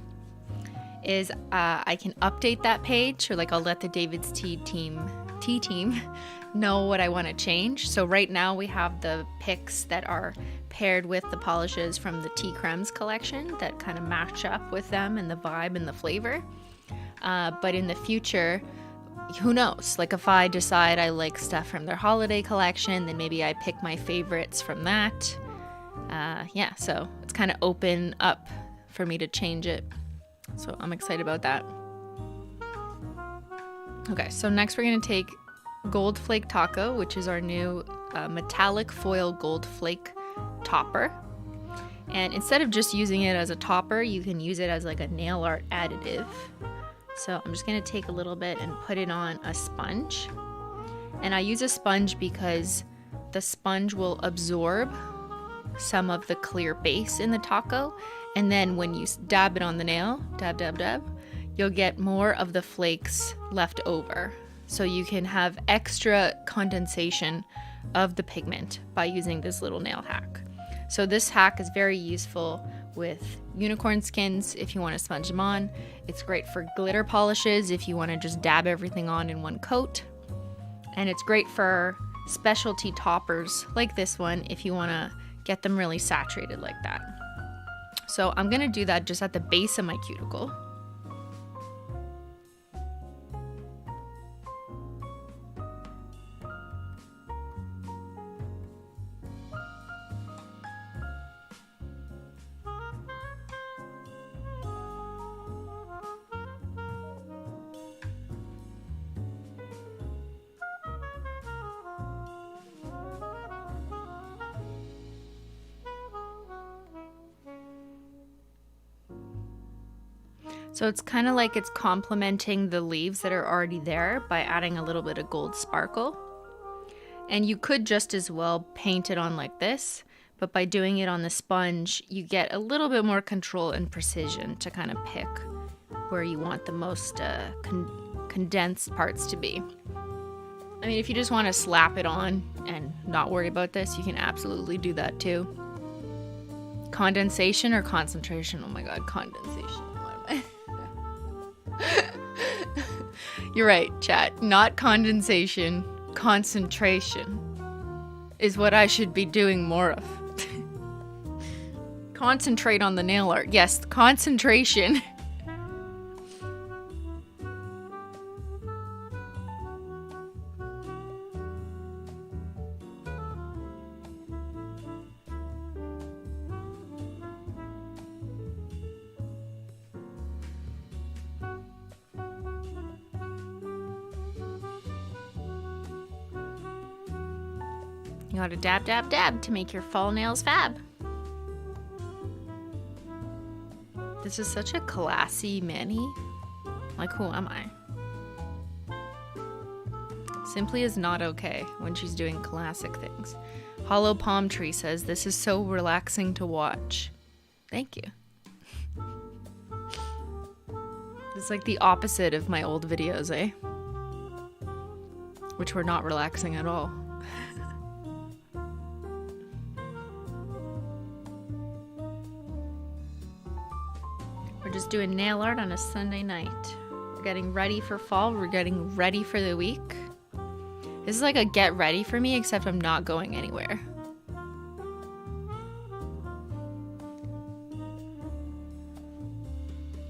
is I can update that page, or like I'll let the David's Tea team know what I want to change. So right now we have the picks that are paired with the polishes from the Tea Cremes collection that kind of match up with them and the vibe and the flavor. But in the future, who knows? Like if I decide I like stuff from their holiday collection, then maybe I pick my favorites from that. Yeah, so it's kind of open up for me to change it. So I'm excited about that. Okay, so next we're going to take Gold Flake Taco, which is our new metallic foil gold flake topper. And instead of just using it as a topper, you can use it as like a nail art additive. So I'm just going to take a little bit and put it on a sponge. And I use a sponge because the sponge will absorb some of the clear base in the taco. And then when you dab it on the nail, dab, dab, dab, you'll get more of the flakes left over. So you can have extra condensation of the pigment by using this little nail hack. So this hack is very useful with unicorn skins if you want to sponge them on. It's great for glitter polishes if you want to just dab everything on in one coat. And it's great for specialty toppers like this one if you want to get them really saturated like that. So I'm going to do that just at the base of my cuticle. So it's kind of like it's complementing the leaves that are already there by adding a little bit of gold sparkle. And you could just as well paint it on like this, but by doing it on the sponge, you get a little bit more control and precision to kind of pick where you want the most condensed parts to be. I mean, if you just want to slap it on and not worry about this, you can absolutely do that too. Condensation or concentration? Oh my god, condensation. What am I? You're right, chat. Not condensation. Concentration is what I should be doing more of. Concentrate on the nail art. Yes, concentration. You gotta dab, dab, dab to make your fall nails fab. This is such a classy mani. Like, who am I? Simply is not okay when she's doing classic things. Hollow Palm Tree says, this is so relaxing to watch. Thank you. It's like the opposite of my old videos, eh? Which were not relaxing at all. We're just doing nail art on a Sunday night. We're getting ready for fall. We're getting ready for the week. This is like a get ready for me, except I'm not going anywhere.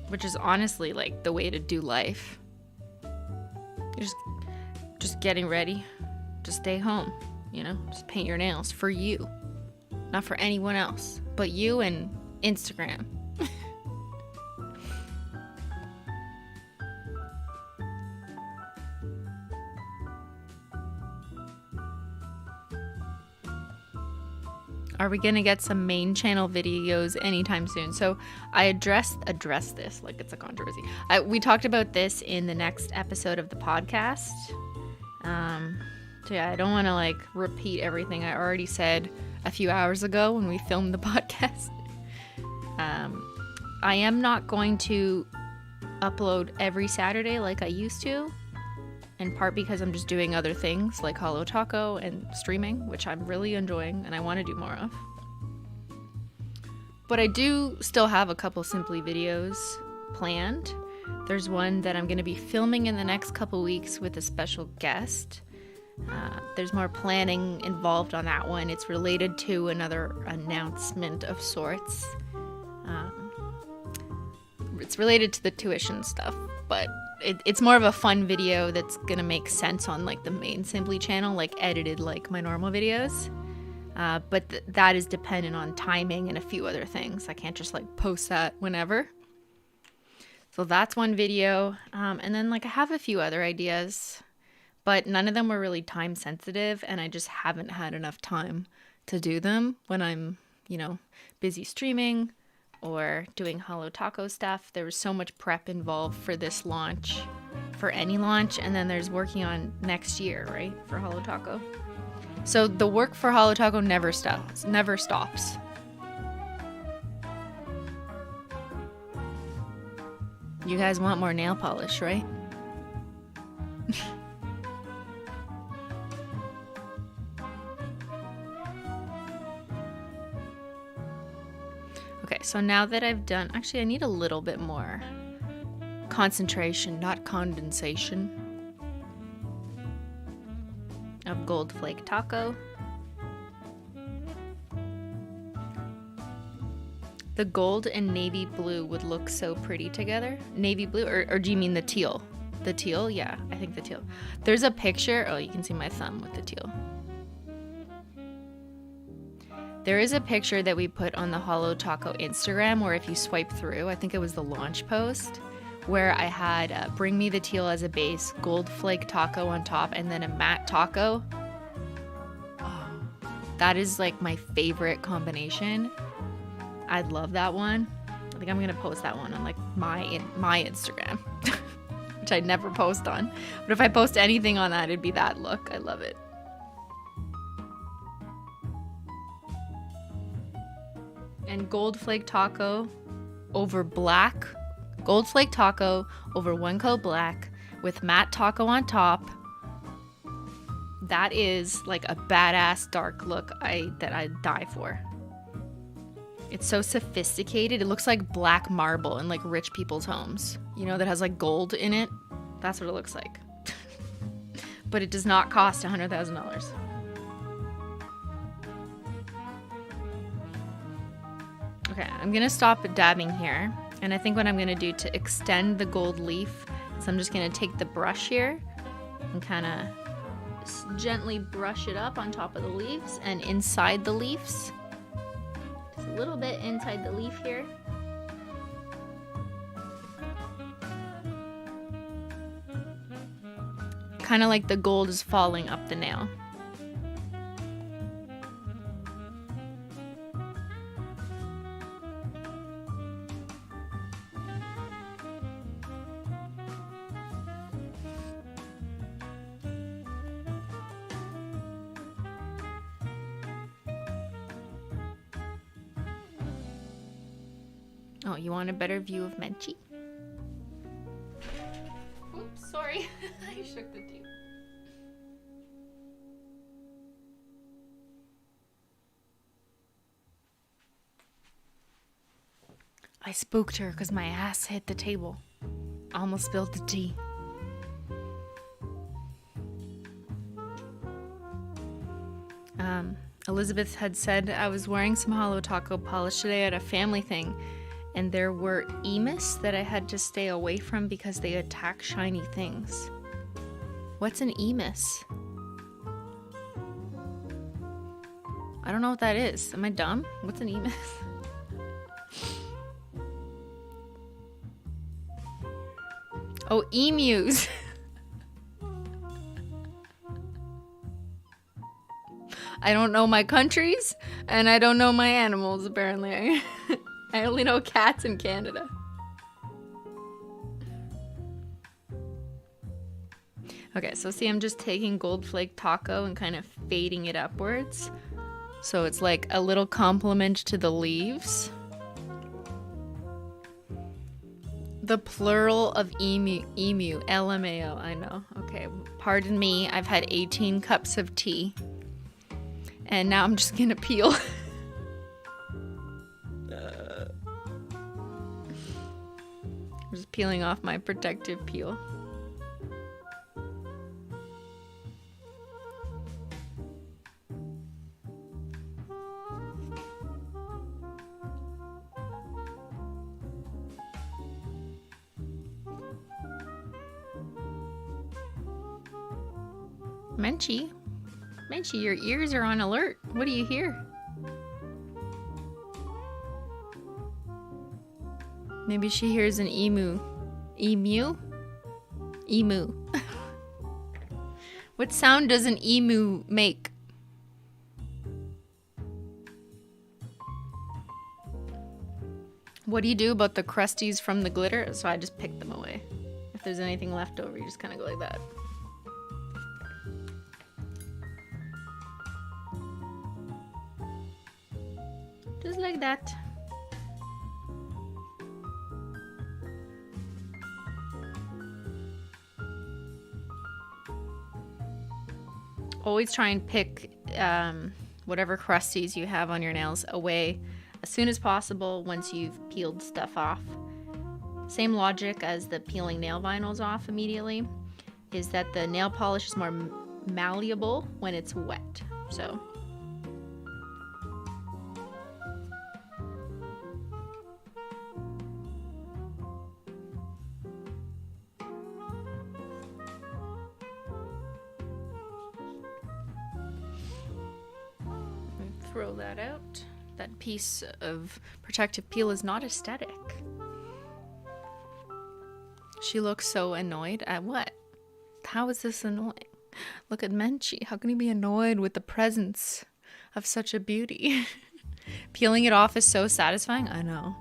Which is honestly like the way to do life. You're just getting ready. Just stay home, you know? Just paint your nails for you. Not for anyone else, but you and Instagram. Are we gonna get some main channel videos anytime soon? So I address this like it's a controversy. We talked about this in the next episode of the podcast. So yeah, I don't want to like repeat everything I already said a few hours ago when we filmed the podcast. I am not going to upload every Saturday like I used to. In part because I'm just doing other things like Holo Taco and streaming, which I'm really enjoying and I want to do more of. But I do still have a couple Simply videos planned. There's one that I'm going to be filming in the next couple weeks with a special guest. There's more planning involved on that one. It's related to another announcement of sorts. It's related to the tuition stuff, but it's more of a fun video that's gonna make sense on like the main Simply channel, like edited like my normal videos. But that is dependent on timing and a few other things. I can't just like post that whenever. So that's one video. And then like I have a few other ideas, but none of them were really time sensitive, and I just haven't had enough time to do them when I'm, you know, busy streaming or doing Holo Taco stuff. There was so much prep involved for this launch, for any launch, and then there's working on next year, right, for Holo Taco. So the work for Holo Taco never stops. You guys want more nail polish, right? Okay, so now that I've done, actually I need a little bit more concentration, not condensation, of gold flake taco. The gold and navy blue would look so pretty together. Navy blue, or do you mean the teal? The teal? Yeah, I think the teal. There's a picture, oh, you can see my thumb with the teal. There is a picture that we put on the Holo Taco Instagram where if you swipe through, I think it was the launch post, where I had bring me the teal as a base, gold flake taco on top, and then a matte taco. Oh, that is like my favorite combination. I love that one. I think I'm gonna post that one on like my Instagram, which I never post on. But if I post anything on that, it'd be that look. I love it. And gold flake taco over black. Gold flake taco over one coat black with matte taco on top. That is like a badass dark look that I'd die for. It's so sophisticated. It looks like black marble in like rich people's homes. You know, that has like gold in it. That's what it looks like. But it does not cost $100,000. Okay, I'm gonna stop dabbing here. And I think what I'm gonna do to extend the gold leaf is I'm just gonna take the brush here and kind of gently brush it up on top of the leaves and inside the leaves. Just a little bit inside the leaf here. Kind of like the gold is falling up the nail. Oh, you want a better view of Menchie? Oops, sorry. I shook the table. I spooked her because my ass hit the table. Almost spilled the tea. Elizabeth had said I was wearing some Holo Taco polish today at a family thing, and there were emus that I had to stay away from because they attack shiny things. What's an emus? I don't know what that is. Am I dumb? What's an emus? Oh, emus. I don't know my countries, and I don't know my animals, apparently. I only know cats in Canada. Okay, so see, I'm just taking Gold Flake Taco and kind of fading it upwards. So it's like a little compliment to the leaves. The plural of emu, LMAO, I know. Okay, pardon me, I've had 18 cups of tea. And now I'm just gonna peel. I'm just peeling off my protective peel. Menchie, your ears are on alert. What do you hear? Maybe she hears an emu. Emu? Emu. What sound does an emu make? What do you do about the crusties from the glitter? So I just pick them away. If there's anything left over, you just kind of go like that. Just like that. Always try and pick whatever crusties you have on your nails away as soon as possible once you've peeled stuff off. Same logic as the peeling nail vinyls off immediately, is that the nail polish is more malleable when it's wet. So throw that out. That piece of protective peel is not aesthetic. She looks so annoyed at what? How is this annoying? Look at Menchie. How can he be annoyed with the presence of such a beauty? Peeling it off is so satisfying. I know.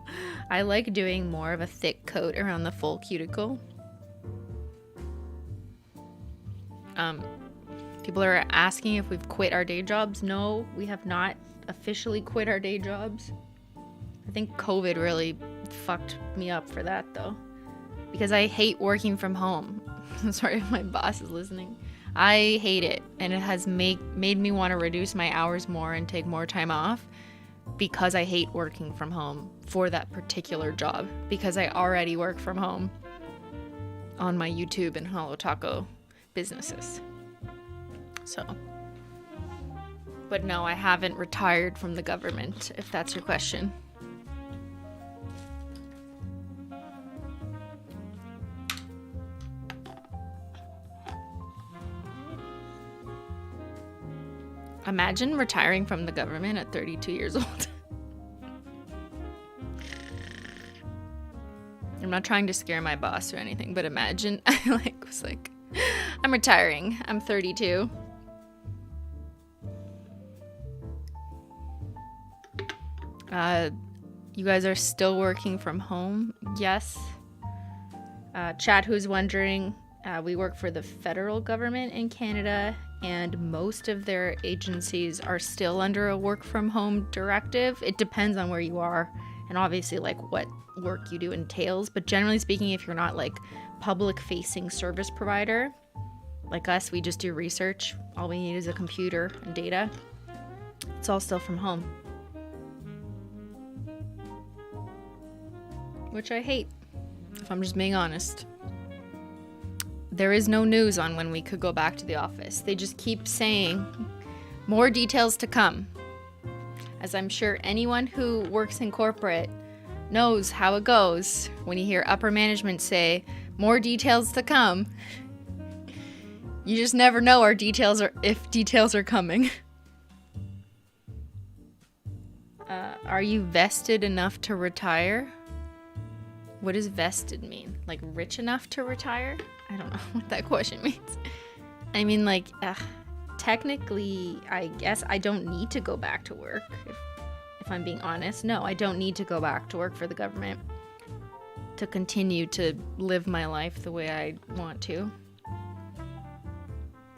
I like doing more of a thick coat around the full cuticle. People are asking if we've quit our day jobs. No, we have not officially quit our day jobs. I think COVID really fucked me up for that though, because I hate working from home. Sorry if my boss is listening. I hate it, and it has made me want to reduce my hours more and take more time off because I hate working from home for that particular job, because I already work from home on my YouTube and Holo Taco businesses. So, but no, I haven't retired from the government, if that's your question. Imagine retiring from the government at 32 years old. I'm not trying to scare my boss or anything, but imagine I was like, I'm retiring. I'm 32. You guys are still working from home? Yes. Chat, who's wondering, we work for the federal government in Canada, and most of their agencies are still under a work from home directive. It depends on where you are and obviously like what work you do entails. But generally speaking, if you're not like public facing service provider like us, we just do research. All we need is a computer and data. It's all still from home, which I hate, if I'm just being honest. There is no news on when we could go back to the office. They just keep saying more details to come. As I'm sure anyone who works in corporate knows how it goes when you hear upper management say more details to come. You just never know if details are coming. Are you vested enough to retire? What does vested mean? Like rich enough to retire? I don't know what that question means. I mean, like, technically, I guess I don't need to go back to work. If I'm being honest, no, I don't need to go back to work for the government to continue to live my life the way I want to.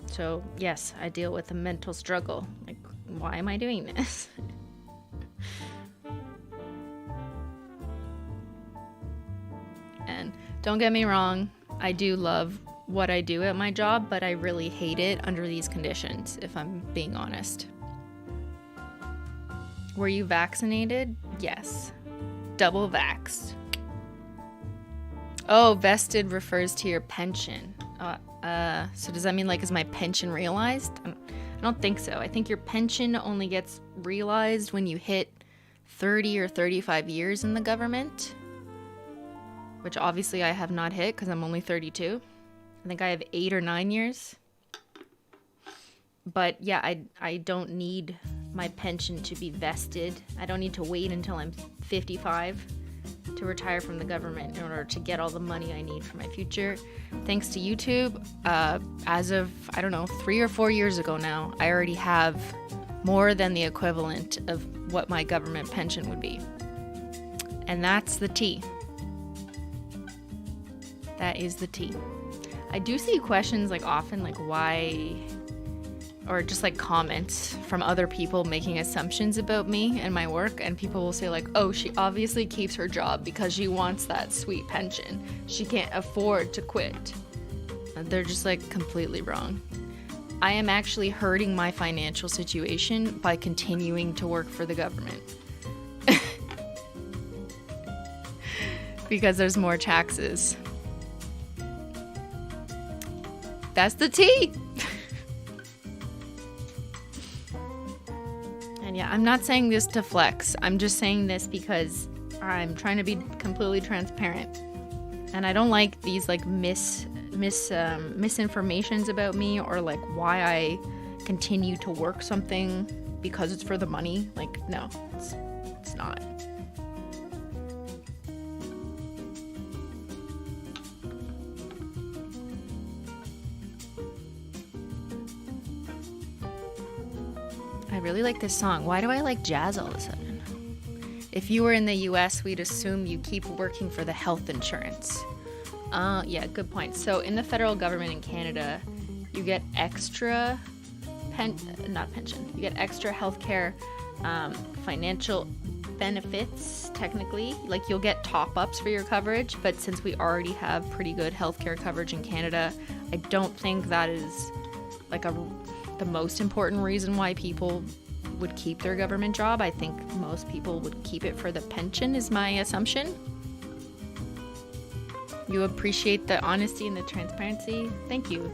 So, yes, I deal with a mental struggle. Like, why am I doing this? And don't get me wrong, I do love what I do at my job, but I really hate it under these conditions, if I'm being honest. Were you vaccinated? Yes. Double vaxxed. Oh, vested refers to your pension. So does that mean, like, is my pension realized? I don't think so. I think your pension only gets realized when you hit 30 or 35 years in the government, which obviously I have not hit because I'm only 32. I think I have 8 or 9 years. But yeah, I don't need my pension to be vested. I don't need to wait until I'm 55 to retire from the government in order to get all the money I need for my future. Thanks to YouTube, as of, I don't know, 3 or 4 years ago now, I already have more than the equivalent of what my government pension would be. And that's the tea. That is the tea. I do see questions like often, like why, or just like comments from other people making assumptions about me and my work, and people will say like, oh, she obviously keeps her job because she wants that sweet pension. She can't afford to quit. And they're just like completely wrong. I am actually hurting my financial situation by continuing to work for the government. Because there's more taxes. That's the tea. And yeah, I'm not saying this to flex. I'm just saying this because I'm trying to be completely transparent. And I don't like these like misinformations about me, or like why I continue to work something because it's for the money. Like, no, it's not. I really like this song. Why do I like jazz all of a sudden? If you were in the US, we'd assume you keep working for the health insurance. Yeah, good point. So in the federal government in Canada, you get extra you get extra healthcare financial benefits, technically. Like, you'll get top-ups for your coverage, but since we already have pretty good healthcare coverage in Canada, I don't think that is like the most important reason why people would keep their government job. I think most people would keep it for the pension, is my assumption. You appreciate the honesty and the transparency? Thank you.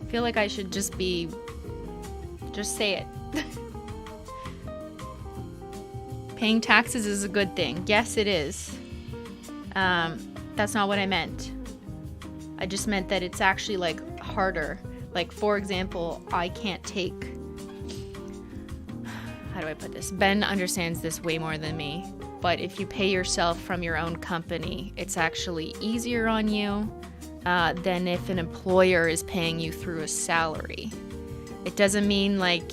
I feel like I should just say it. Paying taxes is a good thing. Yes, it is. That's not what I meant. I just meant that it's actually like harder. Like, for example, I can't take, how do I put this? Ben understands this way more than me. But if you pay yourself from your own company, it's actually easier on you than if an employer is paying you through a salary. It doesn't mean like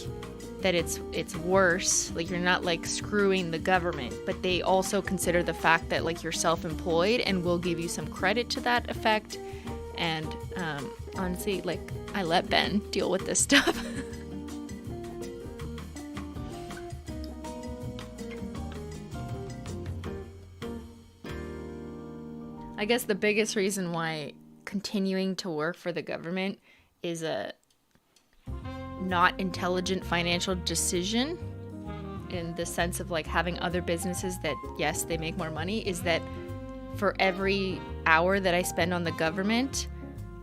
that it's worse, like you're not like screwing the government, but they also consider the fact that like you're self-employed and will give you some credit to that effect. And honestly, like, I let Ben deal with this stuff. I guess the biggest reason why continuing to work for the government is a not intelligent financial decision, in the sense of like having other businesses that, yes, they make more money, is that for every hour that I spend on the government,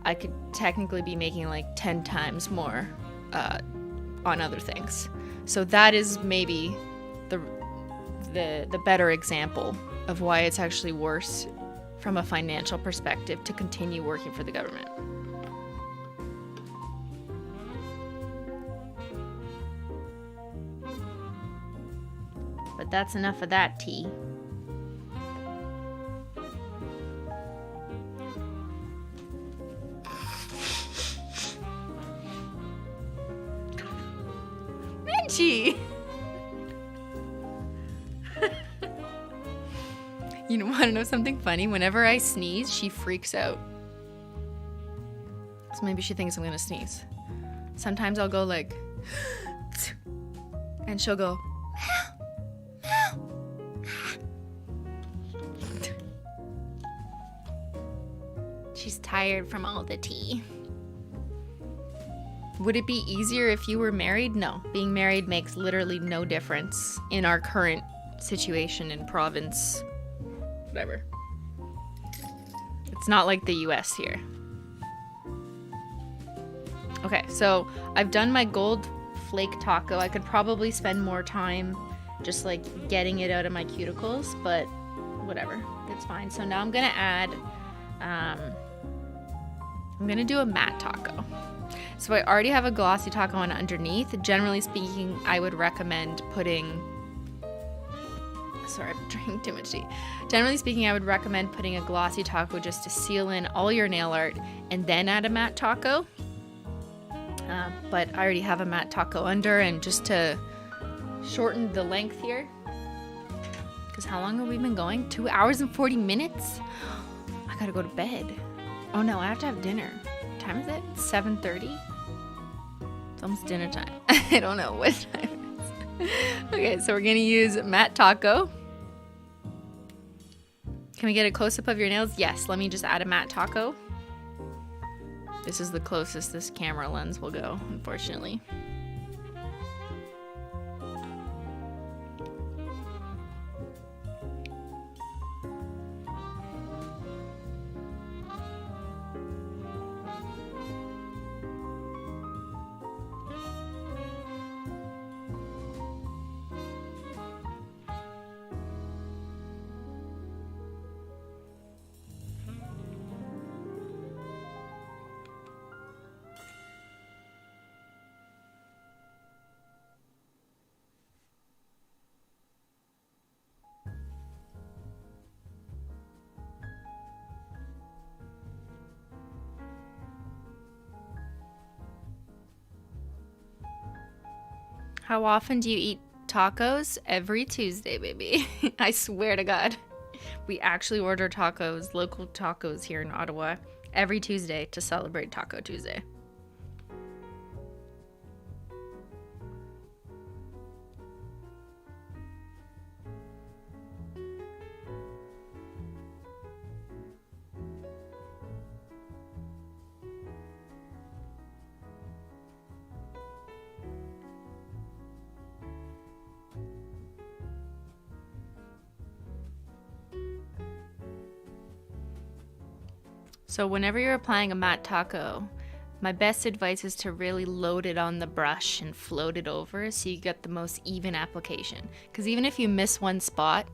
I could technically be making like 10 times more on other things. So that is maybe the better example of why it's actually worse from a financial perspective to continue working for the government. But that's enough of that tea. Menchie! You want to know something funny? Whenever I sneeze, she freaks out. So maybe she thinks I'm gonna sneeze. Sometimes I'll go like, and she'll go, she's tired from all the tea. Would it be easier if you were married? No. Being married makes literally no difference in our current situation in province. Whatever. It's not like the US here. Okay, so I've done my gold flake taco. I could probably spend more time just like getting it out of my cuticles, but whatever. It's fine. So now I'm gonna add, I'm gonna do a matte taco. So I already have a glossy taco on underneath. Generally speaking, I would recommend putting, sorry, I'm drinking too much tea. Generally speaking, I would recommend putting a glossy taco just to seal in all your nail art and then add a matte taco. But I already have a matte taco under, and just to shorten the length here, because how long have we been going? 2 hours and 40 minutes? I gotta go to bed. Oh no, I have to have dinner. What time is it? 7:30? It's almost dinner time. I don't know what time it is. Okay, so we're gonna use matte taco. Can we get a close-up of your nails? Yes, let me just add a matte taco. This is the closest this camera lens will go, unfortunately. How often do you eat tacos? Every Tuesday, baby. I swear to God. We actually order tacos, local tacos here in Ottawa, every Tuesday to celebrate Taco Tuesday. So whenever you're applying a matte taco, my best advice is to really load it on the brush and float it over so you get the most even application. Because even if you miss one spot,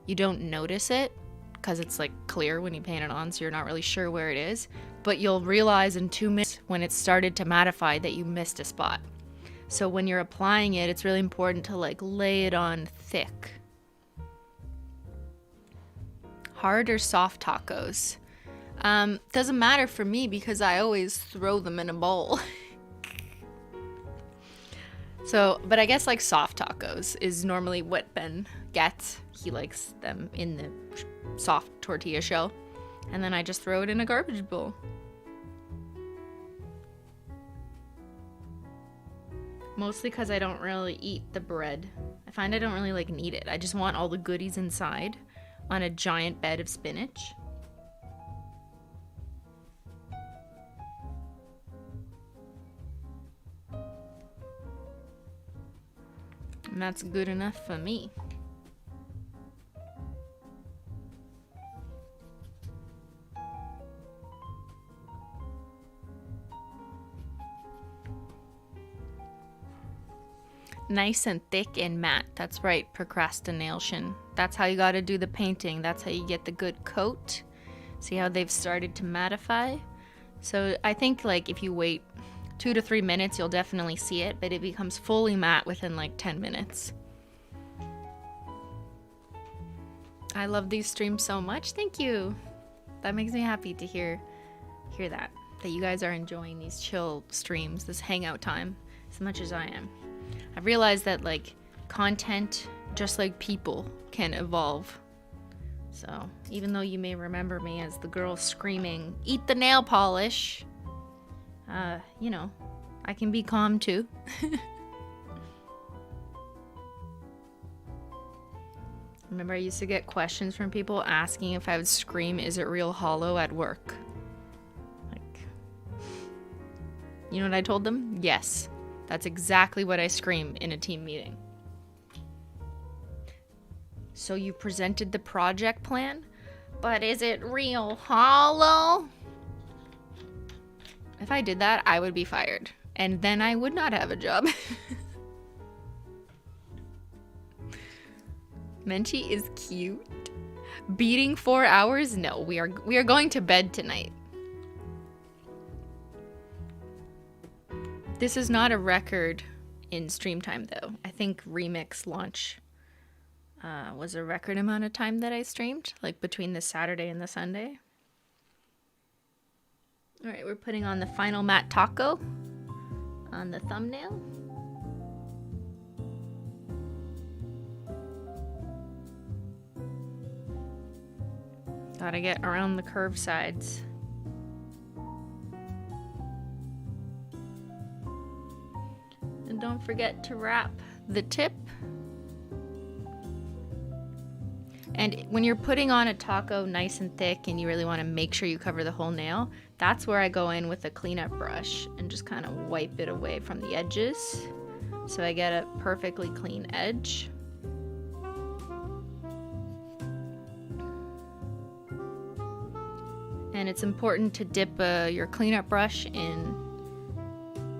you don't notice it because it's like clear when you paint it on, so you're not really sure where it is. But you'll realize in 2 minutes when it started to mattify that you missed a spot. So when you're applying it, it's really important to like lay it on thick. Hard or soft tacos? Doesn't matter for me because I always throw them in a bowl. So, but I guess like soft tacos is normally what Ben gets. He likes them in the soft tortilla shell. And then I just throw it in a garbage bowl. Mostly because I don't really eat the bread. I find I don't really like need it. I just want all the goodies inside on a giant bed of spinach. And that's good enough for me. Nice and thick and matte. That's right, procrastination. That's how you gotta do the painting. That's how you get the good coat. See how they've started to mattify? So I think like if you wait 2 to 3 minutes, you'll definitely see it, but it becomes fully matte within like 10 minutes. I love these streams so much. Thank you. That makes me happy to hear that you guys are enjoying these chill streams, this hangout time, as much as I am. I've realized that like content, just like people, can evolve. So even though you may remember me as the girl screaming, "Eat the nail polish," you know, I can be calm too. Remember, I used to get questions from people asking if I would scream, "Is it real hollow?" at work. Like, you know what I told them? Yes. That's exactly what I scream in a team meeting. So you presented the project plan, but is it real hollow? If I did that, I would be fired. And then I would not have a job. Menchie is cute. Beating 4 hours? No, we are going to bed tonight. This is not a record in stream time, though. I think Remix launch was a record amount of time that I streamed, like between the Saturday and the Sunday. All right, we're putting on the final matte taco on the thumbnail. Gotta get around the curved sides. And don't forget to wrap the tip. And when you're putting on a taco nice and thick and you really want to make sure you cover the whole nail, that's where I go in with a cleanup brush and just kind of wipe it away from the edges so I get a perfectly clean edge. And it's important to dip your cleanup brush in.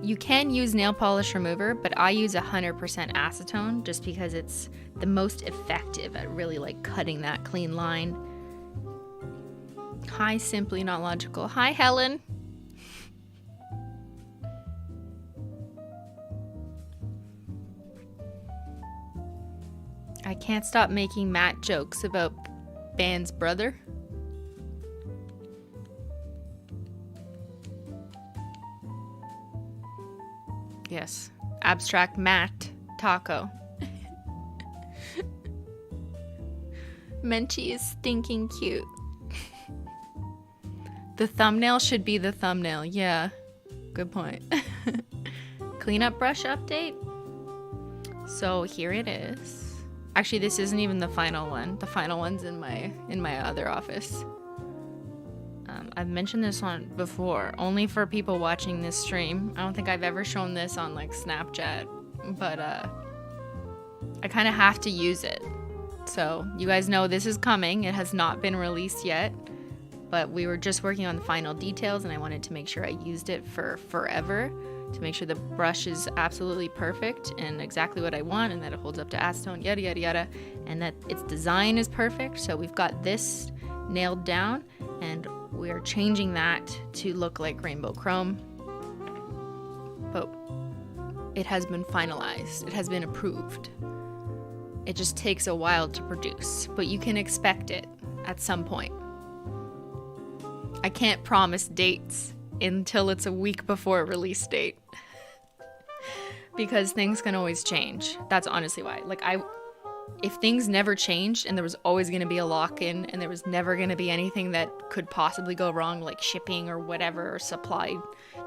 You can use nail polish remover, but I use 100% acetone just because it's the most effective at really like cutting that clean line. Hi, Simply Nailogical. Hi, Helen. I can't stop making Matt jokes about Band's brother. Yes, abstract matte taco. Menchie is stinking cute. The thumbnail should be the thumbnail. Yeah, good point. Cleanup brush update. So here it is. Actually, this isn't even the final one. The final one's in my other office. I've mentioned this one before, only for people watching this stream. I don't think I've ever shown this on like Snapchat, but I kind of have to use it. So you guys know this is coming. It has not been released yet, but we were just working on the final details and I wanted to make sure I used it for forever to make sure the brush is absolutely perfect and exactly what I want and that it holds up to acetone, yada, yada, yada, and that its design is perfect. So we've got this nailed down and we are changing that to look like rainbow chrome, but it has been finalized. It has been approved. It just takes a while to produce, but you can expect it at some point. I can't promise dates until it's a week before release date because things can always change. That's honestly why. Like if things never changed and there was always going to be a lock-in and there was never going to be anything that could possibly go wrong, like shipping or whatever, or supply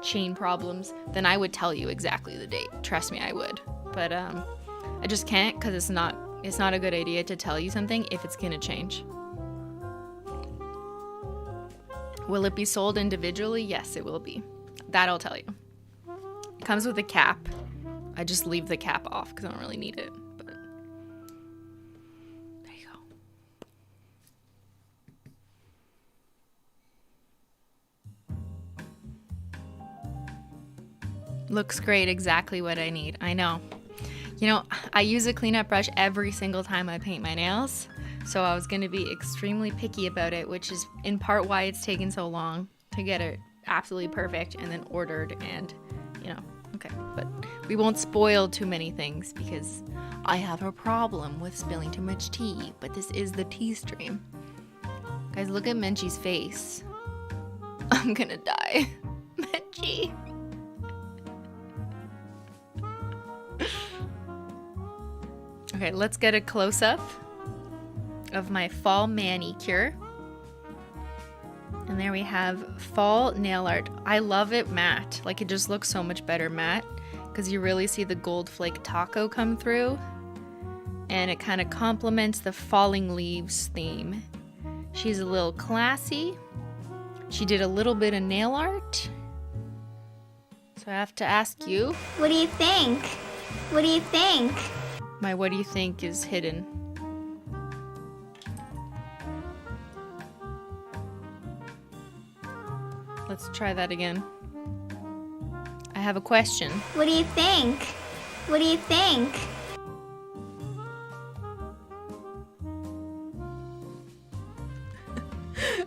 chain problems, then I would tell you exactly the date. Trust me, I would. But I just can't because it's not a good idea to tell you something if it's going to change. Will it be sold individually? Yes, it will be. That I'll tell you. It comes with a cap. I just leave the cap off because I don't really need it. But Looks great, exactly what I need. I know. You know, I use a cleanup brush every single time I paint my nails, so I was going to be extremely picky about it, which is in part why it's taken so long to get it absolutely perfect and then ordered and, you know, okay. But we won't spoil too many things because I have a problem with spilling too much tea, but this is the tea stream. Guys, look at Menchie's face. I'm gonna die. Menchie. Okay, let's get a close-up of my fall manicure. And there we have fall nail art. I love it matte. Like, it just looks so much better matte because you really see the gold flake taco come through. And it kind of complements the falling leaves theme. She's a little classy. She did a little bit of nail art. So I have to ask you.
What do you think? What do you think?
My what do you think is hidden. Let's try that again. I have a question.
What do you think? What do you think?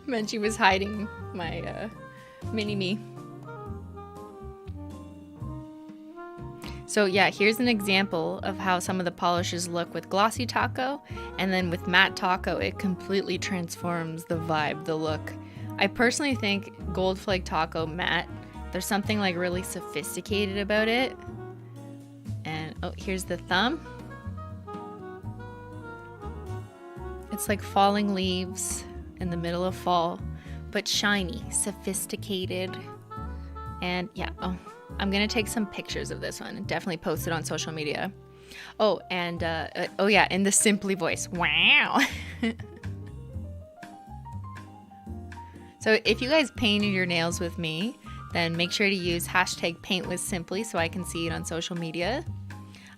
Menchie was hiding my mini-me. So yeah, here's an example of how some of the polishes look with glossy taco, and then with matte taco, it completely transforms the vibe, the look. I personally think gold flake taco matte, there's something like really sophisticated about it. And oh, here's the thumb. It's like falling leaves in the middle of fall, but shiny, sophisticated. And yeah, oh, I'm gonna take some pictures of this one and definitely post it on social media. Oh, and oh yeah, in the Simply voice. Wow. So if you guys painted your nails with me, then make sure to use #paintwithsimply so I can see it on social media.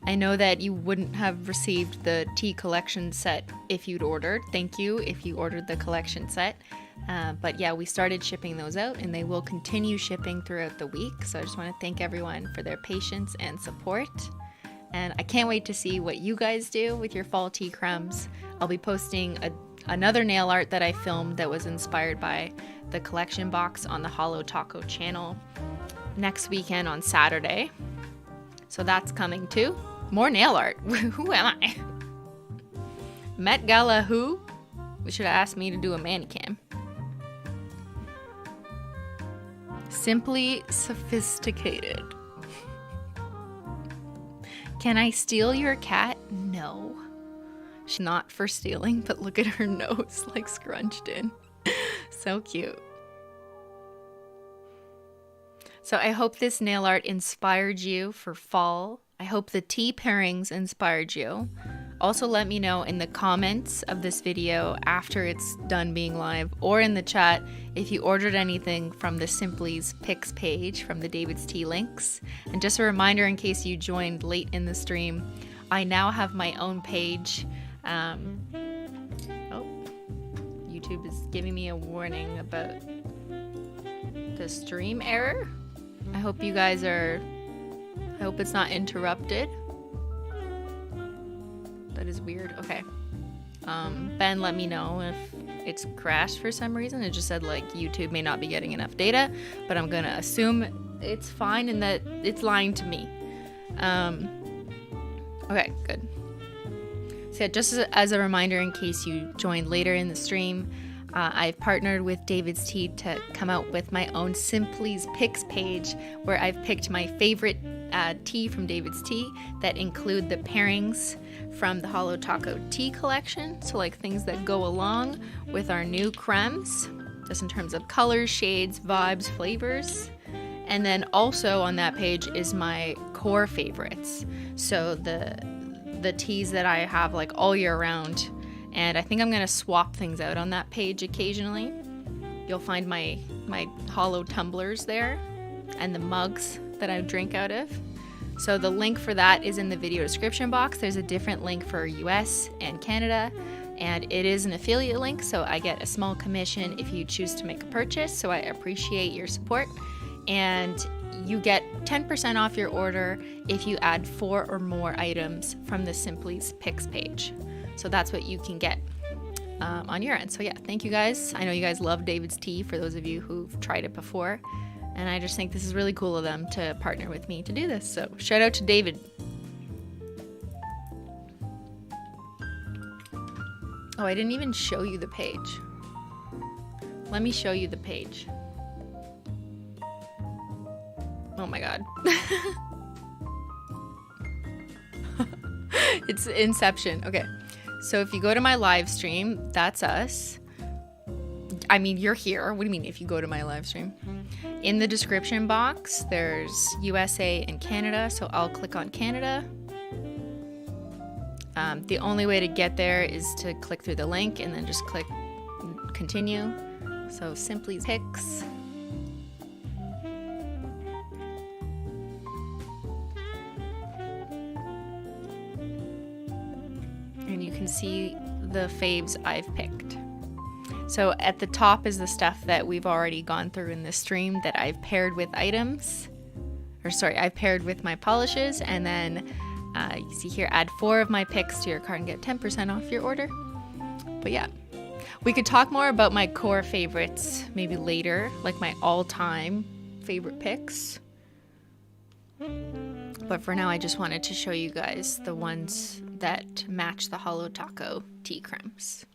I know that you wouldn't have received the tea collection set if you'd ordered. Thank you if you ordered the collection set. But yeah, we started shipping those out and they will continue shipping throughout the week. So I just want to thank everyone for their patience and support. And I can't wait to see what you guys do with your fall tea crumbs. I'll be posting another nail art that I filmed that was inspired by the collection box on the Holo Taco channel next weekend on Saturday. So that's coming too. More nail art. Who am I? Met Gala who? We should have asked me to do a manicam. Simply sophisticated. Can I steal your cat? No. She's not for stealing, but look at her nose, like scrunched in. So cute. So I hope this nail art inspired you for fall. I hope the tea pairings inspired you. Also let me know in the comments of this video after it's done being live or in the chat if you ordered anything from the Simply's Picks page from the David's Tea links. And just a reminder in case you joined late in the stream, I now have my own page. Oh, YouTube is giving me a warning about the stream error. I hope you guys are, I hope it's not interrupted. That is weird. Okay. Ben, let me know if it's crashed for some reason. It just said like YouTube may not be getting enough data, but I'm gonna assume it's fine and that it's lying to me. Okay, good. So yeah, just as a reminder in case you joined later in the stream, I've partnered with David's Tea to come out with my own Simply's Picks page where I've picked my favorite tea from David's Tea that include the pairings from the Holo Taco tea collection. So like things that go along with our new cremes, just in terms of colors, shades, vibes, flavors. And then also on that page is my core favorites. So the teas that I have like all year round. And I think I'm going to swap things out on that page occasionally. You'll find my Holo tumblers there and the mugs that I drink out of. So the link for that is in the video description box. There's a different link for US and Canada, and it is an affiliate link, so I get a small commission if you choose to make a purchase, so I appreciate your support. And you get 10% off your order if you add 4 or more items from the Simply's Picks page. So that's what you can get on your end. So yeah, thank you guys. I know you guys love David's Tea, for those of you who've tried it before. And I just think this is really cool of them to partner with me to do this. So shout out to David. Oh, I didn't even show you the page. Let me show you the page. Oh my god. It's Inception. Okay. So if you go to my live stream, that's us. I mean, you're here. What do you mean if you go to my live stream? In the description box, there's USA and Canada. So I'll click on Canada. The only way to get there is to click through the link and then just click continue. So Simply Picks. And you can see the faves I've picked. So at the top is the stuff that we've already gone through in this stream that I've paired with items. Or sorry, I've paired with my polishes. And then you see here, add 4 of my picks to your cart and get 10% off your order. But yeah, we could talk more about my core favorites maybe later, like my all-time favorite picks. But for now, I just wanted to show you guys the ones that match the Holo Taco tea creams.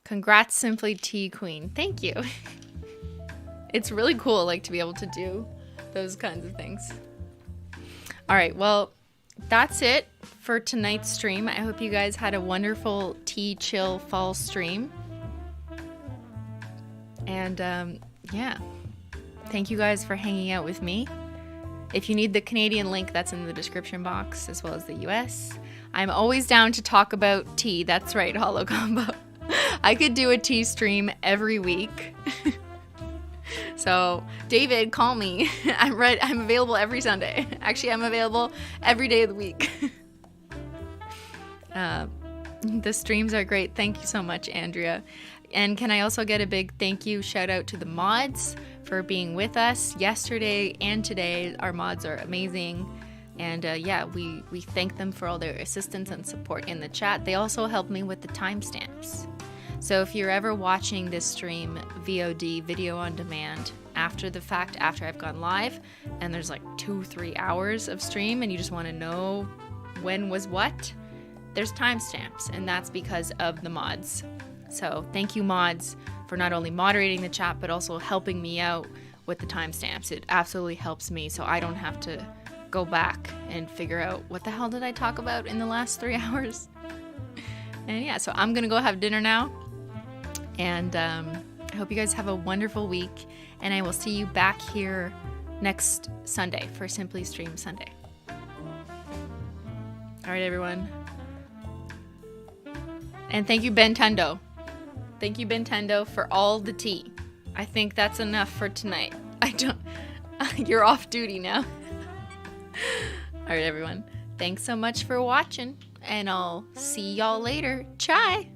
Congrats, Simply Tea Queen. Thank you. It's really cool, like, to be able to do those kinds of things. All right, well, that's it for tonight's stream. I hope you guys had a wonderful tea chill fall stream. And yeah, thank you guys for hanging out with me. If you need the Canadian link, that's in the description box, as well as the US. I'm always down to talk about tea. That's right, Holo Combo. I could do a tea stream every week. So, David, call me. I'm available every Sunday. Actually, I'm available every day of the week. The streams are great. Thank you so much, Andrea. And can I also get a big thank you, shout out to the mods for being with us yesterday and today. Our mods are amazing. And yeah, we thank them for all their assistance and support in the chat. They also help me with the timestamps. So if you're ever watching this stream VOD, video on demand, after the fact, after I've gone live, and there's like 2-3 hours of stream and you just want to know when was what, there's timestamps, and that's because of the mods. So thank you, mods, for not only moderating the chat, but also helping me out with the timestamps. It absolutely helps me so I don't have to go back and figure out what the hell did I talk about in the last 3 hours. And yeah, so I'm gonna go have dinner now. And I hope you guys have a wonderful week. And I will see you back here next Sunday for Simply Stream Sunday. All right, everyone. And thank you, Bentendo. Thank you, Bentendo, for all the tea. I think that's enough for tonight. You're off duty now. All right, everyone. Thanks so much for watching. And I'll see y'all later. Chai!